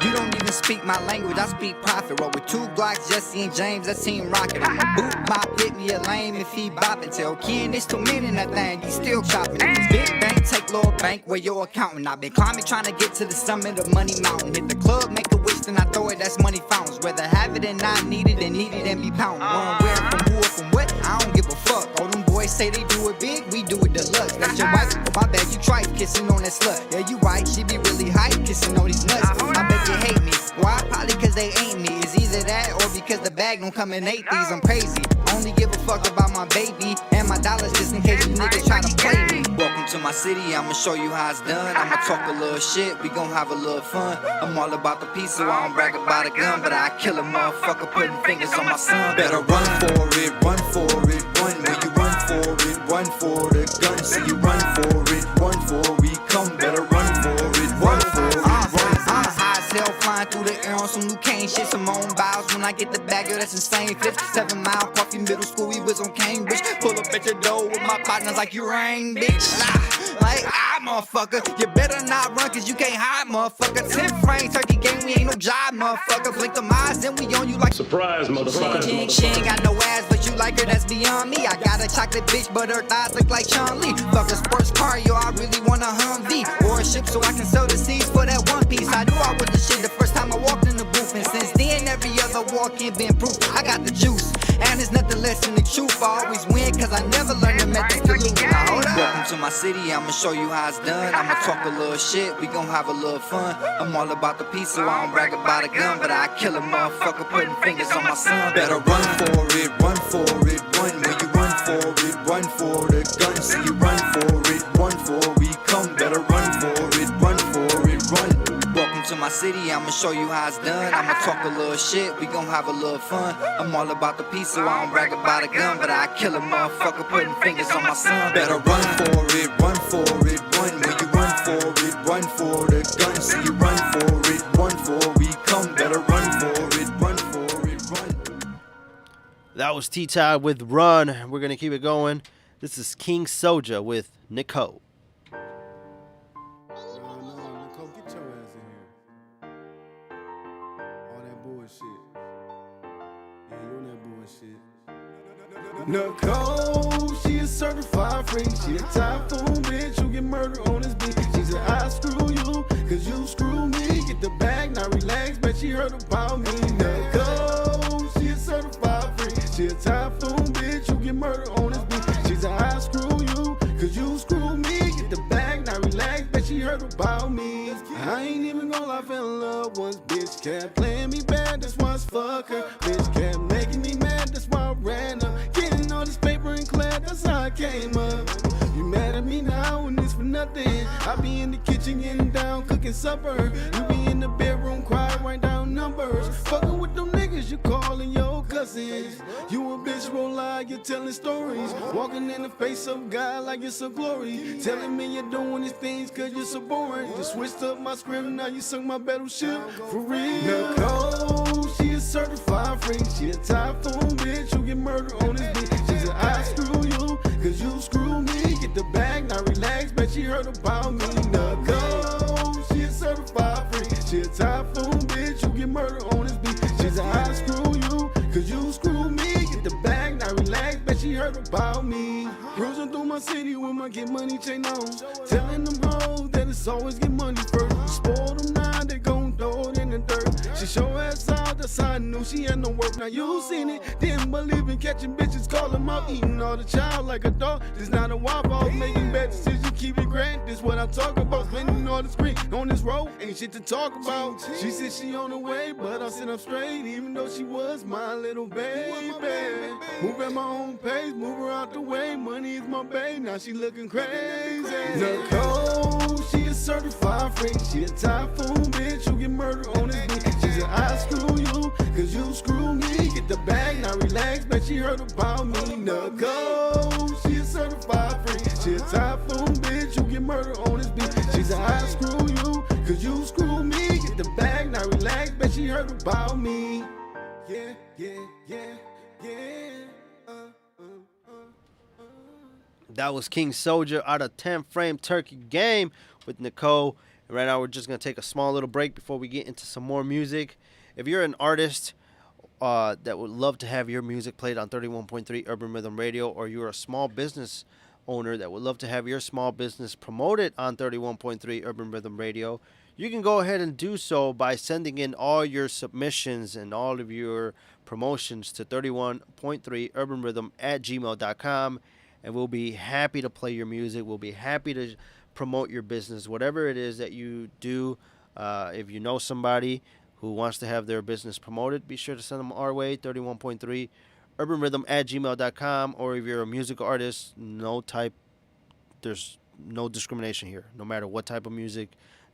You don't even speak my language, I speak profit. Roll with 2 Glocks, Jesse and James, that team rocket. I'ma boot bop, hit me a lame if he boppin'. Tell Ken it's too many in that thing, he still chopping. If it's big bank, take little bank, where your accountant. I've been climbing, trying to get to the summit of Money Mountain. Hit the club, make a wish, then I throw it, that's money fountains. Rather have it and not need it, than need it and be pounding. One where, from who, or from what, I don't give a fuck. All them boys say they do it big, we do it deluxe. That's your wife, my bad, you tripe, kissing on that slut. Yeah, you right, she be really hype, kissing on these nuts. I bet you hate me. Why? Probably cause they ain't me. It's either that or because the bag don't come in 8 these. I'm crazy. Only give a fuck about my baby and my dollars just in case you niggas try to play me. Welcome to my city, I'ma show you how it's done. I'ma talk a little shit, we gon' have a little fun. I'm all about the peace, so I don't brag about a gun. But I kill a motherfucker putting fingers on my son. Better run for it, run for it, run. When you run for it, run for the gun. So you run for it, run for we come. Better run for it, run for it, run. Hell flying through the air on some new cane shit. Some own bows when I get the bag, yo, that's insane. 7 Mile, Coffee, middle school, we was on Cambridge. Pull up at your door with my partners like you rain, bitch. Like, motherfucker, you better not run, cause you can't hide, motherfucker. 10 Frame Turkey Game, we ain't no job, motherfucker. Blink them eyes, then we on you like surprise, motherfucker. She ain't got no ass, but you like her, that's beyond me. I got a chocolate bitch, but her thighs look like Chun-Li. Fuck a sports car, yo, I really want a Humvee or a ship so I can sell the seeds for that one piece. I knew I was the shit the first time I walked in the booth, and since then every other walk-in been proof. I got the juice, and it's nothing less than the truth. I always win, cause I never learned the method to lose. Now hold up. Welcome to my city, I'ma show you how it's done. I'ma talk a little shit, we gon' have a little fun. I'm all about the peace, so I don't brag about a gun. But I kill a motherfucker putting fingers on my son. Better run for it, run for it, run. When you run for it, run for the gun. So you run for it, run for we come. Better run for it, run for it, run. Welcome to my city, I'ma show you how it's done. I'ma talk a little shit, we gon' have a little fun. I'm all about the peace, so I don't brag about a gun. But I kill a motherfucker putting fingers on my son. Better run for it, run for it, run. When you run for it, run for the gun. So you run for it, run for we come. Better run for it, run for it, run. That was T-Todd with Run. We're going to keep it going. This is King Soldier with Nicole. Nicole, she a certified freak. She a typhoon bitch, you get murdered on this beat. She said, I screw you, cause you screw me. Get the bag, now relax, bet she heard about me. Nicole, she a certified freak. She a typhoon bitch, you get murdered on this beat. She said, I screw you, cause you screw me. Get the bag, now relax, bet she heard about me. I ain't even gonna lie, fell in love once. Bitch kept playing me bad, that's why I fuck her. Bitch kept making me mad, that's why I ran up. Getting all this paper and clad, that's how I came up. You mad at me now and it's for nothing. I be in the kitchen getting down, cooking supper. You be in the bedroom crying, write down numbers. Fucking with them niggas you calling your cousins. You a bitch, roll lie, you're telling stories. Walking in the face of God like it's a glory. Telling me you're doing these things cause you're so boring. You switched up my script, now you sunk my battleship for real. Nicole, she a certified freak. She a typhoon bitch, you get murdered on this beat. She said, I screw you, cause you screw me. Get the bag, now relax, bet she heard about me. Nicole, she a certified freak. She a typhoon bitch, you get murdered on this beat. She said, I screw you, cause you screw me. Get the bag, now relax, bet she heard about me. Cruising through my city with my get money chain on. Telling them hoes that it's always get money first. You spoil them now, they gon' throw it in the dirt. She show ass out, that's how I knew she had no work. Now you seen it, didn't believe in catching bitches, call them out, eating all the child like a dog. It's not a wild ball, making bad decisions. keep it grand, this what I'm talking about. Spending all the screen on this road, ain't shit to talk about. She said she on the way, but I said I'm straight, even though she was my little baby. Move at my own pace, move her out the way, money is my babe, now she looking crazy. Nicole, she a certified freak, she a typhoon bitch, you get murdered on this beat. She said I screw you, cause you screw me, get the bag, now relax, bet she heard about me. Nicole, she a certified freak, she a typhoon bitch, you get murdered on this beat. She said I screw you, cause you screw me, get the bag, now relax, bet she heard about me. Yeah, yeah, yeah, yeah. That was King Soldier out of 10 Frame Turkey Game with Nicole. And right now we're just going to take a small little break before we get into some more music. If you're an artist that would love to have your music played on 31.3 Urban Rhythm Radio, or you're a small business owner that would love to have your small business promoted on 31.3 Urban Rhythm Radio, you can go ahead and do so by sending in all your submissions and all of your promotions to 31.3 urbanrhythm@gmail.com. And we'll be happy to play your music. We'll be happy to promote your business, whatever it is that you do. If you know somebody who wants to have their business promoted, be sure to send them our way, 31.3 urbanrhythm@gmail.com. Or if you're a musical artist, there's no discrimination here. No matter what type of music,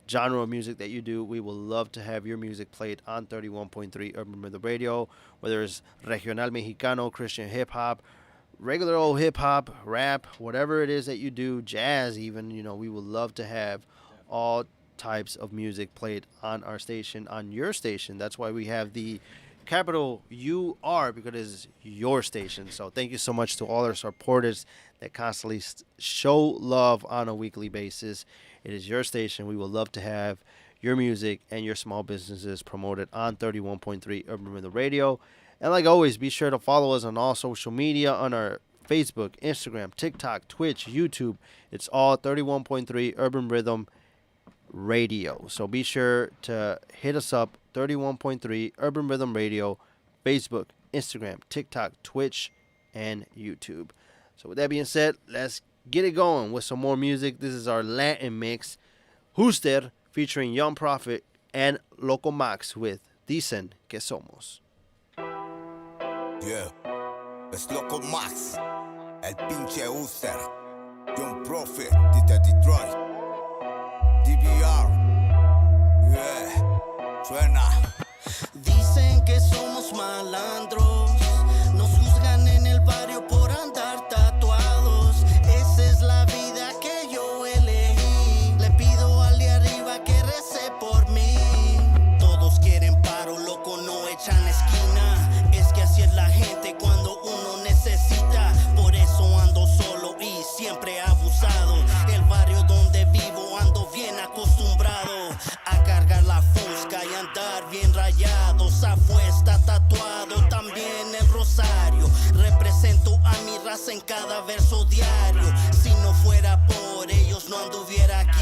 genre of music that you do, we will love to have your music played on 31.3 Urban Rhythm Radio, whether it's regional mexicano, Christian hip-hop, regular old hip-hop, rap, whatever it is that you do, jazz even, we would love to have all types of music played on our station, on your station. That's why we have the capital UR, because it's your station. So thank you so much to all our supporters that constantly show love on a weekly basis. It is your station. We would love to have your music and your small businesses promoted on 31.3 Urban Rhythm Radio. And like always, be sure to follow us on all social media, on our Facebook, Instagram, TikTok, Twitch, YouTube. It's all 31.3 Urban Rhythm Radio. So be sure to hit us up, 31.3 Urban Rhythm Radio, Facebook, Instagram, TikTok, Twitch, and YouTube. So with that being said, let's get it going with some more music. This is our Latin mix, Huster, featuring Young Prophet and Loco Max with Dicen que Somos. Yeah, es Loco Max, el pinche Uster, Young Prophet, de Detroit, DBR, yeah, suena. Dicen que somos malandros, nos juzgan en el barrio por andar tatuados. Esa es la vida que yo elegí, le pido al de arriba que rece por mí. Todos quieren paro, loco, no echan esquina. Así es la gente cuando uno necesita. Por eso ando solo y siempre abusado. El barrio donde vivo ando bien acostumbrado a cargar la fusca y andar bien rayado. Safo está tatuado, también el rosario. Represento a mi raza en cada verso diario. Si no fuera por ellos no anduviera aquí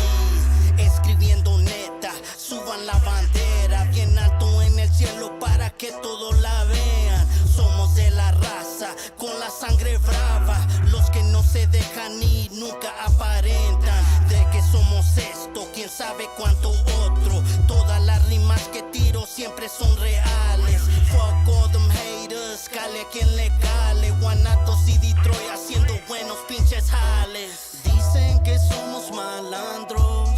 escribiendo neta. Suban la bandera bien alto en el cielo para que todos la vean. Somos de la raza, con la sangre brava. Los que no se dejan ir nunca aparentan. De que somos esto, quién sabe cuánto otro. Todas las rimas que tiro siempre son reales. Fuck all them haters, cale a quien le cale. Guanatos y Detroit haciendo buenos pinches jales. Dicen que somos malandros,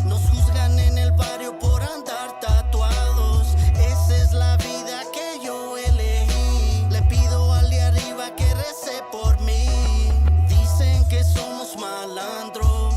nos juzgan en el barrio por andar tatuados. Esa es la vida que yo elegí, le pido al de arriba que rece por mí. Dicen que somos malandros,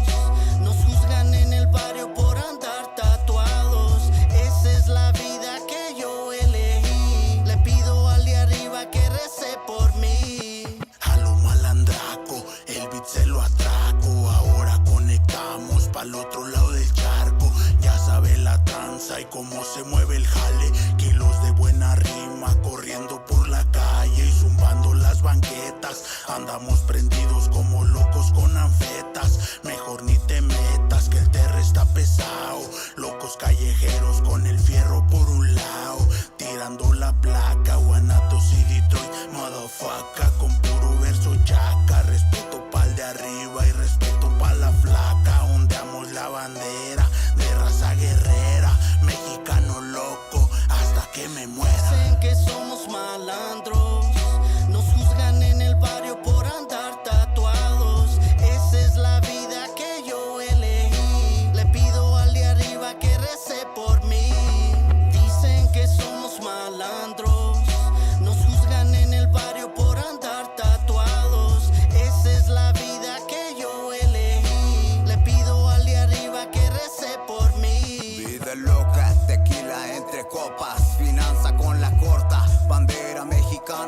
nos juzgan en el barrio por andar tatuados. Esa es la vida que yo elegí, le pido al de arriba que rece por mí. A lo malandraco, el beat se lo atraco. Ahora conectamos pa'l otro lado del charco. Ya sabe la tranza y cómo se mueve el jale. Kilos de buena rima corriendo por la calle y zumbando las banquetas. Andamos prendidos como locos con anfetas. Mejor ni te metas que el terre está pesado. Locos callejeros con el fierro por un lado, tirando la placa. Guanatos y Detroit, motherfucker, con puro verso chaca. Respeto pa'l de arriba y respeto pa' la flaca.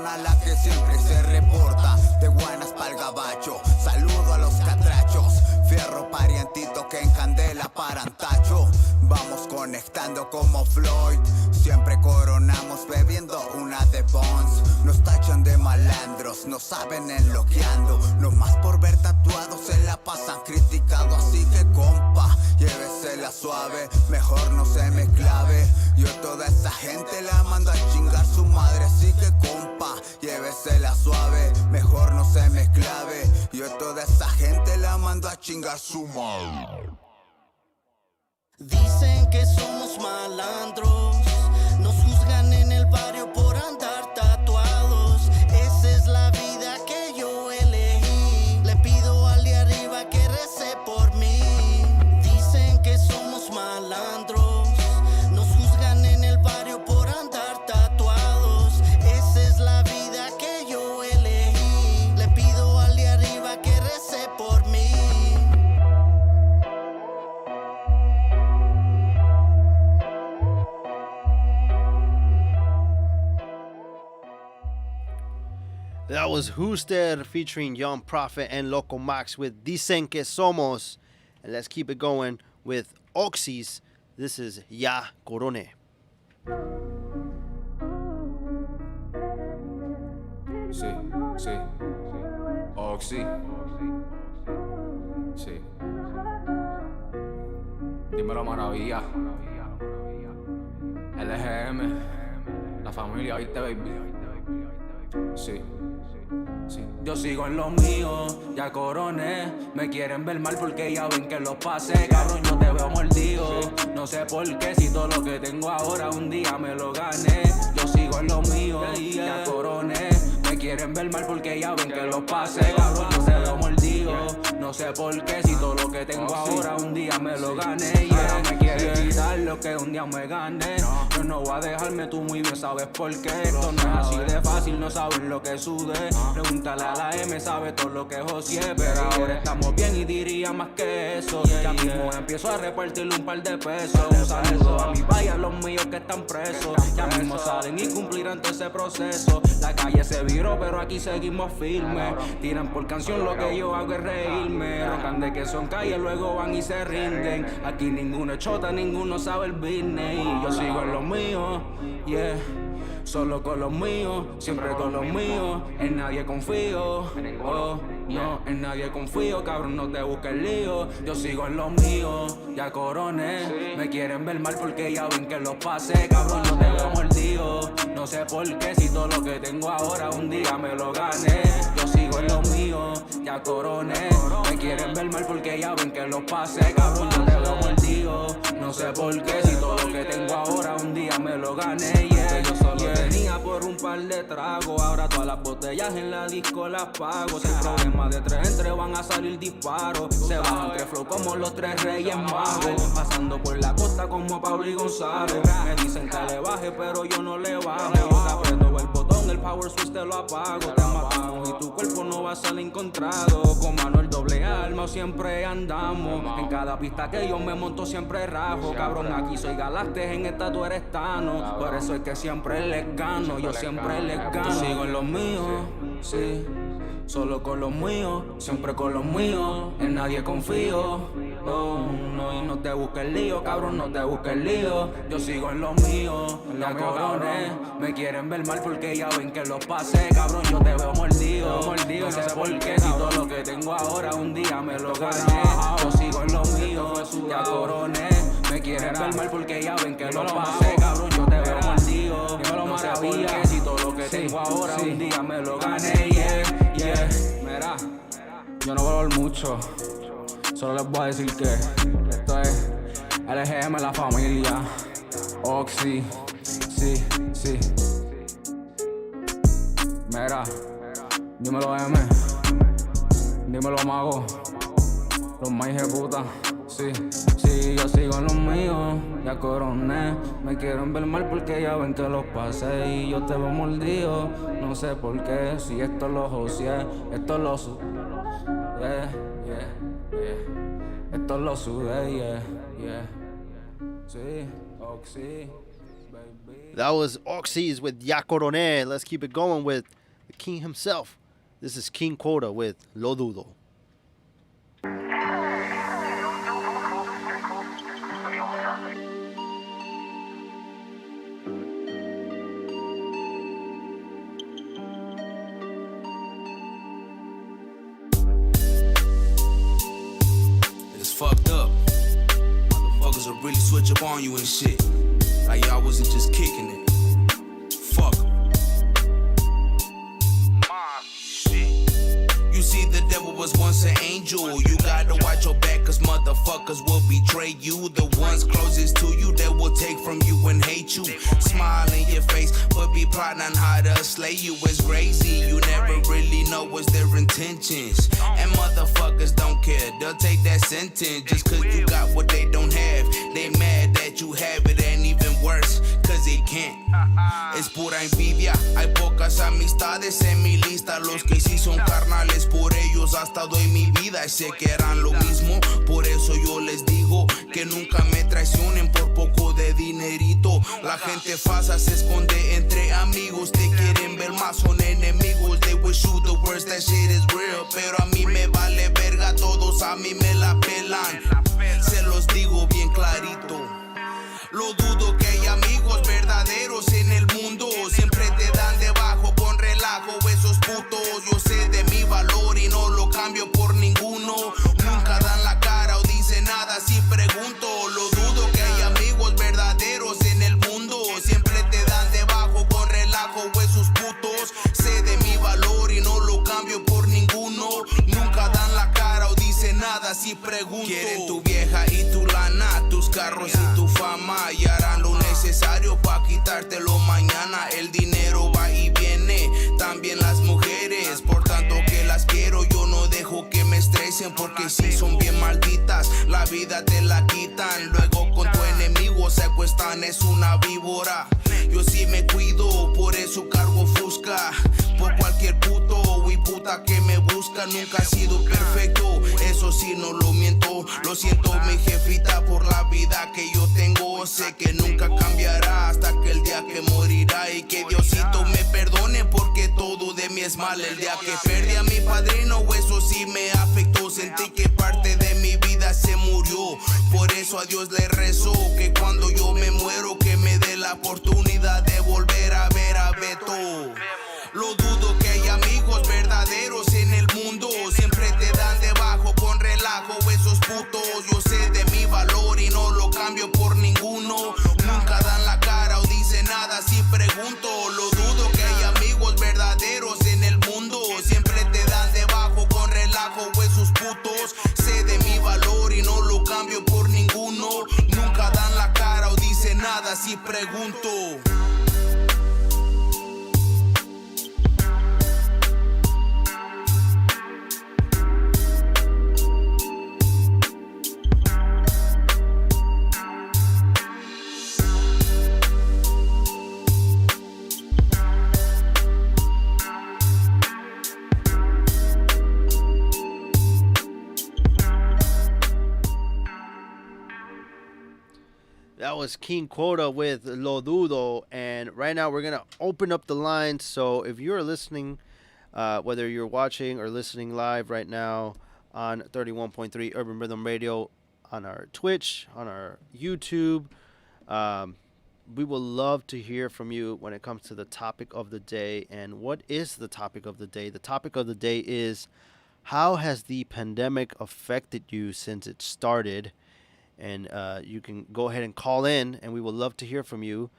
persona la que siempre se reporta. De buenas pa'l gabacho, saludo a los catrachos. Fierro parientito que encandela para antacho. Vamos conectando como Floyd. Siempre coronamos bebiendo una de Bonds. Nos tachan de malandros, no saben en lo que ando. No más por ver tatuados se la pasan criticando. Así que compa, llévesela suave, mejor no se me clave. Yo toda esa gente la mando a chingar su madre. Así que compa, llévesela suave, mejor no se me clave. Yo toda esa gente la mando a chingar su madre. Dicen que somos malandros, nos juzgan en el barrio por andar tatuados. Esa es la vida que yo elegí. Le pido al de arriba que rece por mí. Dicen que somos malandros, nos juzgan en el barrio por andar tatuados. Esa es la vida que yo elegí. Le pido al de arriba que rece por mí. That was Houston featuring Young Prophet and Loco Max with Dicen que Somos. And let's keep it going with Oxys. This is Ya Corone. Sí, sí. Oxy. Sí. Dímelo, maravilla. LGM. La familia, ¿viste, baby? Sí. Sí. Yo sigo en lo mío, ya coroné. Me quieren ver mal porque ya ven que los pasé. Cabrón, yo te veo mordido. No sé por qué, si todo lo que tengo ahora un día me lo gané. Yo sigo en lo mío, ya coroné. Me quieren ver mal porque ya ven que los pasé. Cabrón, yo te veo mordido. No sé por qué, si todo lo que tengo ahora un día me lo gané. Yeah, me quieren quitar lo que un día me gané. Yo no voy a dejarme, tú muy bien sabes por qué. Esto no es así de fácil, no sabes lo que sudé. Pregúntale a la M, sabe todo lo que joseé. Pero ahora estamos bien y diría más que eso. Ya mismo empiezo a repartirle un par de pesos. Un saludo a mi país, a los míos que están presos. Ya mismo salen y cumplirán todo ese proceso. La calle se viró, pero aquí seguimos firmes. Tiran por canción, lo que yo hago es reírme. Roncan de que son calles, luego van y se rinden. Aquí ninguno es chota, ninguno sabe el business. Y yo sigo en lo mío, yeah. Solo con los míos, siempre con los míos. En nadie confío, oh, no, en nadie confío. Cabrón, no te busques lío. Yo sigo en los míos, ya coroné. Me quieren ver mal porque ya ven que los pasé. Cabrón, no te veo mordido. No sé por qué, si todo lo que tengo ahora un día me lo gané. Yo sigo en los míos, ya coroné. Me quieren ver mal porque ya ven que los pasé. Cabrón, no te veo mordido. No sé por qué, si todo lo que tengo ahora un día me lo gané. Yeah, yo solo venía por un par de tragos. Ahora todas las botellas en la disco las pago. Sin problema de tres entre van a salir disparos. Se bajan tres flow como los tres reyes magos. Pasando por la costa como Pablo y Gonzalo. Me dicen que le baje pero yo no le bajo. Yo te aprieto el botón, el power switch te lo apago. Te matamos y tu cuerpo no va a ser encontrado. Con Manuel doble alma siempre andamos. En cada pista que yo me monto siempre rajo. Cabrón, aquí soy Galactes, en esta tú eres Thanos. Por eso es que siempre les gano, yo siempre les gano. Yo sigo en los míos, sí. Solo con los míos, siempre con los míos. En nadie confío, oh, no, y no te busques lío, cabrón, no te busques lío. Yo sigo en los míos, ya coroné. Me quieren ver mal porque ya ven que los pasé. Cabrón, yo te veo mordido, no sé por qué, si todo lo que tengo ahora un día me lo gané. Yo sigo en los míos, ya coroné. Me quieren ver mal porque ya ven que los pasé. Cabrón, yo te veo mordido, no sé por qué, si todo lo que tengo ahora un día me lo gané. Yeah, yeah. Mira, yo no voy a hablar mucho, solo les voy a decir que esto es LGM, la familia, Oxy, sí, sí. Mira, dímelo M, dímelo Mago, los más de puta, sí, sí, yo sigo en los míos, ya coroné. Me quieren ver mal porque ya ven que los pasé y yo te veo mordido. No sé por qué, si esto lo joseé, esto lo yeah, yeah, yeah. Esto lo sudé, yeah, yeah. Sí, Oxy, baby. That was Oxys with Ya Coroné. Let's keep it going with the king himself. This is King Quota with Lo Dudo. It's fucked up. Motherfuckers will really switch up on you and shit. Like y'all wasn't just kicking it. Fuck 'em. You see, the devil was once an angel. You gotta watch your back, cause motherfuckers will betray you. The ones closest to you that will take from you and hate you. Smile in your face, but be plotting on how to slay you. It's crazy, you never really know what's their intentions. And motherfuckers don't care, they'll take that sentence. Just cause you got what they don't have. They mad that you have it, and even worse, cause they can't. Es pura envidia, hay pocas amistades en mi lista. Los que sí son carnales, por ellos hasta doy mi vida. Y sé que harán lo mismo, por eso yo les digo que nunca me traicionen por poco de dinerito. La gente falsa se esconde entre amigos, te quieren ver más, son enemigos. They wish you the worst, that shit is real. Pero a mí me vale verga, todos a mí me la pelan. Se los digo bien clarito. Lo dudo que hay amigos verdaderos en el mundo. Siempre te dan debajo con relajo esos putos. Yo sé de mi valor y no lo cambio por ninguno. Nunca dan la cara o dicen nada si pregunto. Lo dudo que hay amigos verdaderos en el mundo. Siempre te dan debajo con relajo esos putos. Sé de mi valor y no lo cambio por ninguno. Nunca dan la cara o dicen nada si pregunto. Quieren tu vieja y tu lana, tus carros y tu fama. Y harán lo necesario pa' quitártelo mañana. El dinero va y viene, también las mujeres. Por tanto que las quiero, yo no dejo que me estresen. Porque si son bien malditas, la vida te la quitan. Luego con tu enemigo se acuestan, es una víbora. Yo sí me cuido, por eso cargo fusca. Por cualquier puto y puta que me busca. Nunca he sido perfecto, eso sí no lo miento. Lo siento mi jefita por la vida que yo tengo. Sé que nunca cambiará hasta que el día que morirá. Y que Diosito me perdone porque todo de mí es mal. El día que perdí a mi padrino, eso sí me afectó. Sentí que parte de mi vida se murió. Por eso a Dios le rezo que cuando yo me muero que me dé la oportunidad de volver a ver a Beto. Lo dudo que hay amigos verdaderos en el mundo. Siempre te dan debajo con relajo esos putos. Yo sé de mi valor y no lo cambio por ninguno. Nunca dan la cara o dicen nada si pregunto. Lo dudo que hay amigos verdaderos en el mundo. Siempre te dan debajo con relajo esos putos. Sé de mi valor y no lo cambio por ninguno. Nunca dan la cara o dicen nada si pregunto. That was King Quota with Lo Dudo, and right now we're gonna open up the lines. So if you're listening, whether you're watching or listening live right now on 31.3 Urban Rhythm Radio, on our Twitch, on our YouTube, we would love to hear from you when it comes to the topic of the day. And what is the topic of the day? The topic of the day is, how has the pandemic affected you since it started? And you can go ahead and call in, and we would love to hear from you.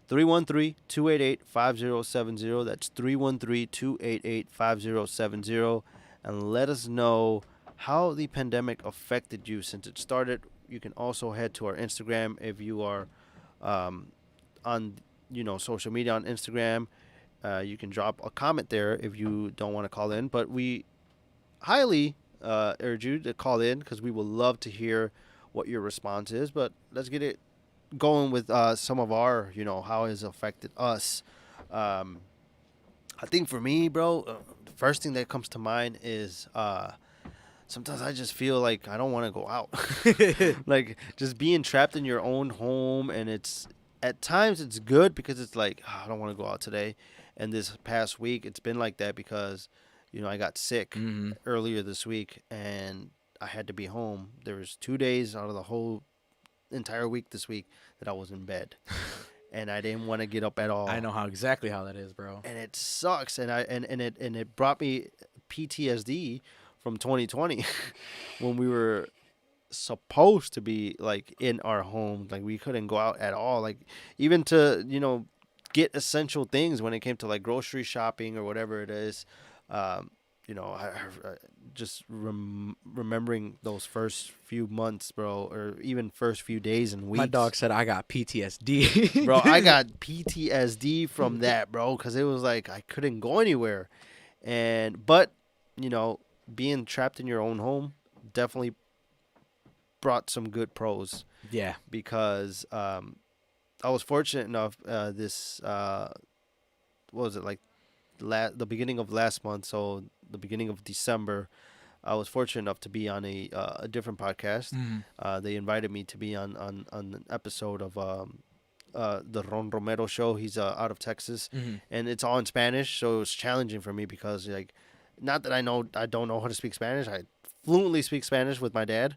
313-288-5070. That's 313-288-5070. And let us know how the pandemic affected you since it started. You can also head to our Instagram if you are on social media on Instagram. You can drop a comment there if you don't want to call in. But we highly urge you to call in because we would love to hear what your response is. But let's get it going with some of our, how it's affected us. I think for me, bro, the first thing that comes to mind is sometimes I just feel like I don't want to go out. Like just being trapped in your own home, and it's at times it's good because it's like, I don't want to go out today. And this past week, it's been like that because, I got sick earlier this week and I had to be home. There was 2 days out of the whole entire week this week that I was in bed. And I didn't want to get up at all. I know exactly how that is, bro. And it sucks. And it brought me PTSD from 2020 when we were supposed to be like in our home. Like we couldn't go out at all. Like even to, get essential things when it came to like grocery shopping or whatever it is. I just remembering those first few months, bro, or even first few days and weeks. My dog said I got PTSD. Bro, I got PTSD from that, bro, because it was like I couldn't go anywhere. But being trapped in your own home definitely brought some good pros. Yeah. Because I was fortunate enough what was it, like the beginning of last month, so the beginning of December, I was fortunate enough to be on a different podcast. They invited me to be on an episode of the Ron Romero show. He's out of Texas, and it's all in Spanish, so it's challenging for me because like, not that I don't know how to speak Spanish. I fluently speak Spanish with my dad,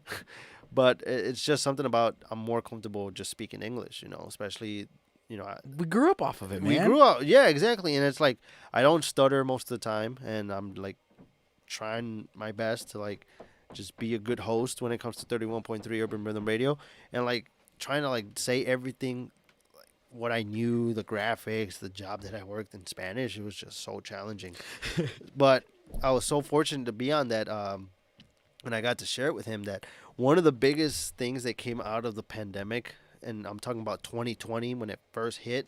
but it's just something about I'm more comfortable just speaking English, especially. We grew up off of it, man. We grew up, yeah, exactly. And it's like I don't stutter most of the time, and I'm like trying my best to like just be a good host when it comes to 31.3 Urban Rhythm Radio, and like trying to like say everything, like, what I knew, the graphics, the job that I worked in Spanish. It was just so challenging, but I was so fortunate to be on that, and I got to share it with him that one of the biggest things that came out of the pandemic, and I'm talking about 2020 when it first hit,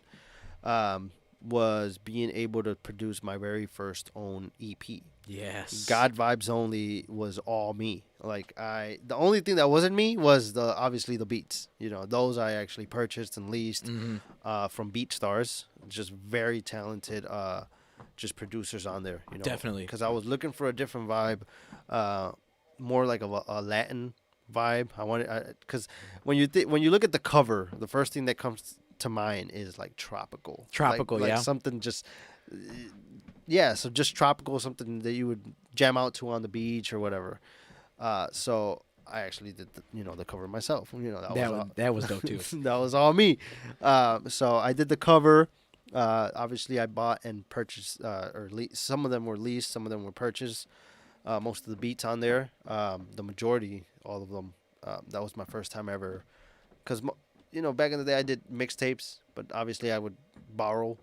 was being able to produce my very first own EP. Yes. God Vibes Only was all me. Like the only thing that wasn't me was obviously the beats. Those I actually purchased and leased from BeatStars. Just very talented just producers on there. Definitely. Because I was looking for a different vibe, more like a Latin vibe. I wanted, because when you look at the cover, the first thing that comes to mind is like tropical, like something just, so just tropical, something that you would jam out to on the beach or whatever. So I actually did the cover myself. That was dope too. That was all me. So I did the cover. Obviously I bought and purchased, some of them were leased, some of them were purchased. Most of the beats on there, the majority, all of them, that was my first time ever. Because, back in the day I did mixtapes, but obviously I would borrow,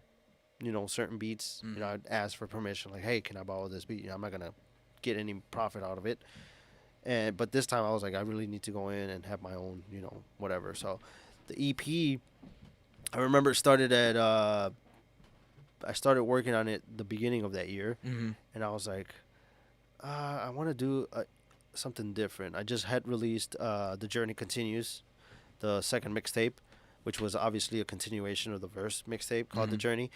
certain beats. I'd ask for permission, like, hey, can I borrow this beat? I'm not going to get any profit out of it. But this time I was like, I really need to go in and have my own, whatever. So the EP, I remember it started at, I started working on it the beginning of that year. And I was like, I want to do something different. I just had released The Journey Continues, the second mixtape, which was obviously a continuation of the verse mixtape called The Journey.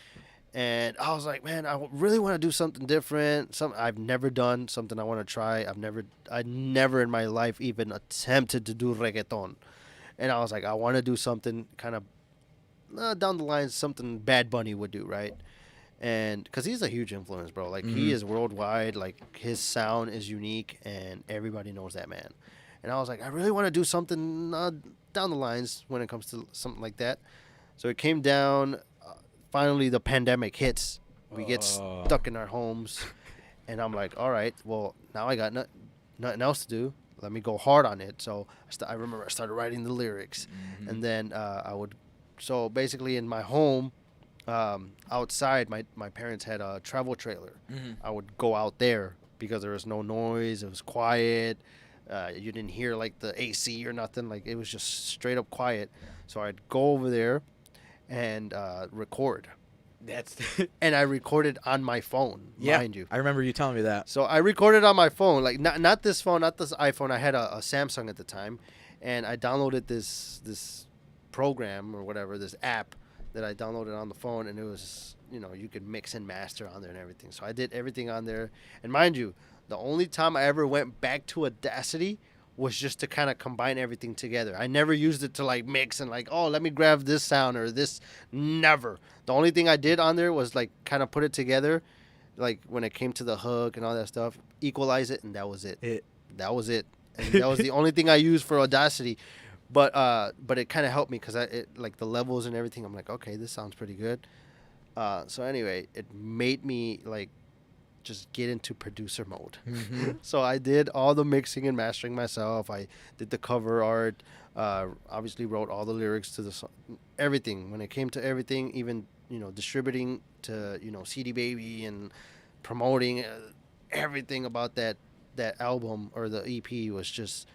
And I was like, man, I really want to do something different, something I've never done, something I want to try. I never in my life even attempted to do reggaeton. And I was like, I want to do something kind of down the line, something Bad Bunny would do, right? And because he's a huge influence, bro. Like, he is worldwide. Like, his sound is unique, and everybody knows that man. And I was like, I really want to do something down the lines when it comes to something like that. So it came down. Finally, the pandemic hits. We get stuck in our homes. And I'm like, all right, well, now I got nothing else to do. Let me go hard on it. So I remember I started writing the lyrics. And then so basically in my home, outside, my parents had a travel trailer. I would go out there because there was no noise. It was quiet. You didn't hear like the AC or nothing. Like, it was just straight up quiet. So I'd go over there and record. And I recorded on my phone, mind you. I remember you telling me that. So I recorded on my phone, like not this phone, not this iPhone. I had a Samsung at the time, and I downloaded this program or whatever, this app that I downloaded on the phone, and it was, you could mix and master on there and everything. So I did everything on there. And mind you, the only time I ever went back to Audacity was just to kind of combine everything together. I never used it to like mix and like, oh, let me grab this sound or this. Never. The only thing I did on there was like kind of put it together, like when it came to the hook and all that stuff, equalize it, and that was it. That was it. And that was the only thing I used for Audacity. But it kind of helped me because like the levels and everything. I'm like, okay, this sounds pretty good. So anyway, it made me like just get into producer mode. Mm-hmm. So I did all the mixing and mastering myself. I did the cover art. Obviously wrote all the lyrics to the song. Everything. When it came to everything, even distributing to CD Baby and promoting everything about that album or the EP was just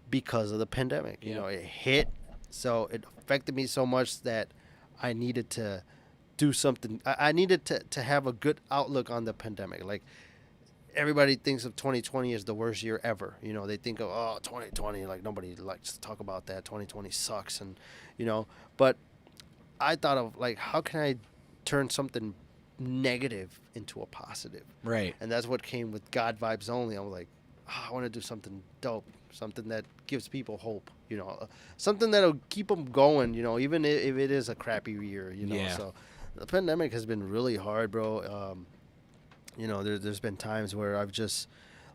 because of the pandemic. It hit, so it affected me so much that I needed to do something. I needed to have a good outlook on the pandemic. Like, everybody thinks of 2020 as the worst year ever. They think of 2020, like nobody likes to talk about that. 2020 sucks, and but I thought of like, how can I turn something negative into a positive? Right. And that's what came with God Vibes Only. I was like, I want to do something dope, something that gives people hope, something that'll keep them going, even if it is a crappy year, Yeah. So the pandemic has been really hard, bro. There's been times where I've just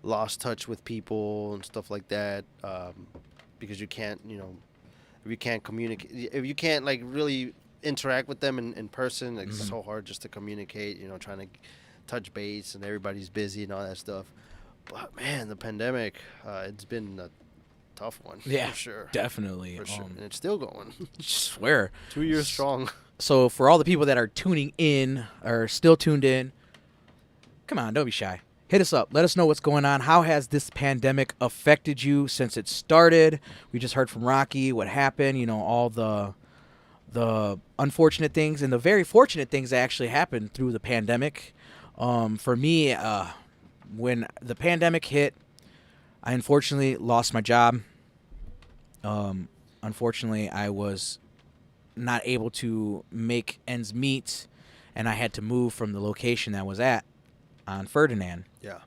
lost touch with people and stuff like that, because you can't, if you can't communicate, if you can't like really interact with them in person, like, it's so hard just to communicate, trying to touch base, and everybody's busy and all that stuff. But man, the pandemic, it's been a tough one. Yeah, for sure. Definitely. For sure. And it's still going. Swear. 2 years strong. So for all the people that are tuning in or still tuned in, come on, don't be shy. Hit us up. Let us know what's going on. How has this pandemic affected you since it started? We just heard from Rocky what happened, all the unfortunate things and the very fortunate things that actually happened through the pandemic. For me, when the pandemic hit, I unfortunately lost my job. Unfortunately, I was not able to make ends meet, and I had to move from the location that I was at on Ferdinand. Yeah.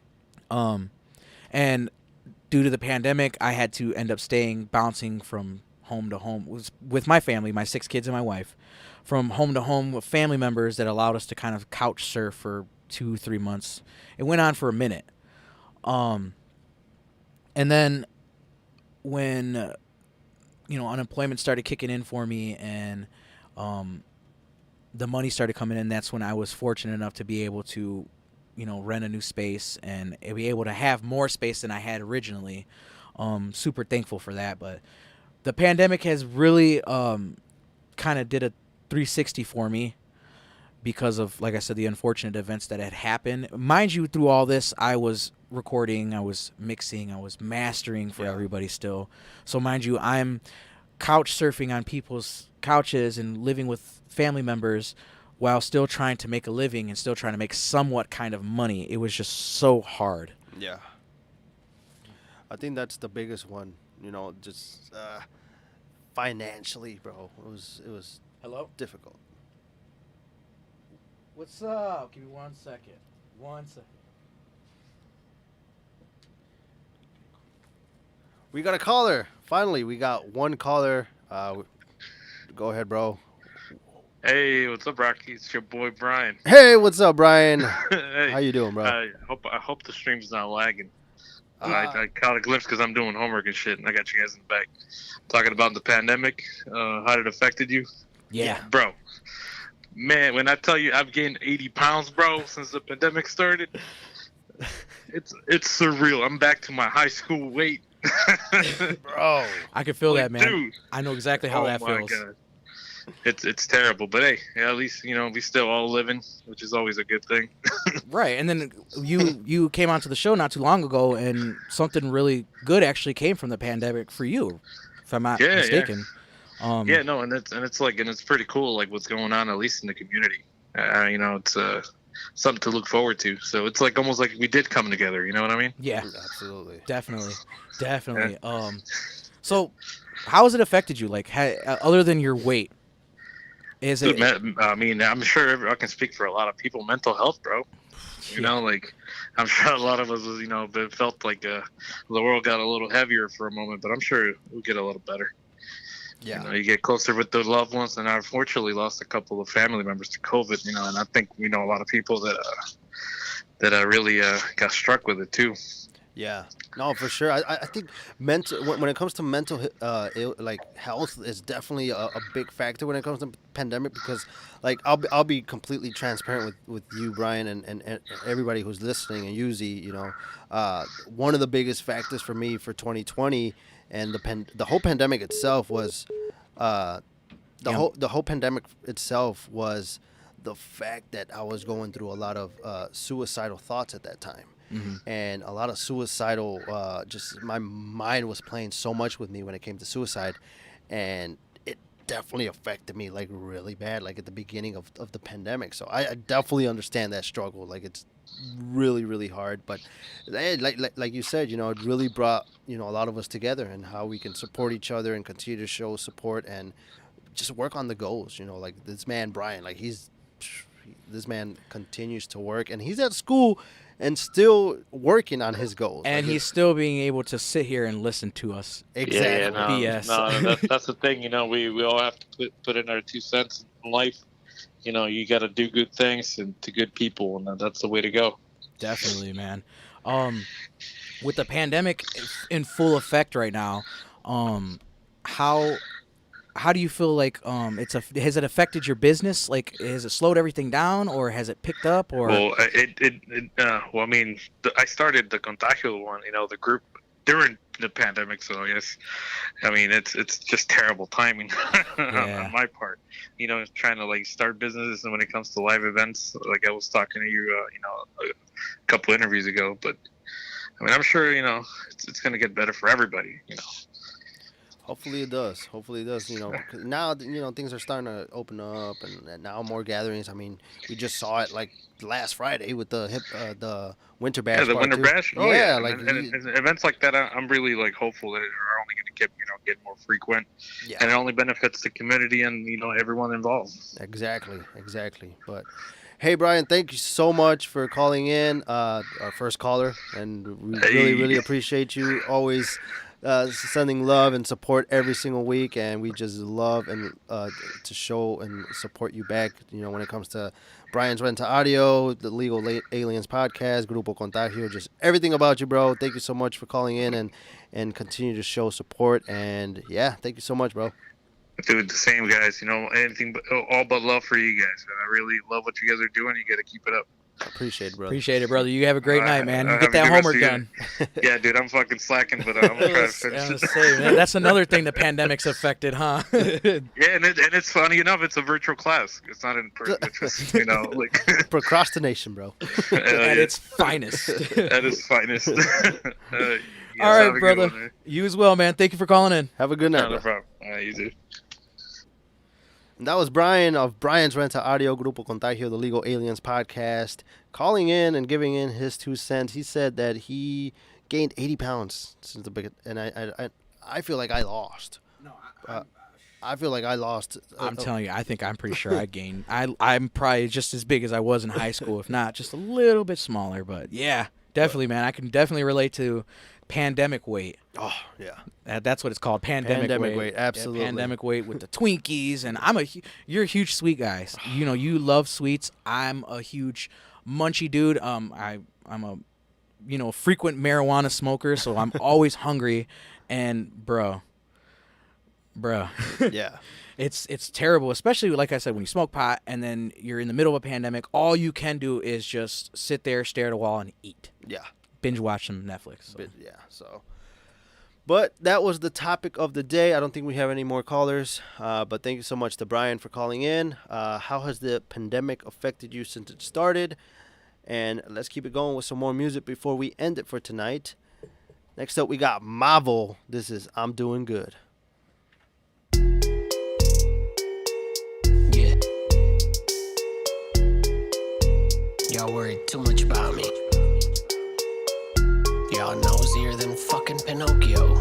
And due to the pandemic, I had to end up bouncing from home to home with my family, my 6 kids and my wife, from home to home with family members that allowed us to kind of couch surf for 2-3 months. It went on for a minute. And then when, unemployment started kicking in for me and the money started coming in, that's when I was fortunate enough to be able to, rent a new space and be able to have more space than I had originally. Super thankful for that. But the pandemic has really kind of did a 360 for me because of, like I said, the unfortunate events that had happened. Mind you, through all this, I was recording, I was mixing, I was mastering for everybody still. So mind you, I'm couch surfing on people's couches and living with family members while still trying to make a living and still trying to make somewhat kind of money. It was just so hard. Yeah. I think that's the biggest one, just financially, bro. It was Hello? difficult. What's up? Give me 1 second. 1 second. We got a caller. Finally, we got one caller. Go ahead, bro. Hey, what's up, Rocky? It's your boy Brian. Hey, what's up, Brian? Hey, How you doing, bro? I hope the stream's not lagging. I caught a glimpse because I'm doing homework and shit, and I got you guys in the back talking about the pandemic, how it affected you. Yeah, bro. Man, when I tell you I've gained 80 pounds, bro, since the pandemic started, it's surreal. I'm back to my high school weight. Bro, I can feel that, man. Dude. I know exactly how that feels. God. It's terrible, but hey, at least we still all living, which is always a good thing. Right, and then you came onto the show not too long ago, and something really good actually came from the pandemic for you, if I'm not mistaken. Yeah. No, and it's pretty cool, like what's going on, at least in the community. It's something to look forward to. So it's like almost like we did come together. You know what I mean? Yeah, absolutely, definitely. So how has it affected you? Like, other than your weight? I mean, I'm sure I can speak for a lot of people. Mental health, bro. You know, like I'm sure a lot of us, felt like the world got a little heavier for a moment, but I'm sure it'll get a little better. Yeah. You get closer with the loved ones, and I unfortunately lost a couple of family members to COVID. And I think we know a lot of people that really got struck with it too. Yeah, no, for sure. I think when it comes to mental health is definitely a big factor when it comes to pandemic, because like I'll be completely transparent with you, Brian, and everybody who's listening, and SwZee, one of the biggest factors for me for 2020 and the whole pandemic itself was the whole pandemic itself was the fact that I was going through a lot of suicidal thoughts at that time. Mm-hmm. And a lot of suicidal, just my mind was playing so much with me when it came to suicide, and it definitely affected me like really bad, like at the beginning of the pandemic. So I definitely understand that struggle. Like it's really, really hard, but like you said, it really brought, a lot of us together, and how we can support each other and continue to show support and just work on the goals. Like this man, Brian, like this man continues to work, and he's at school and still working on his goals. And he's still being able to sit here and listen to us. Exactly. BS. No, that's the thing. We all have to put in our 2 cents in life. You got to do good things and to good people, and that's the way to go. Definitely, man. With the pandemic in full effect right now, how do you feel like has it affected your business? Like, has it slowed everything down, or has it picked up? Or I started the Contagio one, the group during the pandemic, so I guess, it's just terrible timing on my part. Trying to start businesses, and when it comes to live events, like I was talking to you, a couple interviews ago, but I'm sure it's gonna get better for everybody. Hopefully it does. Now, things are starting to open up, and now more gatherings. We just saw it like last Friday with the Winter Bash. Yeah, the Winter Bash. Oh yeah, and events like that, I'm really hopeful that are only going to get more frequent. Yeah. And it only benefits the community and everyone involved. Exactly. But hey, Brian, thank you so much for calling in, our first caller, and we really appreciate you always. Sending love and support every single week, and we just love and to show and support you back. When it comes to Brian's Renta Audio, the Legal Aliens podcast, Grupo Contagio, just everything about you, bro. Thank you so much for calling in and continue to show support. And yeah, thank you so much, bro. Dude, the same, guys. Anything all but love for you guys. And I really love what you guys are doing. You got to keep it up. Appreciate it, brother. You have a great night, man. Get that homework done. Yeah, dude, I'm fucking slacking, but I'm trying to finish it. That's another thing the pandemic's affected, huh? Yeah, and it's funny enough, it's a virtual class. It's not in person, which is, procrastination, bro. At its finest. At its finest. All right, brother. You as well, man. Thank you for calling in. Have a good night. No problem. You too. And that was Brian of Brian's Renta Audio, Grupo Contagio, the Legal Aliens podcast, calling in and giving in his 2 cents. He said that he gained 80 pounds since the beginning, and I feel like I lost. No, I feel like I lost. I'm telling you, I'm pretty sure I gained. I'm probably just as big as I was in high school, if not just a little bit smaller. But yeah, definitely, man. I can definitely relate to pandemic weight. Oh yeah, that's what it's called. Pandemic weight. Absolutely. Yeah, pandemic weight with the Twinkies, and you're a huge sweet guy. You love sweets. I'm a huge munchy dude. I'm a frequent marijuana smoker, so I'm always hungry. And bro, yeah, it's terrible, especially like I said, when you smoke pot and then you're in the middle of a pandemic. All you can do is just sit there, stare at a wall, and eat. Yeah. Binge watch some Netflix. So. But that was the topic of the day. I don't think we have any more callers. But thank you so much to Brian for calling in. How has the pandemic affected you since it started? And let's keep it going with some more music before we end it for tonight. Next up, we got Marvel. This is I'm Doing Good. Yeah. Y'all worried too much about me. Y'all nosier than fucking Pinocchio.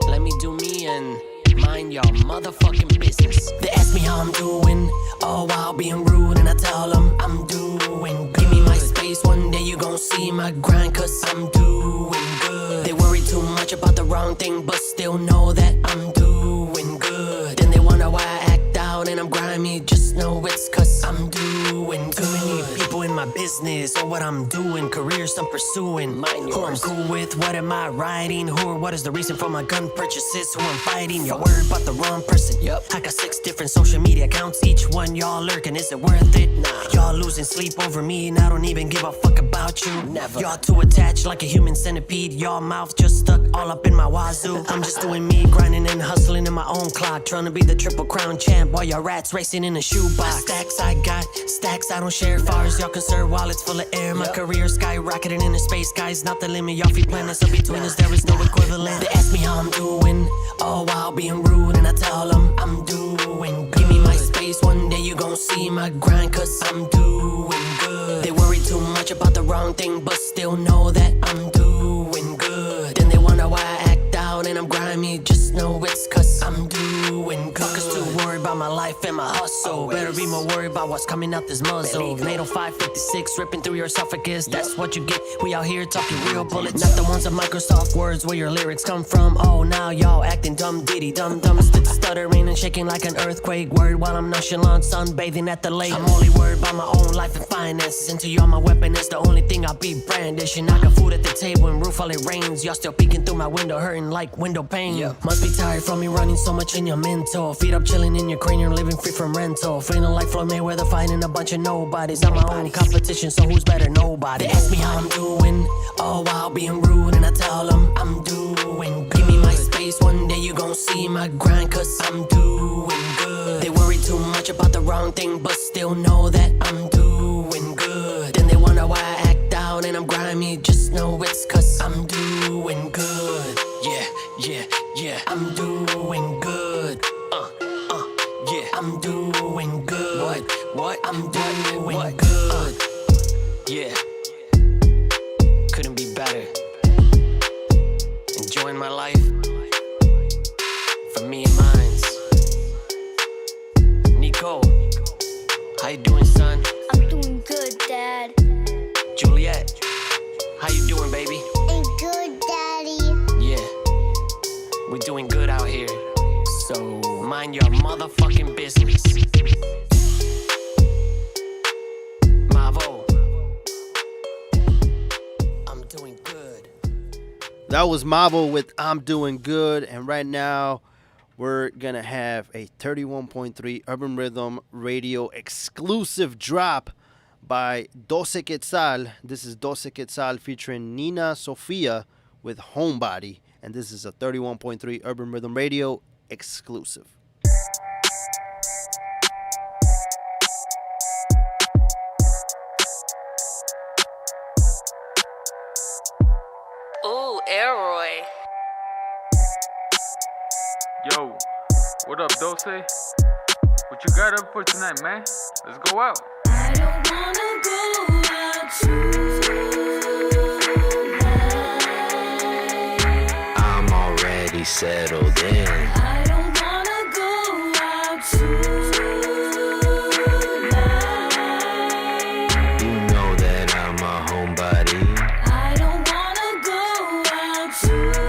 Let me do me and my mind your motherfucking business. They ask me how I'm doing, all while being rude, and I tell them I'm doing good. Give me my space, one day you gon' see my grind, cause I'm doing good. They worry too much about the wrong thing, but still know that I'm doing good. Then they wonder why I act out and I'm grimy, just know it's cause I'm doing good. Too many people in my business, or what I'm doing, careers I'm pursuing, who I'm cool with, what am I writing, who or what is the reason for my gun purchases, who I'm fighting. Y'all worried about the wrong person. I got 6 different social media accounts, each one y'all lurking, is it worth it? Nah. Y'all losing sleep over me and I don't even give a fuck about you. Never. Y'all too attached like a human centipede, y'all mouth just stuck all up in my wazoo. I'm just doing me, grinding and hustling in my own clock, trying to be the triple crown champ while y'all rats racing in a shoebox. Stacks I got, stacks I don't share, far as y'all concerned, wallets full of air. My career skyrocketing in the space, sky's not the limit, y'all feet planets, so between us there is no equivalent. They ask me how I'm doing, all while being rude, and I tell them I'm doing good. Give me my space, one day you gon' see my grind, cause I'm doing good. They worry too much about the wrong thing, but still know that I'm doing good. Then they wonder why I act out and I'm grimy, just know it's cause I'm doing good. Fuckers too worried about my life and my hustle, better be more worried about what's coming out this muzzle. NATO 556 ripping through your esophagus, that's what you get. We out here talking real bullets, not the ones of Microsoft words where your lyrics come from. Oh, now y'all acting dumb diddy, dumb stuttering and shaking like an earthquake. Word while I'm nonchalant sunbathing at the lake. I'm only worried about my own life and finances, until y'all my weapon is the only thing I'll be brandishing. I got food at the table and roof while it rains, y'all still peeking through my window hurting like window pane. Must be tired from me running so much in your mental, feet up chilling in your cranium, living free from rental, feeling like Floyd Mayweather fighting a bunch of nobodies. I'm my own competition, so who's better? Nobody. They ask me how I'm doing, all while being rude, and I tell them I'm doing good. Give me my space, one day you gon' see my grind, cause I'm doing good. They worry too much about the wrong thing, but still know that I'm doing good. Then they wonder why I act out and I'm grimy, just know it's cause I'm doing good. Yeah, I'm doing good. Yeah, I'm doing good. What? I'm doing good. Yeah, couldn't be better. Enjoying my life, for me and mines. Nico, how you doing, son? I'm doing good, Dad. Juliet, how you doing, baby? I'm good, Daddy. Yeah, we're doing good out here, so mind your motherfucking business. Mavo, I'm doing good. That was Mavo with I'm Doing Good, and right now we're going to have a 31.3 Urban Rhythm Radio exclusive drop by 12 Quetzal. This is 12 Quetzal featuring Nina Sofia with Homebody, and this is a 31.3 Urban Rhythm Radio exclusive. Ooh, Elroy. Yo, what up, Dulce? What you got up for tonight, man? Let's go out. I don't wanna go out tonight. I'm already settled in. I don't wanna go out tonight. You know that I'm a homebody. I don't wanna go out tonight.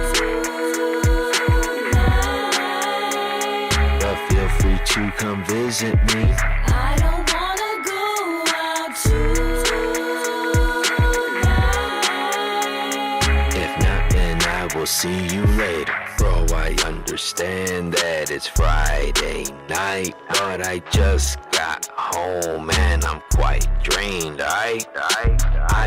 But feel free to come visit me. I don't wanna go out tonight. If not, then I will see you later. Bro, I understand that it's Friday night, but I just got home and I'm quite drained, I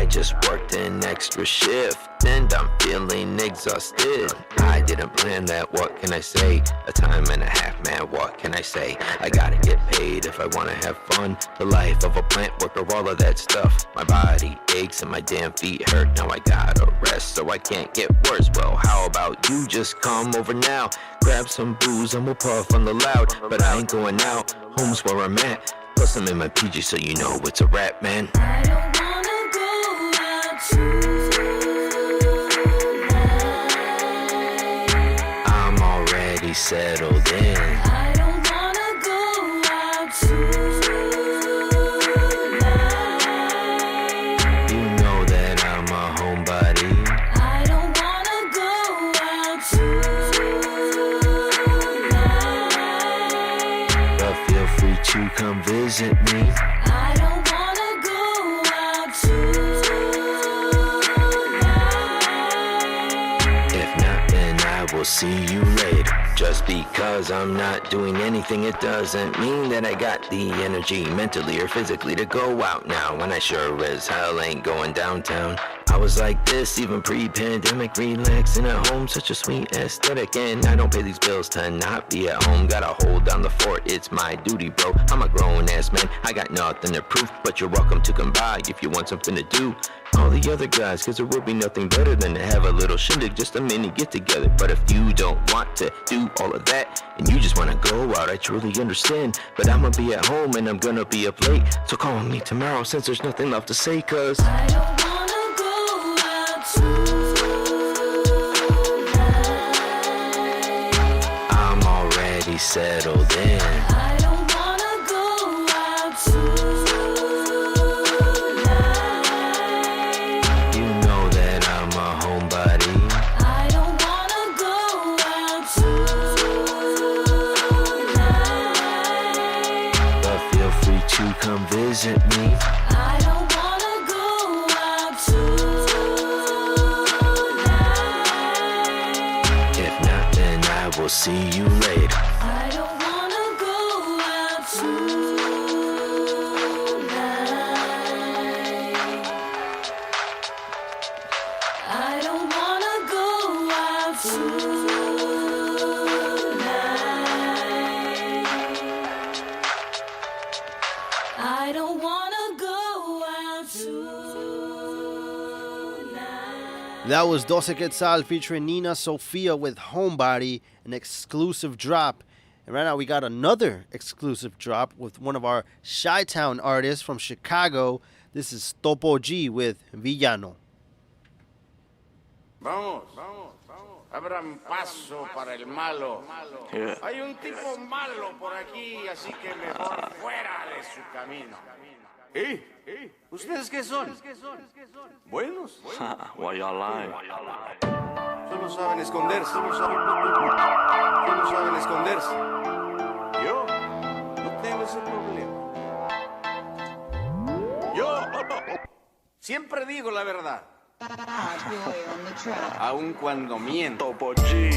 just worked an extra shift and I'm feeling exhausted. I didn't plan that, what can I say? A time and a half, man, what can I say? I gotta get paid if I wanna have fun. The life of a plant worker, all of that stuff. My body aches and my damn feet hurt. Now I gotta rest so I can't get worse. Well, how about you just come over now? Grab some booze and we'll puff on the loud. But I ain't going out, home's where I'm at. Plus I'm in my PJ so you know it's a rap, man. I don't wanna go out tonight. I'm already settled in. I don't wanna go out tonight. You know that I'm a homebody. I don't wanna go out tonight. But feel free to come visit me. I don't wanna go out tonight. If not, then I will see you later. Just because I'm not doing anything, it doesn't mean that I got the energy, mentally or physically, to go out now. When I sure as hell ain't going downtown. I was like this even pre-pandemic, relaxing at home, such a sweet aesthetic. And I don't pay these bills to not be at home. Gotta hold down the fort, it's my duty, bro. I'm a grown-ass man, I got nothing to prove. But you're welcome to come by if you want something to do. All the other guys, cause there will be nothing better than to have a little shindig, just a mini get together. But if you don't want to do all of that, and you just wanna go out, I truly understand. But I'ma be at home and I'm gonna be up late, so call me tomorrow since there's nothing left to say. Cause I don't wanna go out tonight. I'm already settled in. I don't wanna go out tonight. You know that I'm a homebody. I don't wanna go out tonight. But feel free to come visit me. I don't wanna go out tonight. If not, then I will see you later. I don't wanna go out tonight. I don't wanna go out tonight. I don't wanna go out tonight. That was 12 Quetzal featuring Nina Sofia with Homebody, an exclusive drop. And right now we got another exclusive drop with one of our Chi-Town artists from Chicago. This is Topo G with Villano. Vamos, vamos, vamos. Abran paso para el malo. Yeah. Hay un tipo malo por aquí, así que mejor fuera de su camino. ¿Ustedes qué son? ¿Buenos? Why y'all lying? Solo saben esconderse. Solo saben esconderse. Yo no tengo ese problema. Yo siempre digo la verdad. Aun cuando miento.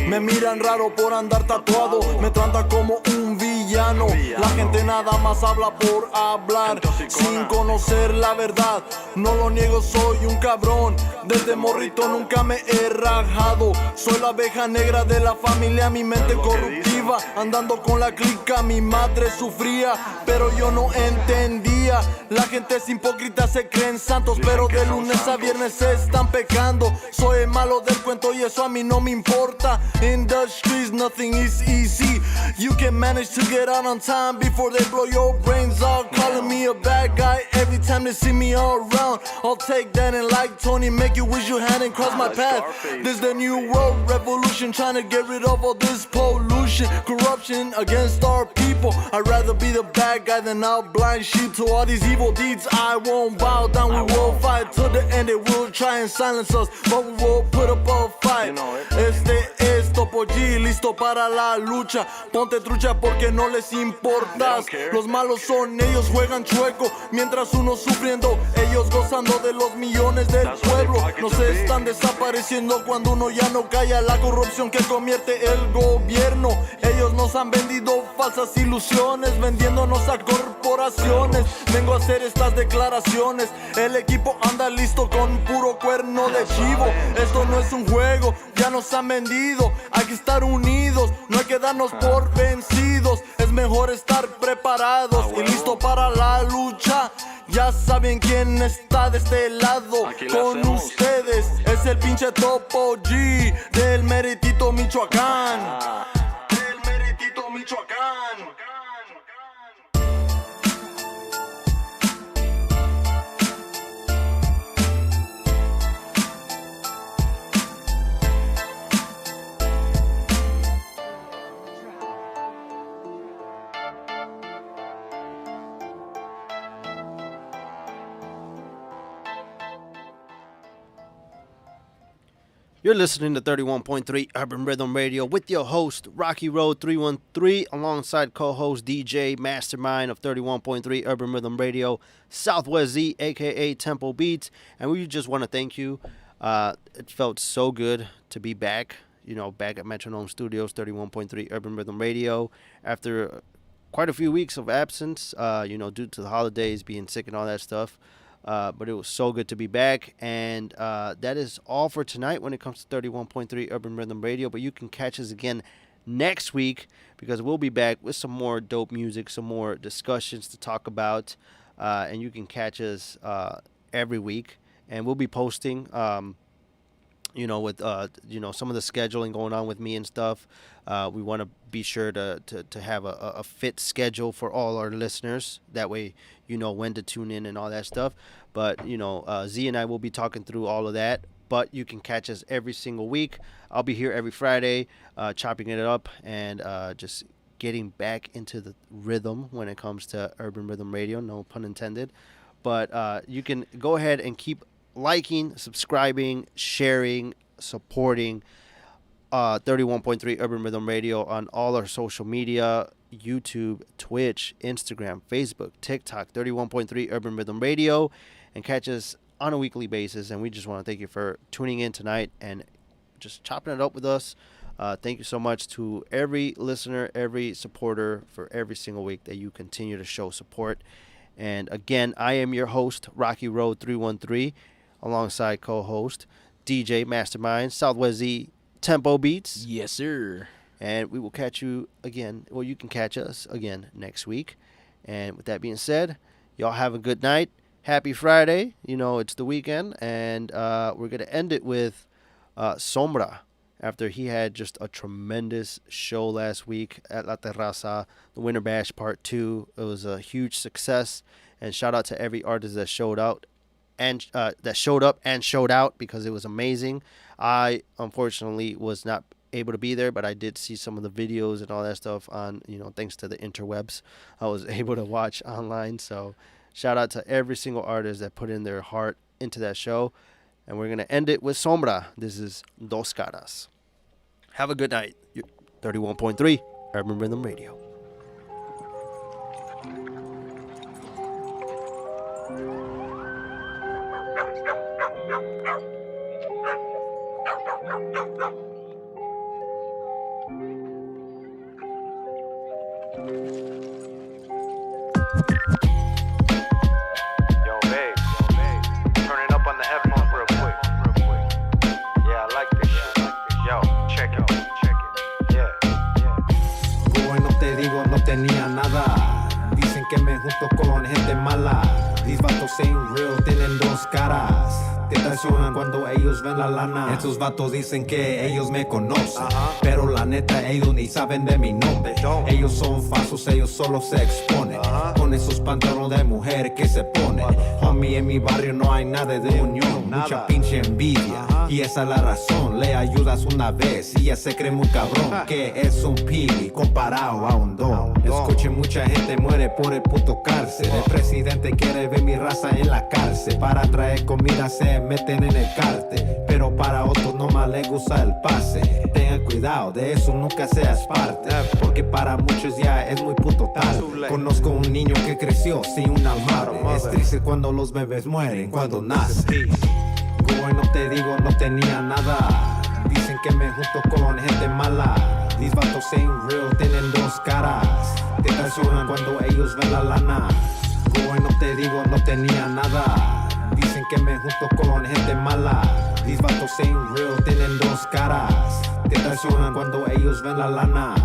Me miran raro por andar tatuado, me tratan como un villano. La gente nada más habla por hablar, sin conocer la verdad. No lo niego, soy un cabrón. Desde morrito nunca me he rajado. Soy la abeja negra de la familia, mi mente corruptiva. Andando con la clica, mi madre sufría, pero yo no entendía. La gente es hipócrita, se creen santos, pero de lunes a viernes están pecando. Soy el malo del cuento y eso a mí no me importa. In the streets nothing is easy. You can manage to get out on time before they blow your brains out. Calling me a bad guy every time they see me around. I'll take that and like Tony, make you wish you hadn't crossed my path. This the new world revolution, trying to get rid of all this pollution, corruption against our people. I'd rather be the bad guy than out blind sheep to all these evil deeds. I won't bow down, we will fight till the end. They will try and silence us, but we will put up a fight. Este es Topo G, listo para la lucha. Ponte trucha porque no les importas. Los malos son ellos, juegan chueco, mientras uno sufriendo, ellos gozando de los millones del pueblo. Nos están desapareciendo cuando uno ya no calla. La corrupción que convierte el gobierno. Ellos nos han vendido falsas ilusiones, vendiéndonos a corporaciones. Vengo a hacer estas declaraciones. El equipo anda listo con puro cuerno de chivo. Esto no es un juego, ya nos han vendido. Hay que estar unidos, no hay que darnos por vencidos. Es mejor estar preparados y listo para la lucha. Ya saben quién está de este lado con ustedes. Es el pinche Topo G del Meritito Michoacán. Del Meritito Michoacán. You're listening to 31.3 Urban Rhythm Radio with your host, RockyRoad313, alongside co-host DJ Mastermind of 31.3 Urban Rhythm Radio, SwZee, a.k.a. Tempo Beats. And we just want to thank you. It felt so good to be back, back at Metronome Studios, 31.3 Urban Rhythm Radio, after quite a few weeks of absence, due to the holidays, being sick and all that stuff. But it was so good to be back, and that is all for tonight when it comes to 31.3 Urban Rhythm Radio. But you can catch us again next week, because we'll be back with some more dope music, some more discussions to talk about, and you can catch us every week. And we'll be posting, with some of the scheduling going on with me and stuff. We want to be sure to have a fit schedule for all our listeners. That way, when to tune in and all that stuff. But, Z and I will be talking through all of that. But you can catch us every single week. I'll be here every Friday, chopping it up and just getting back into the rhythm when it comes to Urban Rhythm Radio. No pun intended. But you can go ahead and keep liking, subscribing, sharing, supporting 31.3 Urban Rhythm Radio on all our social media, YouTube, Twitch, Instagram, Facebook, TikTok, 31.3 Urban Rhythm Radio, and catch us on a weekly basis. And we just want to thank you for tuning in tonight and just chopping it up with us. Thank you so much to every listener, every supporter for every single week that you continue to show support. And again, I am your host, RockyRoad313, alongside co-host DJ Mastermind, SwZee, Tempo Beats. Yes, sir. And we will catch you again. Well, you can catch us again next week. And with that being said, y'all have a good night. Happy Friday. It's the weekend. And we're going to end it with Sombra, after he had just a tremendous show last week at La Terraza, the Winter Bash Part 2. It was a huge success. And shout out to every artist that showed out. And that showed up and showed out, because it was amazing. I unfortunately was not able to be there, but I did see some of the videos and all that stuff on, thanks to the interwebs, I was able to watch online. So shout out to every single artist that put in their heart into that show. And we're going to end it with Sombra. This is Dos Caras. Have a good night. 31.3 Urban Rhythm Radio. Yo, babe, turn it up on the headphones real quick. Yeah, I like this shit. Yo, check it. Yeah. Como no te digo, no tenía nada. Dicen que me junto con gente mala. These vatos ain't real, tienen dos caras. Te traicionan cuando ellos ven la lana. Estos vatos dicen que ellos me conocen, pero la neta ellos ni saben de mi nombre. Ellos son falsos, ellos solo se exponen con esos pantalones de mujer que se ponen. Homie, en mi barrio no hay nada de unión, mucha pinche envidia, y esa es la razón. Le ayudas una vez y ya se cree muy cabrón, que es un pili comparado a un don. Escuchen, mucha gente muere por el puto cárcel. El presidente quiere ver mi raza en la cárcel. Para traer comida se meten en el cártel, pero para otros nomás les gusta el pase. Tengan cuidado, de eso nunca seas parte, porque para muchos ya es muy puto tarde. Conozco un niño que creció sin una madre. Es triste cuando los bebés mueren cuando nacen. Como no te digo, no tenía nada. Dicen que me junto con gente mala. These vatos ain't real, tienen dos caras. Te traicionan cuando ellos ven la lana. Como no te digo, no tenía nada. Dicen que me junto con gente mala. These vatos ain't real, tienen dos caras. Te traicionan cuando ellos ven la lana.